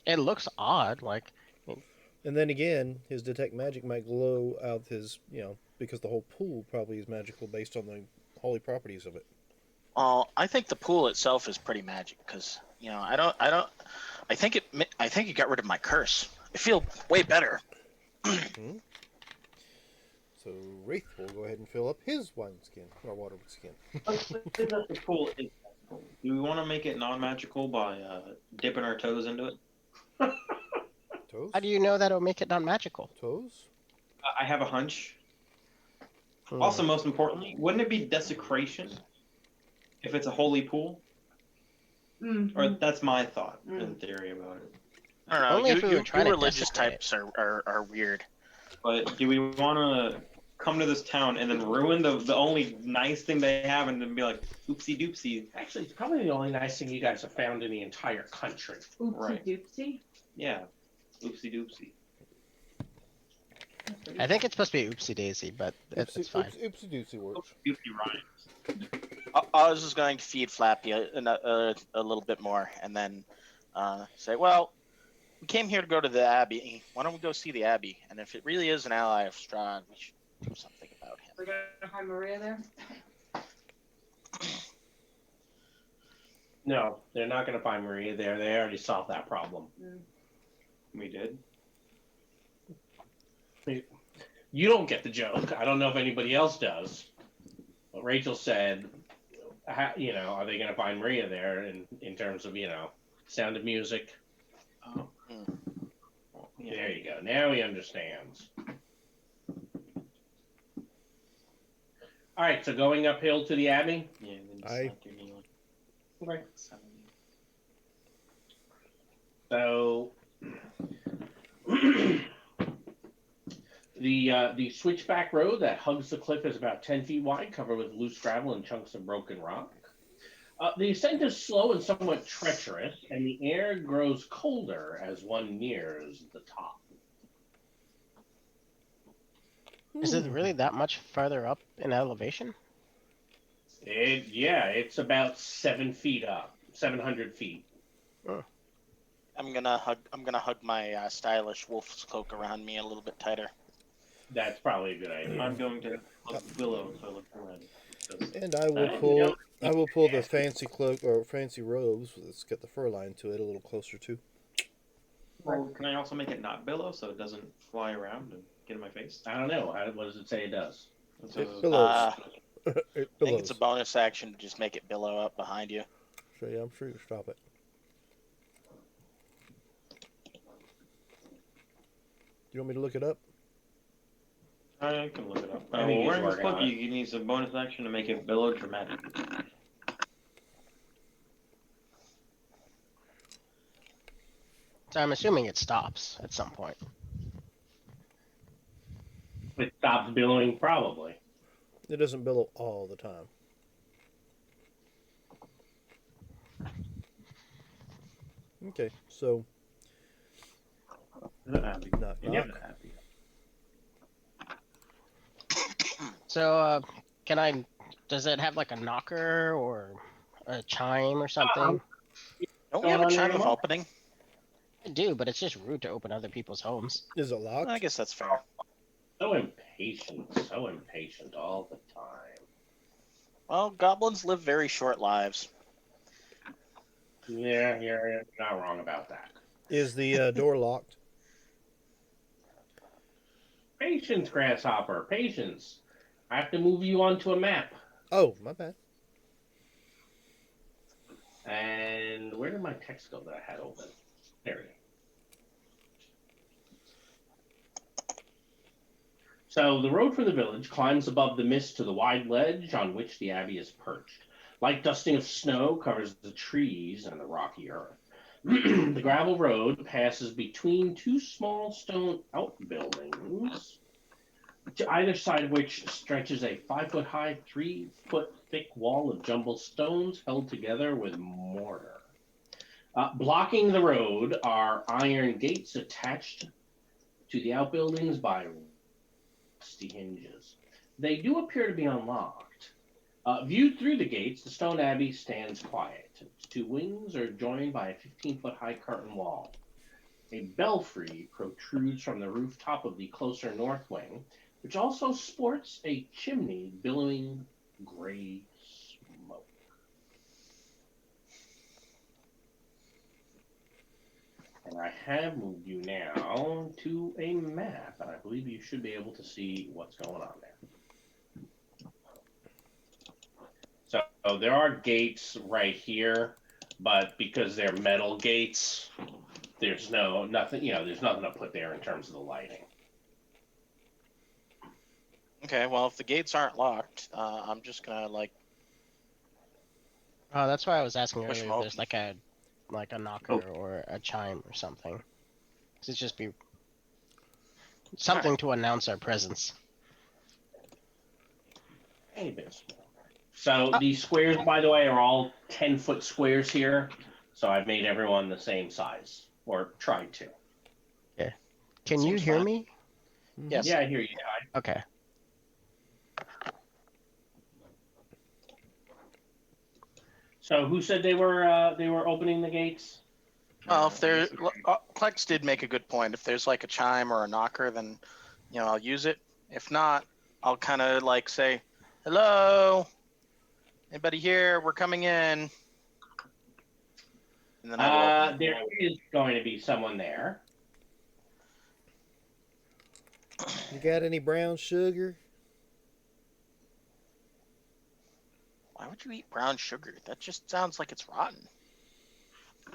it looks odd. Like, And then again, his detect magic might glow out his, because the whole pool probably is magical based on the holy properties of it. Well, I think the pool itself is pretty magic because I think it got rid of my curse. I feel way better. So Wraith will go ahead and fill up his wineskin, or water skin. Let's say that the pool is magical. Do we want to make it non-magical by dipping our toes into it? Toes? how do you know that it'll make it non-magical? Toes? I have a hunch. Hmm. Also, most importantly, wouldn't it be desecration if it's a holy pool? Or that's my thought and theory about it. I don't know. Only if we were trying you to religious desecrate. types are weird. But do we want to come to this town and then ruin the only nice thing they have and then be like, oopsie doopsie. Actually, it's probably the only nice thing you guys have found in the entire country. Oopsie Right. doopsie. Yeah. Oopsie doopsie. I think it's supposed to be oopsie daisy, but it's fine. Oopsie doopsie works. Doopsie rhymes. I was just going to feed Flappy a little bit more, and then say, well, we came here to go to the Abbey. Why don't we go see the Abbey? And if it really is an ally of Strahd, we should do something about him. We're gonna find Maria there. No, they're not going to find Maria there. They already solved that problem. We did. You don't get the joke. I don't know if anybody else does. But Rachel said, are they going to find Maria there in terms of, Sound of Music? Oh. Well, yeah. There you go. Now he understands. All right, so going uphill to the Abbey? Yeah, and then I- slap your knee on. Okay. So the switchback road that hugs the cliff is about 10 feet wide, covered with loose gravel and chunks of broken rock. The ascent is slow and somewhat treacherous, and the air grows colder as one nears the top. Is it really that much farther up in elevation? It's about 7 feet up, 700 feet. I'm gonna hug my stylish wolf's cloak around me a little bit tighter. That's probably a good idea. I'm going to look Willow so I look around. And I will pull the fancy cloak or fancy robes. Let's get the fur line to it a little closer too. Well, can I also make it not billow so it doesn't fly around and get in my face? I don't know. What does it say it does? So, It billows. It I think billows. it's a bonus action to just make it billow up behind you. So yeah, I'm sure you can stop it. Do you want me to look it up? I can look it up. I think he's Wearing this working cloak, on it. you need some bonus action to make it billow dramatic. So I'm assuming it stops at some point. It stops billowing, probably. It doesn't billow all the time. Okay, so knock knock. So does it have like a knocker or a chime or something? Don't we have a on chime your of mark. opening? I do, but it's just rude to open other people's homes. Is it locked? I guess that's fair. So impatient all the time. Well, goblins live very short lives. Yeah, you're not wrong about that. Is the door locked? Patience, Grasshopper, patience. I have to move you onto a map. Oh, my bad. And where did my text go that I had open? There it is. So the road from the village climbs above the mist to the wide ledge on which the abbey is perched. Light dusting of snow covers the trees and the rocky earth. The gravel road passes between two small stone outbuildings, to either side of which stretches a 5-foot-high, 3-foot thick wall of jumbled stones held together with mortar. Blocking the road are iron gates attached to the outbuildings by rusty hinges. They do appear to be unlocked. Viewed through the gates, the stone abbey stands quiet. Its two wings are joined by a 15-foot-high curtain wall. A belfry protrudes from the rooftop of the closer north wing, which also sports a chimney billowing gray smoke. And I have moved you now to a map, and I believe you should be able to see what's going on there. So there are gates right here, but because they're metal gates, there's nothing to put there in terms of the lighting. Okay, well, if the gates aren't locked, I'm just gonna Oh, that's why I was asking Push earlier. 'em If there's like a knocker Oh. or a chime or something. This just be something to announce our presence. A bit small. So these squares, by the way, are all 10-foot squares here. So I've made everyone the same size, or tried to. Can you Seems hear fine. me? Yes. Yeah, I hear you. Okay. So who said they were opening the gates? Well, if there, Plex did make a good point. If there's like a chime or a knocker, then I'll use it. If not, I'll kind of like say, "Hello, anybody here? We're coming in." And then I will open the There door. is going to be someone there. You got any brown sugar? Why would you eat brown sugar? That just sounds like it's rotten.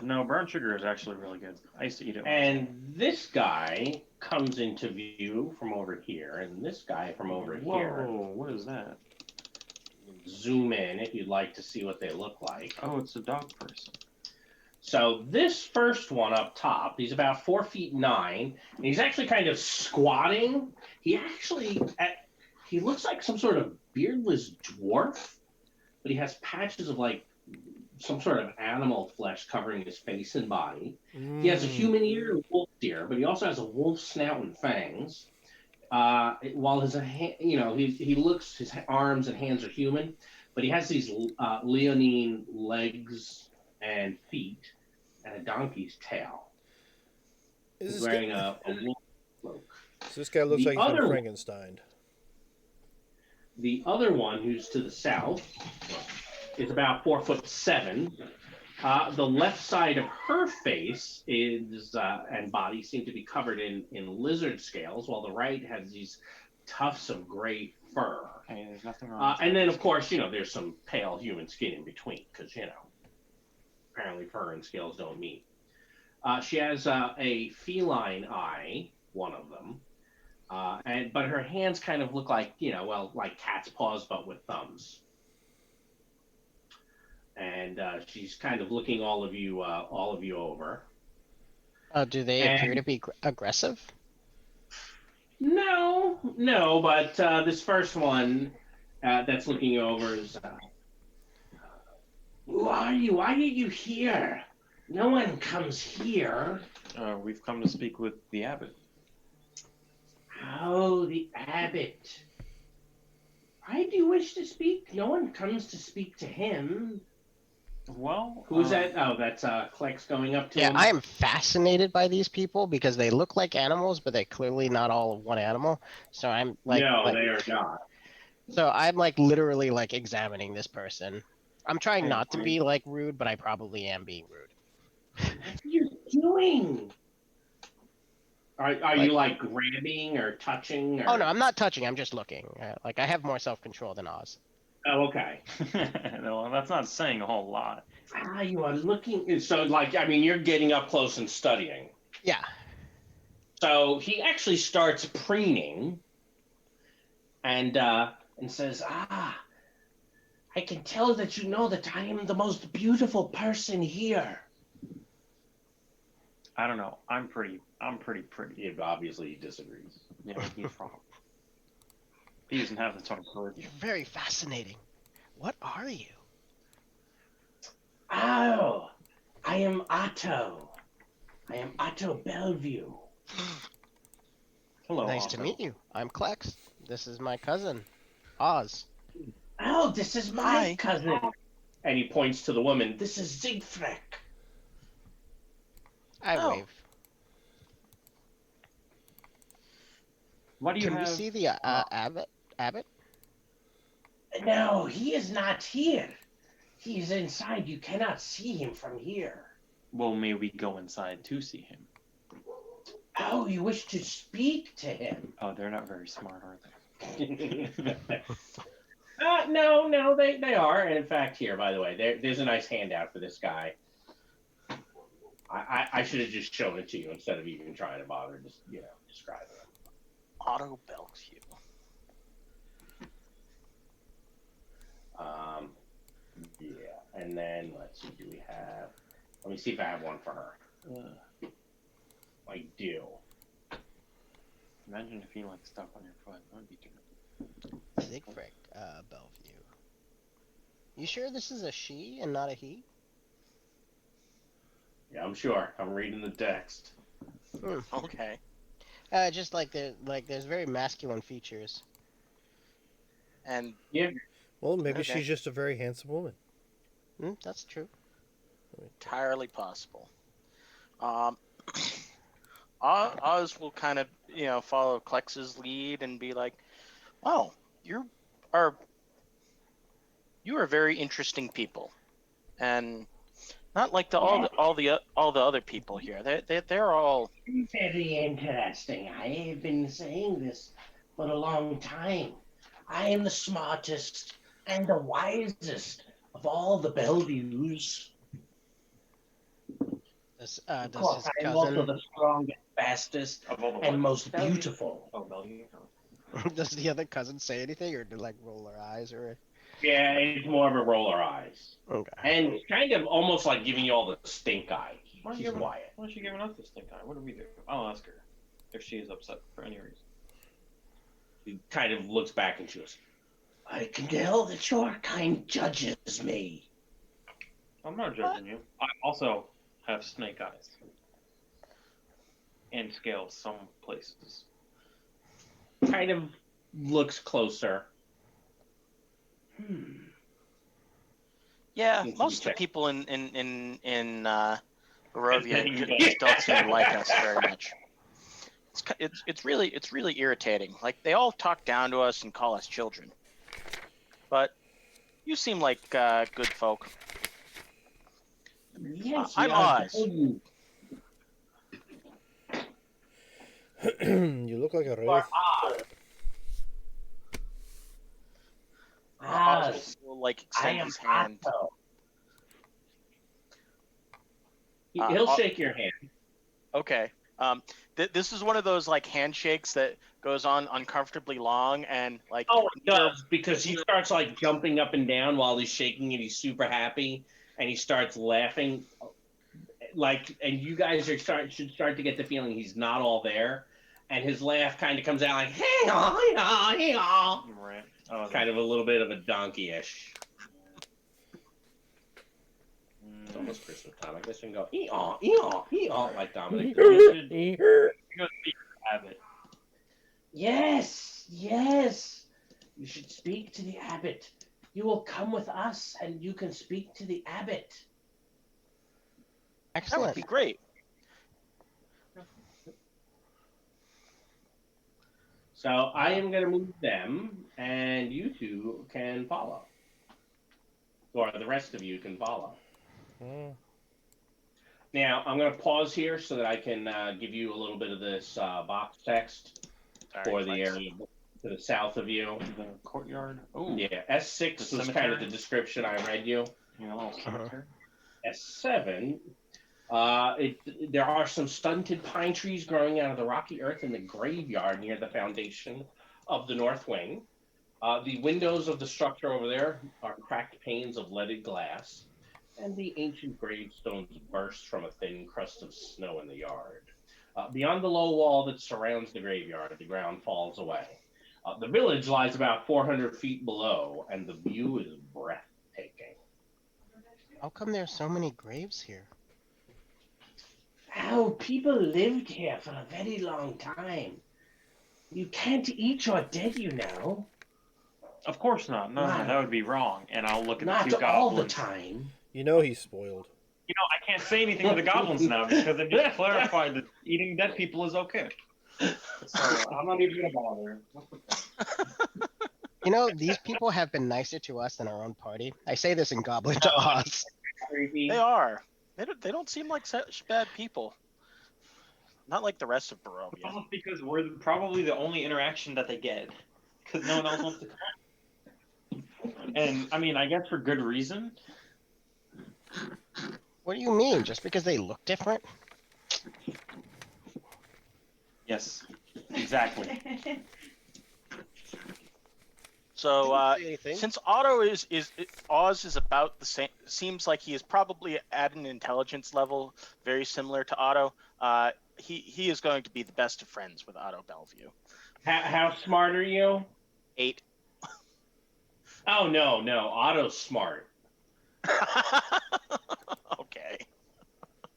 No, brown sugar is actually really good. I used to eat it. And this guy comes into view from over here, and this guy from over here. Whoa, what is that? Zoom in if you'd like to see what they look like. Oh, it's a dog person. So this first one up top, he's about 4'9", and he's actually kind of squatting. He looks like some sort of beardless dwarf, but he has patches of like some sort of animal flesh covering his face and body. He has a human ear and wolf ear, but he also has a wolf snout and fangs. While his he looks, his arms and hands are human, but he has these leonine legs and feet and a donkey's tail. He's wearing a wolf cloak. So this guy looks The like he's been other- Frankenstein. The other one, who's to the south, is about 4'7". The left side of her face is and body seem to be covered in lizard scales, while the right has these tufts of gray fur. Hey, there's nothing wrong. And then, of course, there's some pale human skin in between, because apparently fur and scales don't meet. She has a feline eye, one of them, but her hands kind of look like like cat's paws, but with thumbs. And she's kind of looking all of you over. Do they appear to be aggressive? No, but this first one that's looking over is. Who are you? Why are you here? No one comes here. We've come to speak with the abbot. Oh, the abbot. Why do you wish to speak? No one comes to speak to him. Well, Who's that? Oh, that's Klex going up to Yeah, him. I am fascinated by these people because they look like animals, but they're clearly not all one animal. So I'm like, no, they are not. so I'm like literally like examining this person. I'm trying not to be like rude, but I probably am being rude. What are you doing? Are you like grabbing or touching? Or... Oh no, I'm not touching. I'm just looking. Like I have more self-control than Oz. Oh, okay. No, that's not saying a whole lot. You are looking. So, you're getting up close and studying. Yeah. So he actually starts preening, and says, "I can tell that you know that I am the most beautiful person here." I don't know. I'm pretty. Yeah, obviously, he disagrees. Yeah, he's wrong. He doesn't have the sort of charisma. You're very fascinating. What are you? Oh, I am Otto. I am Otto Bellevue. Hello. Nice Otto. to meet you. I'm Klex. This is my cousin, Oz. Oh, this is my Hi. cousin. And he points to the woman. This is Siegfried. I Oh. wave. What do you Can have? we see the abbot? Abbot? No, he is not here. He is inside. You cannot see him from here. Well, may we go inside to see him? Oh, you wish to speak to him? Oh, they're not very smart, are they? No, they are. And in fact, here, by the way, there's a nice handout for this guy. I should have just shown it to you instead of even trying to bother just describing it. Auto Bellevue. Yeah, and then let's see, do we have? Let me see if I have one for her. I do. Imagine if you like stuff on your foot. That would be terrible. Siegfried. Bellevue. You sure this is a she and not a he? Yeah, I'm sure. I'm reading the text. Okay. Just like there's very masculine features. And Yeah. Well, maybe Okay. she's just a very handsome woman. That's true. entirely possible. Um, Oz will kind of, follow Klex's lead and be like, "Oh, are you are very interesting people, and not like all the other people here. They're all Very interesting. I have been saying this for a long time. I am the smartest and the wisest of all the Bellevues. Of Does course, his I am also cousin the strongest, fastest, Of all the and what? most Bellevue? beautiful. Oh, Bellevue. does the other cousin say anything or do like roll her eyes or? Yeah, it's more of a roller eyes. Okay. And kind of almost like giving you all the stink eye. Why She's quiet. is she giving us the stink eye? What did we do? I'll ask her if she is upset for any reason. She kind of looks back and she goes, I can tell that your kind judges me. I'm not judging you. I also have snake eyes and scales some places. Kind of looks closer. yeah. Seems to be Most of the checked. people in Barovia Then you just don't seem to like us very much. It's really irritating. Like they all talk down to us and call us children, but you seem like good folk. Yes, I'm we are Oz. Bellevues. You look like a You are wraith. Oz. Oz will like I extend am his hand. Otto. He'll O- shake your hand. Okay. This is one of those like handshakes that goes on uncomfortably long, and like Oh, it neither- does, because he starts like jumping up and down while he's shaking and he's super happy and he starts laughing. Like, and you guys should start to get the feeling he's not all there. And his laugh kind of comes out like, hey, Right. Oh, kind of a little bit of a donkey-ish. It's Mm. almost Christmas time. I guess we can go ee-aw, ee-aw, ee-aw, like Dominic. You go speak to Abbott. Yes, yes. You should speak to the abbot. You will come with us and you can speak to the abbot. that would Excellent. be great. So I am going to move them, and you two can follow. Or the rest of you can follow. Mm. Now, I'm going to pause here so that I can give you a little bit of this box text Sorry, for the Flex. area to the south of you. The courtyard. Oh, Yeah, S6 The was kind cemetery? of the description I read you. you know, little cemetery. S7, there are some stunted pine trees growing out of the rocky earth in the graveyard near the foundation of the north wing. The windows of the structure over there are cracked panes of leaded glass, and the ancient gravestones burst from a thin crust of snow in the yard. Beyond the low wall that surrounds the graveyard, the ground falls away. The village lies about 400 feet below, and the view is breathtaking. How come there's so many graves here? Oh, people lived here for a very long time. You can't eat your dead, you know. Of course not. No, Right. that would be wrong. And I'll look at Not the two all the goblins. time. You know he's spoiled. You know, I can't say anything to the goblins now because it just clarified that eating dead people is okay. So I'm not even gonna bother. These people have been nicer to us than our own party. I say this in Goblin to Oz. Creepy. They are. They don't seem like such bad people. Not like the rest of Barovia. Well, because we're probably the only interaction that they get, because no one else wants to come. And I mean, I guess for good reason. What do you mean? Just because they look different? Yes, exactly. So Say anything. since Oz is about the same, seems like he is probably at an intelligence level very similar to Otto. He is going to be the best of friends with Otto Bellevue. How smart are you? 8. Oh no, Otto's smart. Okay.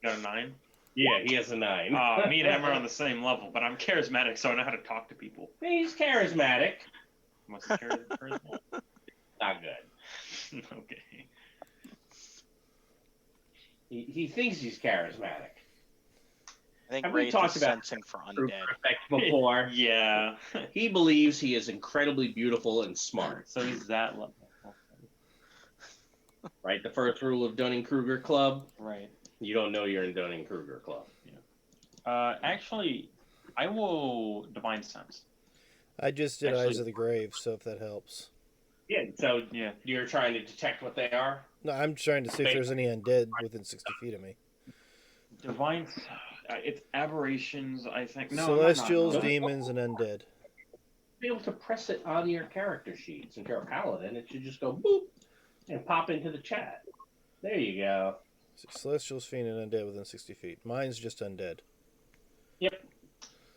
Got a 9. Yeah, he has a 9. Me and him are on the same level, but I'm charismatic, so I know how to talk to people. He's charismatic. Must have charisma. Not good. Okay. He thinks he's charismatic. I think Have we Wraith talked is about sensing for True undead. perfect before? Yeah. He believes he is incredibly beautiful and smart. So he's that level. Right? The first rule of Dunning-Kruger Club: Right. you don't know you're in Dunning-Kruger Club. Actually, I will divine sense. I just did Actually- Eyes of the Grave, so if that helps. Yeah. So Yeah. you're trying to detect what they are. No, I'm trying to see if there's any undead within 60 feet of me. Divine. It's aberrations, I think. No, Celestials, no, no. demons, and undead. Be able to press it on your character sheets. If you're a paladin, it should just go boop and pop into the chat. There you go. Celestials, fiend, and undead within 60 feet. Mine's just undead. Yep.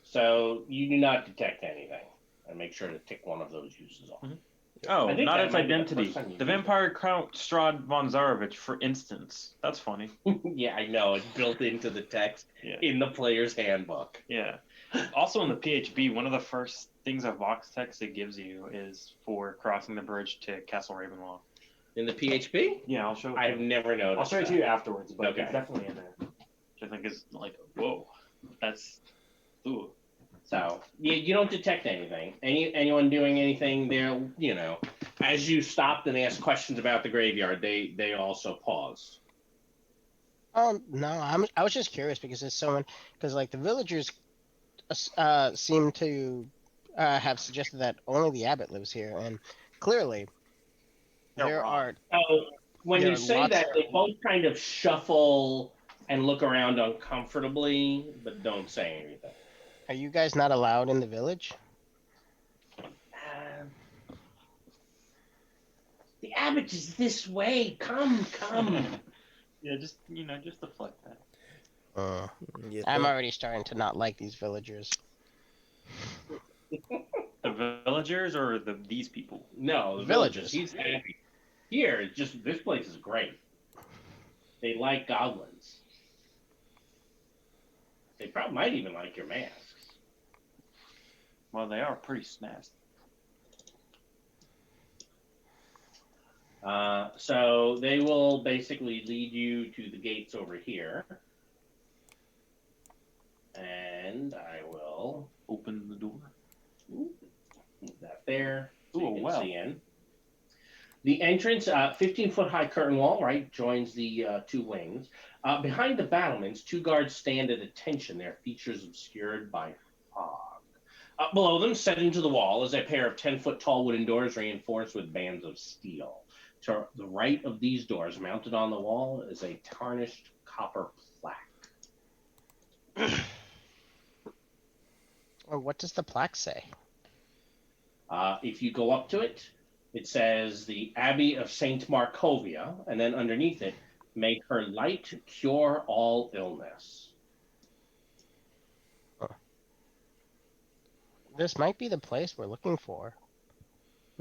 So you do not detect anything, and make sure to tick one of those uses off. Oh, I think not that its might be the identity. first time you The used it. vampire Count Strahd von Zarovich, for instance. That's funny. Yeah, I know. It's built into the text Yeah. in the player's handbook. Yeah. Also in the PHB, one of the first things of box text it gives you is for crossing the bridge to Castle Ravenloft. In the PHP? Yeah, I'll show it. I've never noticed. I'll show it to that. you afterwards, but Okay. it's definitely in there. Which I think is like, whoa, that's ooh. So you don't detect anything. Anyone doing anything there? You know, as you stopped and asked questions about the graveyard, they also paused. No, I was just curious because there's someone because like the villagers seem to have suggested that only the abbot lives here, and clearly They're there wrong. are. So when There you are say lots that, of- they both kind of shuffle and look around uncomfortably, but don't say anything. Are you guys not allowed in the village? The abbot is this way. Come. Yeah, just just deflect that. You I'm think? already starting to not like these villagers. The villagers or these people? No, the Villagers. villagers. He's happy. Here, it's just this place is great. They like goblins. They probably might even like your masks. Well, they are pretty snazzy. So they will basically lead you to the gates over here. And I will Open the door. move that there so Ooh, you can wow. see in. The entrance, 15-foot high curtain wall, right, joins the two wings. Behind the battlements, two guards stand at attention, their features obscured by fog. Below them, set into the wall, is a pair of 10-foot tall wooden doors reinforced with bands of steel. To the right of these doors, mounted on the wall, is a tarnished copper plaque. Well, what does the plaque say? If you go up to it, it says the Abbey of Saint Markovia, and then underneath it, may her light cure all illness. This might be the place we're looking for.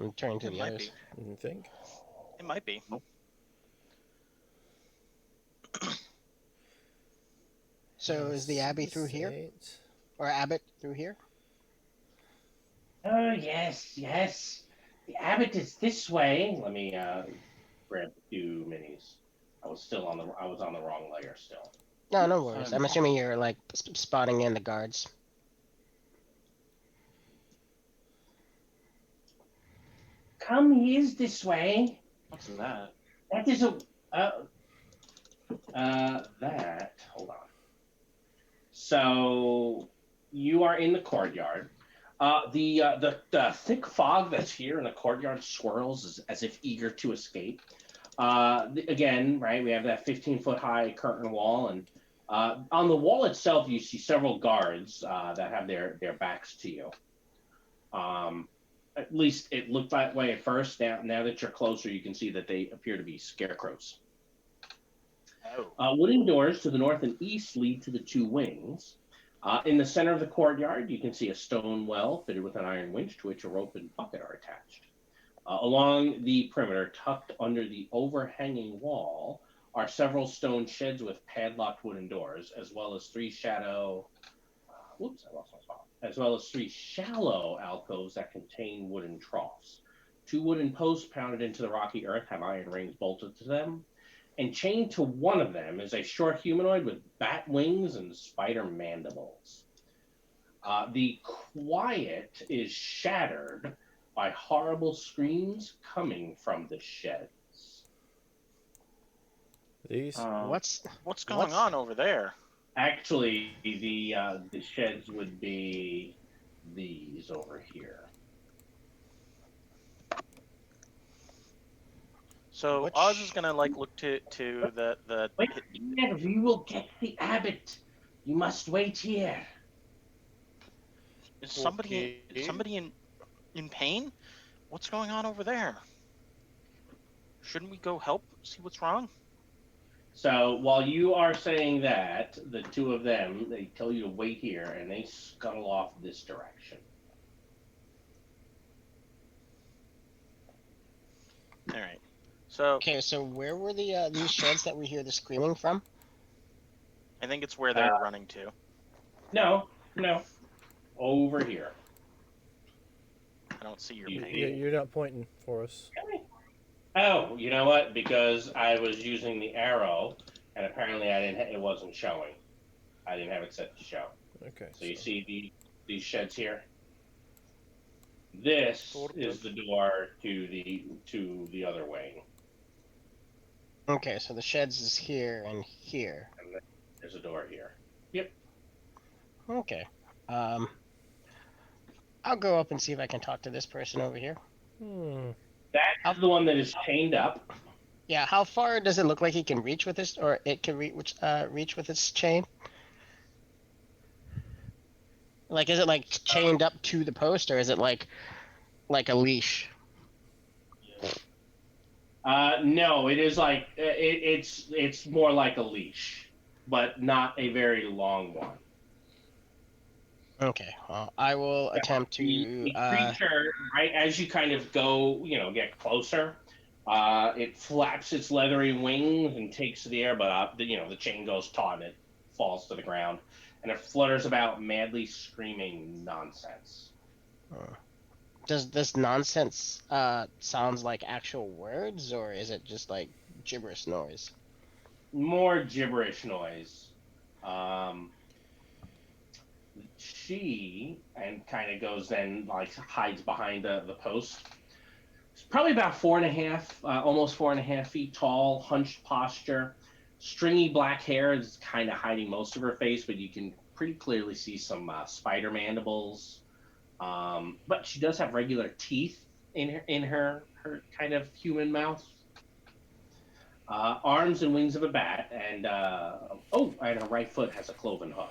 I'm turning to It the might others. be. You think? It might be. So is the abbey through here, Eight. or abbot through here? Oh, yes. The abbot is this way. Let me grab 2 minis. I was on the wrong layer still. No, no worries. I'm assuming you're like spotting in the guards. Come, he is this way. What's that? That is a that. Hold on. So you are in the courtyard. The thick fog that's here in the courtyard swirls as if eager to escape. Again, right? We have that 15-foot high curtain wall, and on the wall itself, you see several guards that have their backs to you. At least it looked that way at first. Now that you're closer, you can see that they appear to be scarecrows. Oh. Wooden doors to the north and east lead to the 2 wings. In the center of the courtyard, you can see a stone well fitted with an iron winch to which a rope and bucket are attached. Along the perimeter, tucked under the overhanging wall, are several stone sheds with padlocked wooden doors, as well as three shadow. Whoops, I lost my spot. As well as three shallow alcoves that contain wooden troughs. Two wooden posts pounded into the rocky earth have iron rings bolted to them, and chained to one of them is a short humanoid with bat wings and spider mandibles. The quiet is shattered by horrible screams coming from the sheds. These. What's What's going on over there? Actually, the sheds would be these over here. So Which- Oz is gonna like look to the Wait here, we will get the abbot. You must wait here. is somebody Okay. somebody in pain? What's going on over there? Shouldn't we go help? See what's wrong? So while you are saying that, the two of them, they tell you to wait here, and they scuttle off this direction. All right. So Okay, so where were the these sheds that we hear the screaming from? I think it's where they're running to. No, over here. I don't see your You pain. see? Yeah, you're not pointing for us. Oh, you know what? Because I was using the arrow, and apparently I didn't. It wasn't showing. I didn't have it set to show. Okay. So you see these sheds here. This is the door to the other wing. Okay, so the sheds is here and here. And then there's a door here. Okay. I'll go up and see if I can talk to this person over here. That's the one that is chained up. Yeah, how far does it look like he can reach with this, or it can reach with its chain? Like, is it like chained up to the post, or is it like a leash? No, it is like it's more like a leash, but not a very long one. Okay, well, I will attempt to. The creature, right as you kind of go, get closer, it flaps its leathery wings and takes to the air, but the chain goes taut and it falls to the ground, and it flutters about, madly screaming nonsense. Does this nonsense sounds like actual words, or is it just like gibberish noise? More gibberish noise. She and kind of goes then like hides behind the post. It's probably about 4.5, almost 4.5 feet tall, hunched posture, stringy black hair is kind of hiding most of her face, but you can pretty clearly see some spider mandibles. But she does have regular teeth in her kind of human mouth. Arms and wings of a bat, and and her right foot has a cloven hoof.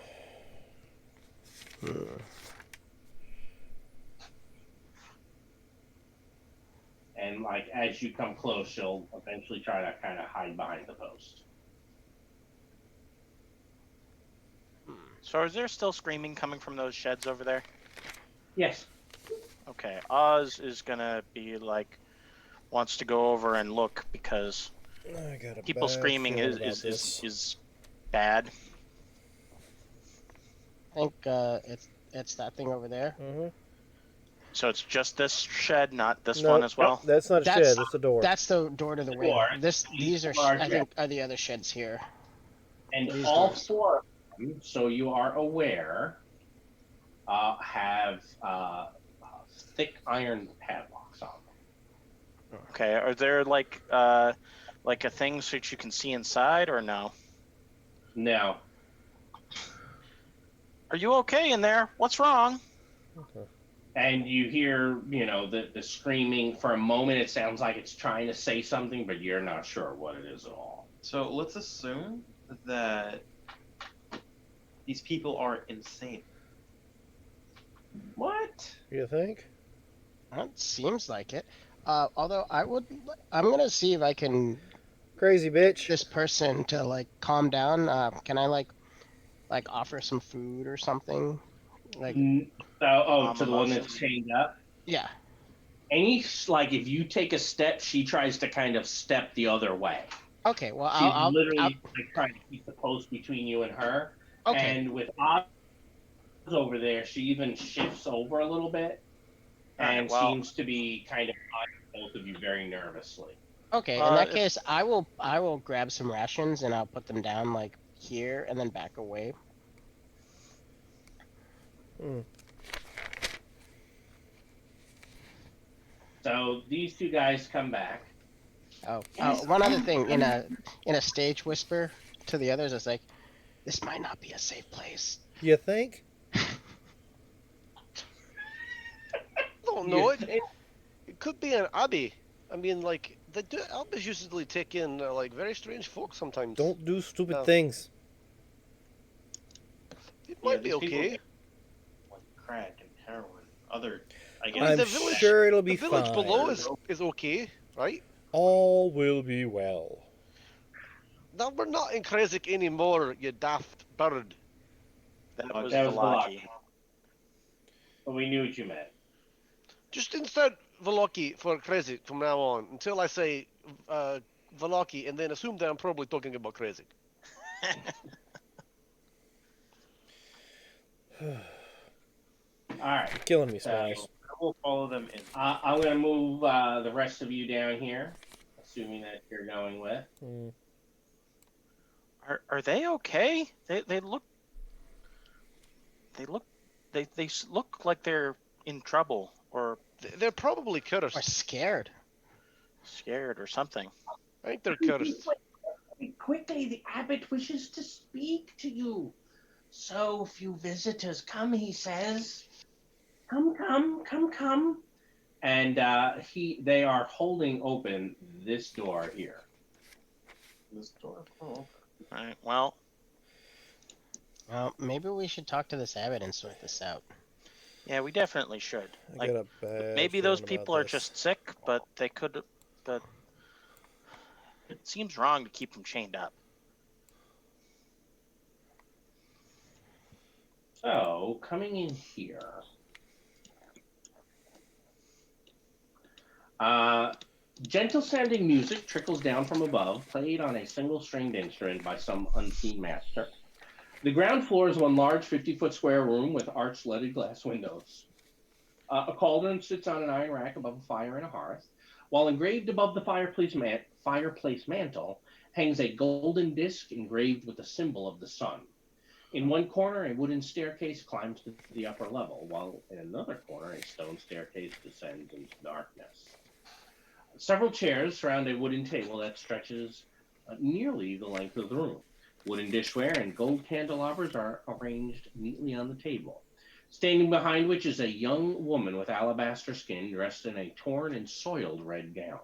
And like as you come close, she'll eventually try to kind of hide behind the post. So is there still screaming coming from those sheds over there? Yes. Okay, Oz is gonna be like wants to go over and look because I got a people bad screaming feeling is about is, this. is is bad. I think it's that thing over there. Mm-hmm. So it's just this shed, not this Nope, one as well. That's not a That's- shed. That's a door. That's the door to the wing. Door. These are Large I think are the other sheds here. And These all doors. four of them, so you are aware, have thick iron padlocks on them. Okay, are there like a thing so that you can see inside or no? No. Are you okay in there? What's wrong? And you hear, the screaming. For a moment, it sounds like it's trying to say something, but you're not sure what it is at all. So let's assume that these people are insane. What? You think? It seems like it. Although I'm gonna see if I can Crazy bitch. this person to like calm down. Can I like offer some food or something? Like To the one that's Emotions. chained up? yeah. if you take a step, she tries to kind of step the other way. Okay, well, She's I'll literally like trying to keep the post between you and her. okay. And with Oz over there, she even shifts over a little bit All right. and Well, seems to be kind of eyeing both of you very nervously. Okay, in that if case, I will grab some rations and I'll put them down like here and then back away. Hmm. So these two guys come back. Oh, Yes, one other come, thing come. in a stage whisper to the others, it's like, this might not be a safe place. You think? I don't know. It could be an abbey. I mean, like the abbeys usually take in like very strange folk sometimes. Don't do stupid No. things. It Yeah, might be these people okay. get like crack and heroin. Other, I I guess. mean, I'm the village, sure it'll the be village below fine. is okay, right? All will be well. Now we're not in Kresik anymore, you daft bird. that Oh, was That was Velaki. Velaki. But we knew what you meant. Just insert Velocki for Kresik from now on until I say Velocki, and then assume that I'm probably talking about Kresik. All right. You're killing me, So Smash. I will follow them in. I'm going to move the rest of you down here, assuming that you're going with. Hmm. Are they okay? They look they look like they're in trouble or They're probably Or cursed. scared. scared or something. I think they're cursed. Quickly, the abbot wishes to speak to you. So few visitors come, he says. Come. And they are holding open this door here. This door. Oh, All right. Well, Well, maybe we should talk to this abbot and sort this out. yeah, we definitely should. I Like, got a bad maybe those feeling about people are this. just sick, but they could. But it seems wrong to keep them chained up. So, coming in here. Gentle sounding music trickles down from above, played on a single stringed instrument by some unseen master. The ground floor is one large 50-foot square room with arched leaded glass windows. A cauldron sits on an iron rack above a fire and a hearth, while engraved above the fireplace mantle hangs a golden disc engraved with the symbol of the sun. In one corner, a wooden staircase climbs to the upper level, while in another corner, a stone staircase descends into darkness. Several chairs surround a wooden table that stretches nearly the length of the room. Wooden dishware and gold candelabras are arranged neatly on the table. Standing behind which is a young woman with alabaster skin dressed in a torn and soiled red gown.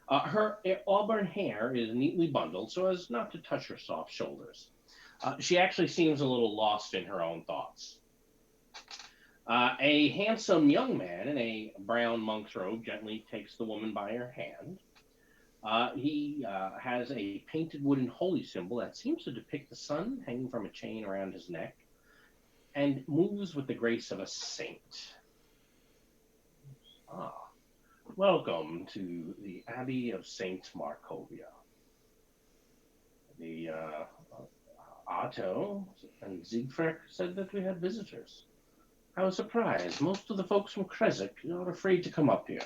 Her auburn hair is neatly bundled so as not to touch her soft shoulders. She actually seems a little lost in her own thoughts. A handsome young man in a brown monk's robe gently takes the woman by her hand. He has a painted wooden holy symbol that seems to depict the sun hanging from a chain around his neck and moves with the grace of a saint. Welcome to the Abbey of Saint Markovia. The Otto and Siegfried said that we had visitors. I was surprised. Most of the folks from Kresik are afraid to come up here.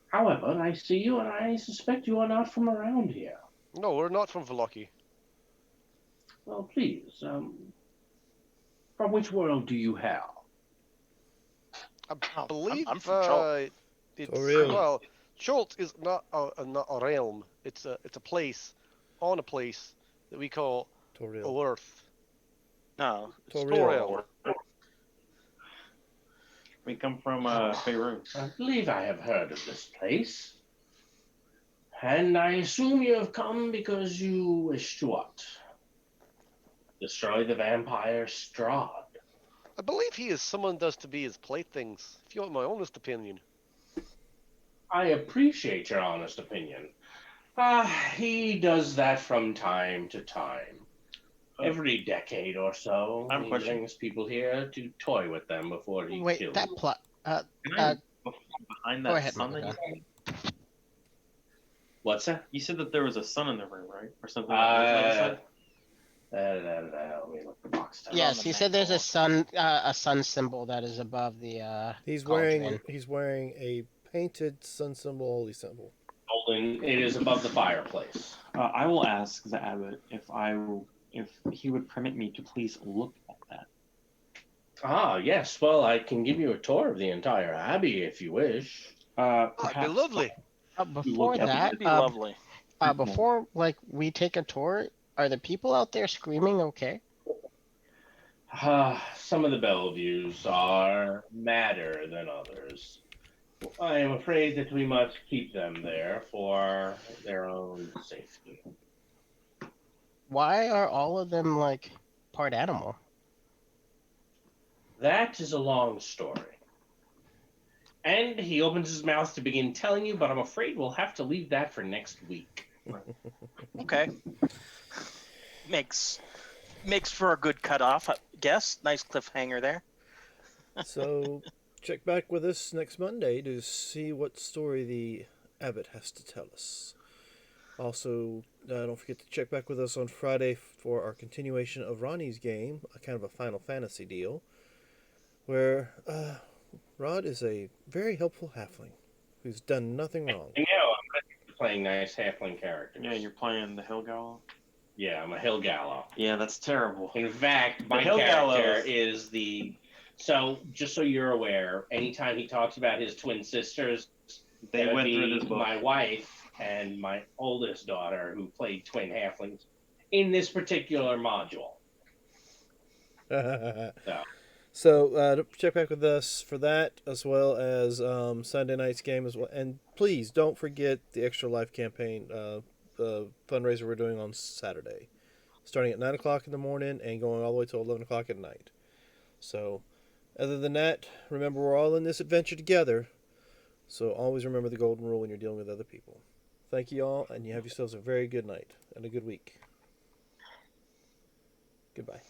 However, I see you and I suspect you are not from around here. No, we're not from Velocki. Well, please, from which world do you hail? I believe I'm from Chult. it's Toriel. well, Chult is not a realm. It's a place, on a place that we call Toriel. Oerth. No, it's Toriel. Toriel. we come from Beirut. I believe I have heard of this place. And I assume you have come because you wish to what? Destroy the vampire Strahd. I believe he has summoned us to be his playthings. If you want my honest opinion. I appreciate your honest opinion. He does that from time to time. Every decade or so, I have a he question. brings people here to toy with them before he Wait, kills that them. plot. Can I, behind Go that ahead, sun that you Megagon. said? What's that? You said that there was a sun in the room, right? Or something like that. Let me look the box down. Yes, the he said there's mantle. a sun symbol that is above the He's cauldron. wearing a painted sun symbol, holy symbol. Golden. It is above the fireplace. I will ask the abbot if he would permit me to please look at that. Ah, yes. Well, I can give you a tour of the entire abbey if you wish. That'd be Perhaps lovely. Before look at that, That'd be lovely. before like we take a tour, are the people out there screaming okay? Some of the Bellevues are madder than others. I am afraid that we must keep them there for their own safety. Why are all of them like part animal? That is a long story. And he opens his mouth to begin telling you, but I'm afraid we'll have to leave that for next week. Okay. Makes for a good cutoff, I guess. Nice cliffhanger there. So check back with us next Monday to see what story the abbot has to tell us. Also, don't forget to check back with us on Friday for our continuation of Ronnie's game, a kind of a Final Fantasy deal, where Rod is a very helpful halfling who's done nothing wrong. I know, I'm playing nice halfling characters. Yeah, you're playing the Hill Gallo. Yeah, I'm a hill gallo. Yeah, that's terrible. In fact, my hill character gallows. is the. So, just so you're aware, anytime he talks about his twin sisters, They that would went be through this book. my wife and my oldest daughter who played twin halflings in this particular module. So check back with us for that, as well as Sunday night's game as well. And please don't forget the Extra Life campaign, the fundraiser we're doing on Saturday, starting at 9 o'clock in the morning and going all the way till 11 o'clock at night. So, other than that, remember we're all in this adventure together. So always remember the golden rule when you're dealing with other people. Thank you all, and you have yourselves a very good night and a good week. Goodbye.